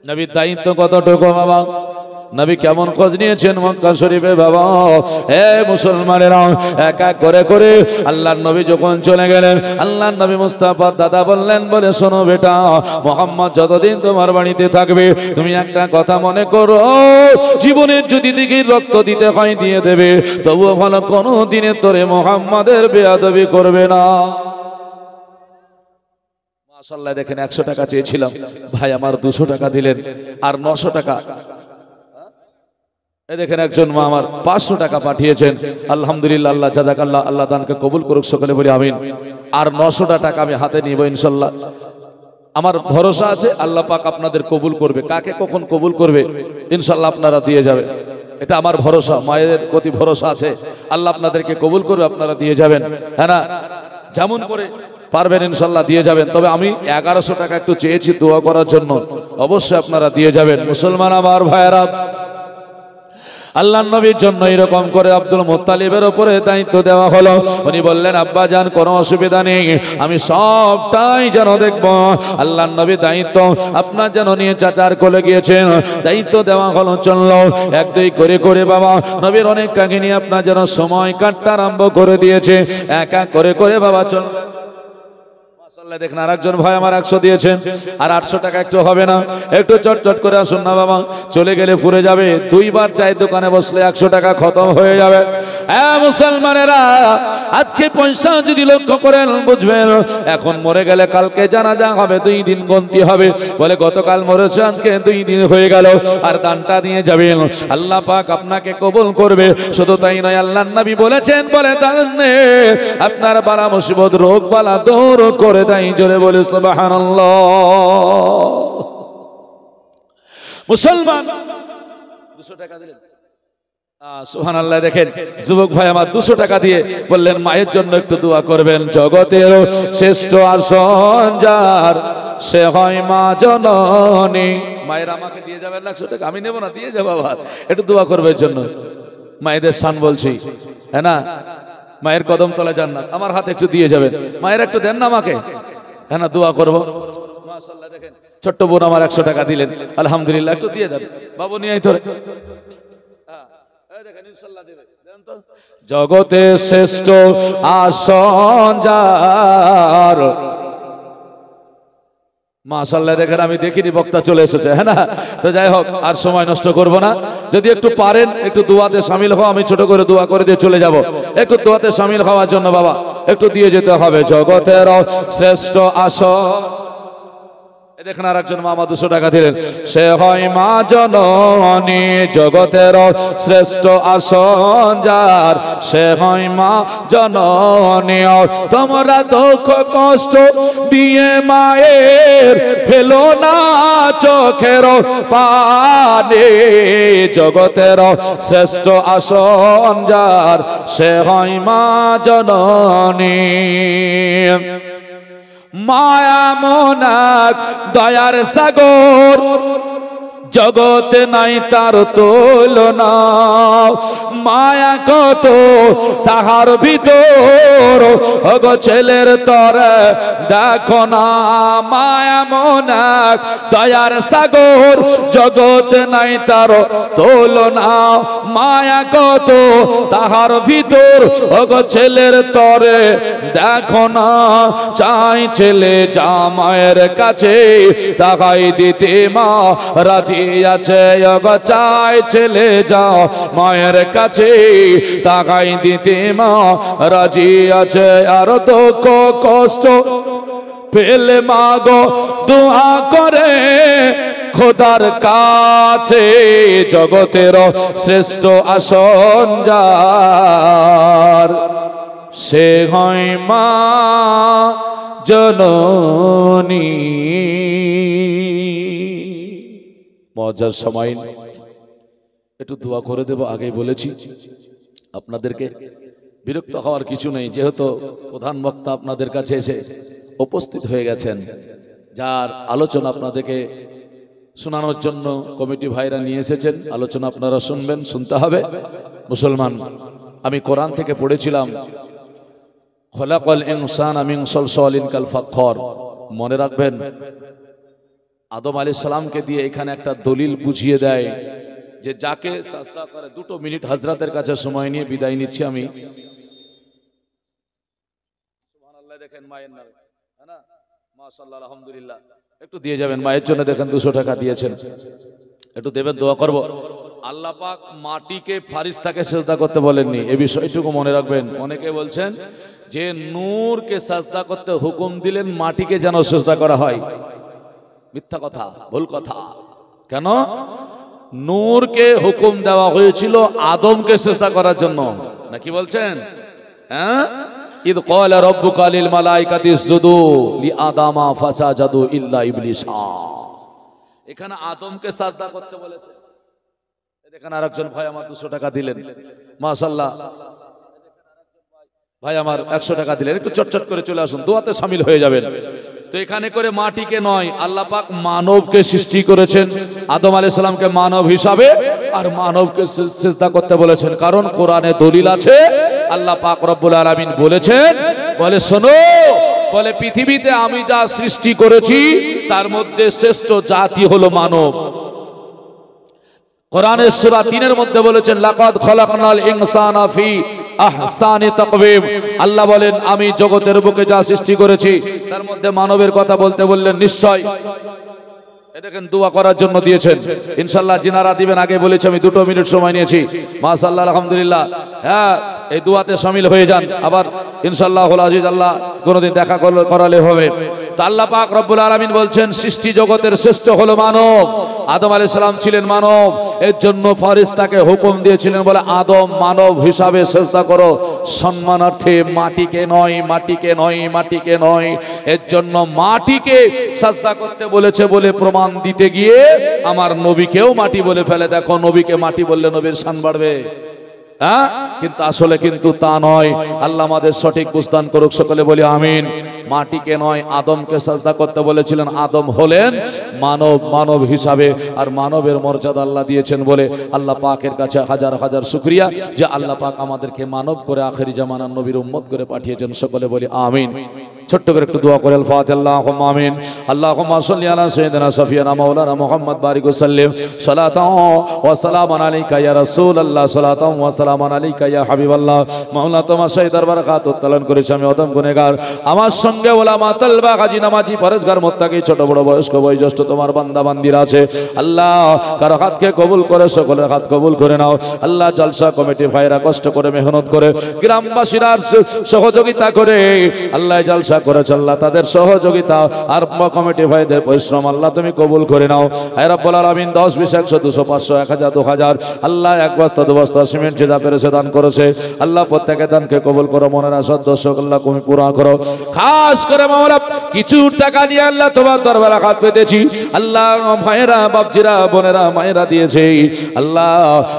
নবীর দায়িত্ব কতটুকু বাবা নবী কেমন খোঁজ নিয়েছেন মক্কা শরীফে বাবা হে মুসলমানেরা এক এক করে করে আল্লাহর নবী যখন চলে গেলেন আল্লাহর নবী মুস্তাফা দাদা বললেন বলে শোনো বেটা মুহাম্মদ যতদিন তোমার বাড়িতে থাকবে তুমি একটা কথা মনে করো জীবনের যদি দিকে রক্ত দিতে হয় দিয়ে দেবে তবুও ভালো কোনো দিনে তোরে মুহাম্মাদের বেয়াদবি করবে না মাশাআল্লাহ দেখেন 100 টাকা চেয়েছিলাম ভাই আমার 200 টাকা দিলেন আর 900 টাকা এই দেখেন একজন মা আমার 500 টাকা পাঠিয়েছেন আলহামদুলিল্লাহ আল্লাহ জাযাকাল্লাহ আল্লাহ দানকে কবুল করুক সকলে বলি আমিন আর 900 টাকা আমি হাতে নিব ইনশাআল্লাহ আমার ভরসা আছে আল্লাহ পাক আপনাদের কবুল করবে কাকে কখন কবুল করবে ইনশাআল্লাহ আপনারা দিয়ে যাবেন এটা আমার ভরসা মায়ের প্রতি ভরসা আছে আল্লাহ আপনাদেরকে কবুল করবে আপনারা দিয়ে যাবেন হ্যাঁ না যেমন করে পারবেন ইনশাআল্লাহ দিয়ে যাবেন তবে আমি 1100 টাকা একটু চেয়েছি দোয়া করার জন্য অবশ্যই আপনারা দিয়ে যাবেন মুসলমান আমার ভাইয়েরা আল্লাহর নবীর জন্য এরকম করে আব্দুল মুত্তালিবের উপরে দায়িত্ব দেওয়া হলো উনি বললেন আব্বা জান কোনো অসুবিধা নেই আমি সবটাই যেন দেখব আল্লাহর নবীর দায়িত্ব আপনার যেন নিয়ে চাচার কোলে গিয়েছেন দায়িত্ব দেওয়া হলো চললো এক দুই করে করে বাবা নবীর অনেক কাহিনী আপনার যেন সময় কাটতে আরম্ভ করে দিয়েছে এক এক করে করে বাবা চল দেখেন আরেকজন ভাই আমার 100 দিয়েছেন আর 800 টাকা একটু হবে না একটু চটচট করে আসুন না বাবা চলে গেলে পুরে যাবে দুইবার চাই দোকানে বসলে 100 টাকা খতম হয়ে যাবে মুসলমানেরা আজকে পয়সা যদি লক্ষ্য করেন বুঝবেন এখন মরে গেলে কালকে জানাজা হবে 2 দিন গন্তি হবে বলে গতকাল মরেছে আজকে 2 দিন হয়ে গেল আর দানটা দিয়ে যাবেন আল্লাহ পাক আপনাকে কবুল করবে শুধু তাই নয় আল্লাহর নবী বলেছেন বলে দানে আপনার বালা মুসিবত রোগ বালা দূর করে দেয় জোরে বলে সুবহানাল্লাহ মুসলমান 200 টাকা দিলেন সুবহানাল্লাহ দেখেন যুবক ভাই আমার 200 টাকা দিয়ে বললেন মায়ের জন্য একটু দোয়া করবেন জগতের শ্রেষ্ঠ আসন যার সে হয় মা জননী মায়ের আমাকে দিয়ে যাবেন 100 টাকা আমি নেব না দিয়ে যাব আবার একটু দোয়া করবে এর জন্য মায়েদের শান বলছি হ্যাঁ না মায়ের কদম তলায় জান্নাত আমার হাতে একটু দিয়ে যাবেন মায়ের একটু দেন না আমাকে হ্যাঁ না দোয়া করব মাশাআল্লাহ দেখেন ছোট্ট বোন আমার 100 টাকা দিলেন আলহামদুলিল্লাহ একটু দিয়ে দেন বাবু নিয়ে আই তোরে এই দেখেন ইনশাআল্লাহ দেবে দেন তো জগতে শ্রেষ্ঠ আসন যার মাশাআল্লাহ দেখেন আমি দেখিনি বক্তা চলে এসেছে হ্যাঁ না তো যাই হোক আর সময় নষ্ট করব না যদি একটু পারেন একটু দোয়াতে শামিল হও আমি ছোট করে দোয়া করে দিয়ে চলে যাব একটু দোয়াতে শামিল হওয়ার জন্য বাবা একটু দিয়ে যেতে হবে জগতের শ্রেষ্ঠ আসন দেখেন আর একজন মা 200 টাকা দিলেন। সে হয় মা জননী জগতের শ্রেষ্ঠ আসন যার, সে হয় মা জননী। তোমরা দুঃখ কষ্ট দিয়ে মায়ের ফেলো না চোখের পানি, জগতের শ্রেষ্ঠ আসন যার, সে হয় মা জননী। মায়া মোনাক দয়ার সাগর, জগতে নাই তার তুলনা। মায়া কত তাহার ভিতর, ওগো ছেলের তরে দেখো না। মায়া মোনাক দয়ার সাগর, জগতে নাই তার তুলনা। মায়া কত তাহার ভিতর, ওগো ছেলের তরে দেখো না। চাই ছেলে জামাইয়ের কাছে, তাহাই দিতে মা রাজি আছে। ওগো চাই ছেলে যাও মায়ের কাছে, তাকাই দিতে মা রাজি আছে। আর দুঃখ কষ্ট পেলে মা গো দোয়া করে খোদার কাছে, জগতের শ্রেষ্ঠ আসন যার, সে হয় মা জননী। মজার সময় একটু দোয়া করে দেব, আগেই বলেছি আপনাদেরকে বিরক্ত হওয়ার কিছু নেই, যেহেতু প্রধান বক্তা আপনাদের কাছে এসে উপস্থিত হয়ে গেছেন, যার আলোচনা আপনাদেরকে শোনানোর জন্য কমিটি ভাইরা নিয়ে এসেছেন। আলোচনা আপনারা শুনবেন, শুনতে হবে। মুসলমান, আমি কোরআন থেকে পড়েছিলাম খলাকাল ইনসানা মিন সালসালিন কাল ফাখর। মনে রাখবেন, আদম আলাইহিস সালামকে দিয়ে এখানে একটা দলিল বুঝিয়ে দেয় যে যাকে সাজদা করে। 2 মিনিট হযরতের কাছে সময় নিয়ে বিদায় নিচ্ছি আমি। সুবহানাল্লাহ, দেখেন মায়ের নামে, হ্যাঁ না, মাশাআল্লাহ, আলহামদুলিল্লাহ। একটু দিয়ে যাবেন মায়ের জন্য, দেখেন 200 টাকা দিয়েছেন, একটু দেবেন, দোয়া করব। আল্লাহ পাক মাটিকে ফারিস্তাকে সিজদা করতে বলেননি, এই বিষয়টুকু মনে রাখবেন। অনেকে বলছেন যে নূরকে সিজদা করতে হুকুম দিলেন, মাটিকে যেন সিজদা করা হয়। মিথ্যা কথা, ভুল কথা। কেন? নূরকে হুকুম দেওয়া হয়েছিল আদমকে সিজদা করার জন্য, নাকি বলছেন? হ্যাঁ, ইদ ক্বালা রাব্বুকা লিল মালাইকাতি ইসজুদু লিআদামা ফাসাজাদু ইল্লা ইবলিসা। এখানে আদমকে সিজদা করতে বলেছে। এখানে আরেকজন ভাই আমার 200 টাকা দিলেন, মাশাআল্লাহ। ভাই আমার 100 টাকা দিলেন, একটু চটচট করে চলে আসুন, দোয়াতে শামিল হয়ে যাবেন। তো এখানে করে মাটিকে নয়, আল্লাহ পাক মানবকে সৃষ্টি করেছেন, আদম আলাইহিস সালামকে মানব হিসাবে, আর মানবকে সিজদা করতে বলেছেন। কারণ কোরআনে দলিল আছে, আল্লাহ পাক রব্বুল আলামিন বলেছেন, বলে শোনো, বলে পৃথিবীতে আমি যা সৃষ্টি করেছি তার মধ্যে শ্রেষ্ঠ জাতি হলো মানব। কোরআনের সূরা 3 মধ্যে বলেছেন, লাকাদ খলাকনাল ইনসানা ফি আহসানি তাকওয়িম। আল্লাহ বলেন, আমি জগতের বুকে যা সৃষ্টি করেছি তার মধ্যে মানবের কথা বলতে বললেন নিশ্চয়। দেখেন দোয়া করার জন্য দিয়েছেন, ইনশাআল্লাহ যিনারা দিবেন, আগে বলেছি আমি 2 মিনিট সময় নিয়েছি, মাশাআল্লাহ, আলহামদুলিল্লাহ। হ্যাঁ, এই দোয়াতে শামিল হয়ে যান। আবার ইনশাআল্লাহুল আজিজ, আল্লাহ কোনদিন দেখা করালে হবে। তো আল্লাহ পাক রব্বুল আলামিন বলছেন, সৃষ্টি জগতের শ্রেষ্ঠ হলো মানব। আদম আলাইহিস সালাম ছিলেন মানব, এর জন্য ফেরেশতাকে হুকুম দিয়েছিলেন, বলে আদম মানব হিসাবে সিজদা করো, সম্মানার্থে, মাটিকে নয়, মাটিকে নয়, মাটিকে নয়। এর জন্য মাটিকে সিজদা করতে বলেছে বলে প্রমাণ দিতে গিয়ে আমার নবীকেও মাটি বলে ফেলে। দেখো, নবীকে মাটি বললে নবীর শান বাড়বে, হ্যাঁ? কিন্তু আসলে কিন্তু তা নয়। আল্লাহ আমাদের সঠিক বুঝদান করুক, সকলে বলি আমিন। মাটিকে নয়, আদমকে সাজদা করতে বলেছিলেন। আদম হলেন মানব, মানব হিসাবে, আর মানবের মর্যাদা আল্লাহ দিয়েছেন বলে আল্লাহ পাকের কাছে হাজার হাজার শুকরিয়া যে আল্লাহ পাক আমাদেরকে মানব করে আখেরি জামানার নবীর উম্মত করে পাঠিয়েছেন, সকলে বলি আমিন। ছোট্ট করে একটু দোয়া করে আল-ফাতিহা। আল্লাহুম্মা আমিন। আল্লাহুম্মা সাল্লি আলা সাইয়্যিদিনা সাফিয়ানা মাওলানা মুহাম্মদ বারিক ওয়া সাল্লিম সালাতাও ওয়া সালামান আলাইকা ইয়া রাসূলুল্লাহ, সালাতাও ওয়া সালামান আলাইকা ইয়া হাবিবাল্লাহ। মাওলা তোমার শাহী দরবার খাত উত্তোলন করেছি আমি অদম গুনাহগার, আমার সঙ্গে সঙ্গে ওলামা তালবা গাজী নামাজি পরেশগার মুত্তাকি ছোট বড় বয়স্ক বয়োজ্যেষ্ঠ তোমার বান্দা বান্দিরা আছে আল্লাহ কারো হাতকে কবুল করে সকলের হাত কবুল করে নাও আল্লাহ জলসা কমিটি ভাইরা কষ্ট করে মেহনত করে গ্রামবাসীরা সহযোগিতা করে আল্লাহ জলসা করেছে আল্লাহ তাদের সহযোগিতা আর কমিটি ভাইদের পরিশ্রম আল্লাহ তুমি কবুল করে নাও হে রব্বুল আলামিন 10 20 100 200 500 1000 2000 আল্লাহ এক বস্তা দু বস্তা সিমেন্ট যা পেরেছে দান করেছে আল্লাহ প্রত্যেকের দানকে কবুল করো মনের আশা দর্শক আল্লাহ তুমি পুরা করো খাস করে মাওলা কিছু টাকা নিয়ে আল্লাহ তোমার দরবারে হাত পেতেছি আল্লাহ ভাইরা বাপজিরা বোনেরা মায়েরা দিয়েছে আল্লাহ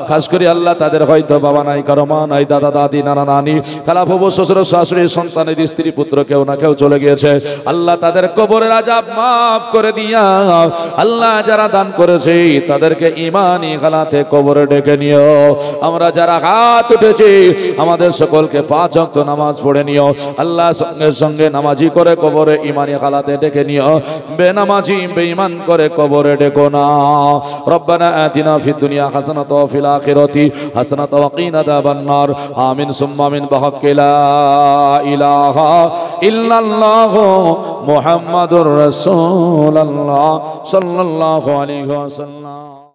খাস করে আল্লাহ তাদের হয়তো বাবা নাই কারো মা নাই দাদা দাদি নানা নানি খালা ফুফু শ্বশুর শাশুড়ি সন্তানের স্ত্রী পুত্র কেউ না কেউ চলে গিয়েছে আল্লাহ তাদের কবরের আযাব মাফ করে দিয়া আল্লাহ যারা দান করেছে তাদেরকে ঈমানি হালাতে কবরে ডেকে নিও আমরা যারা হাত উঠেছি আমাদের সকলকে 5 ওয়াক্ত নামাজ পড়ে নিও আল্লাহ সঙ্গে সঙ্গে নামাজি করে কবরে ঈমানি হালাতে ডেকে নিও বেনামাজি বেঈমান করে কবরে ডেকো না রব্বানা আতিনা ফিদ দুনিয়া হাসানাতাও ওয়া ফিল আখিরাতি হাসানাতাও ওয়া কিনা আযাবান নার আমিন সুম্মা আমিন বিহাক্কি লা ইলাহা ইল্লাল্লাহ মুহাম্মাদুর রাসূলুল্লাহ সাল্লাল্লাহু আলাইহি ওয়াসাল্লাম।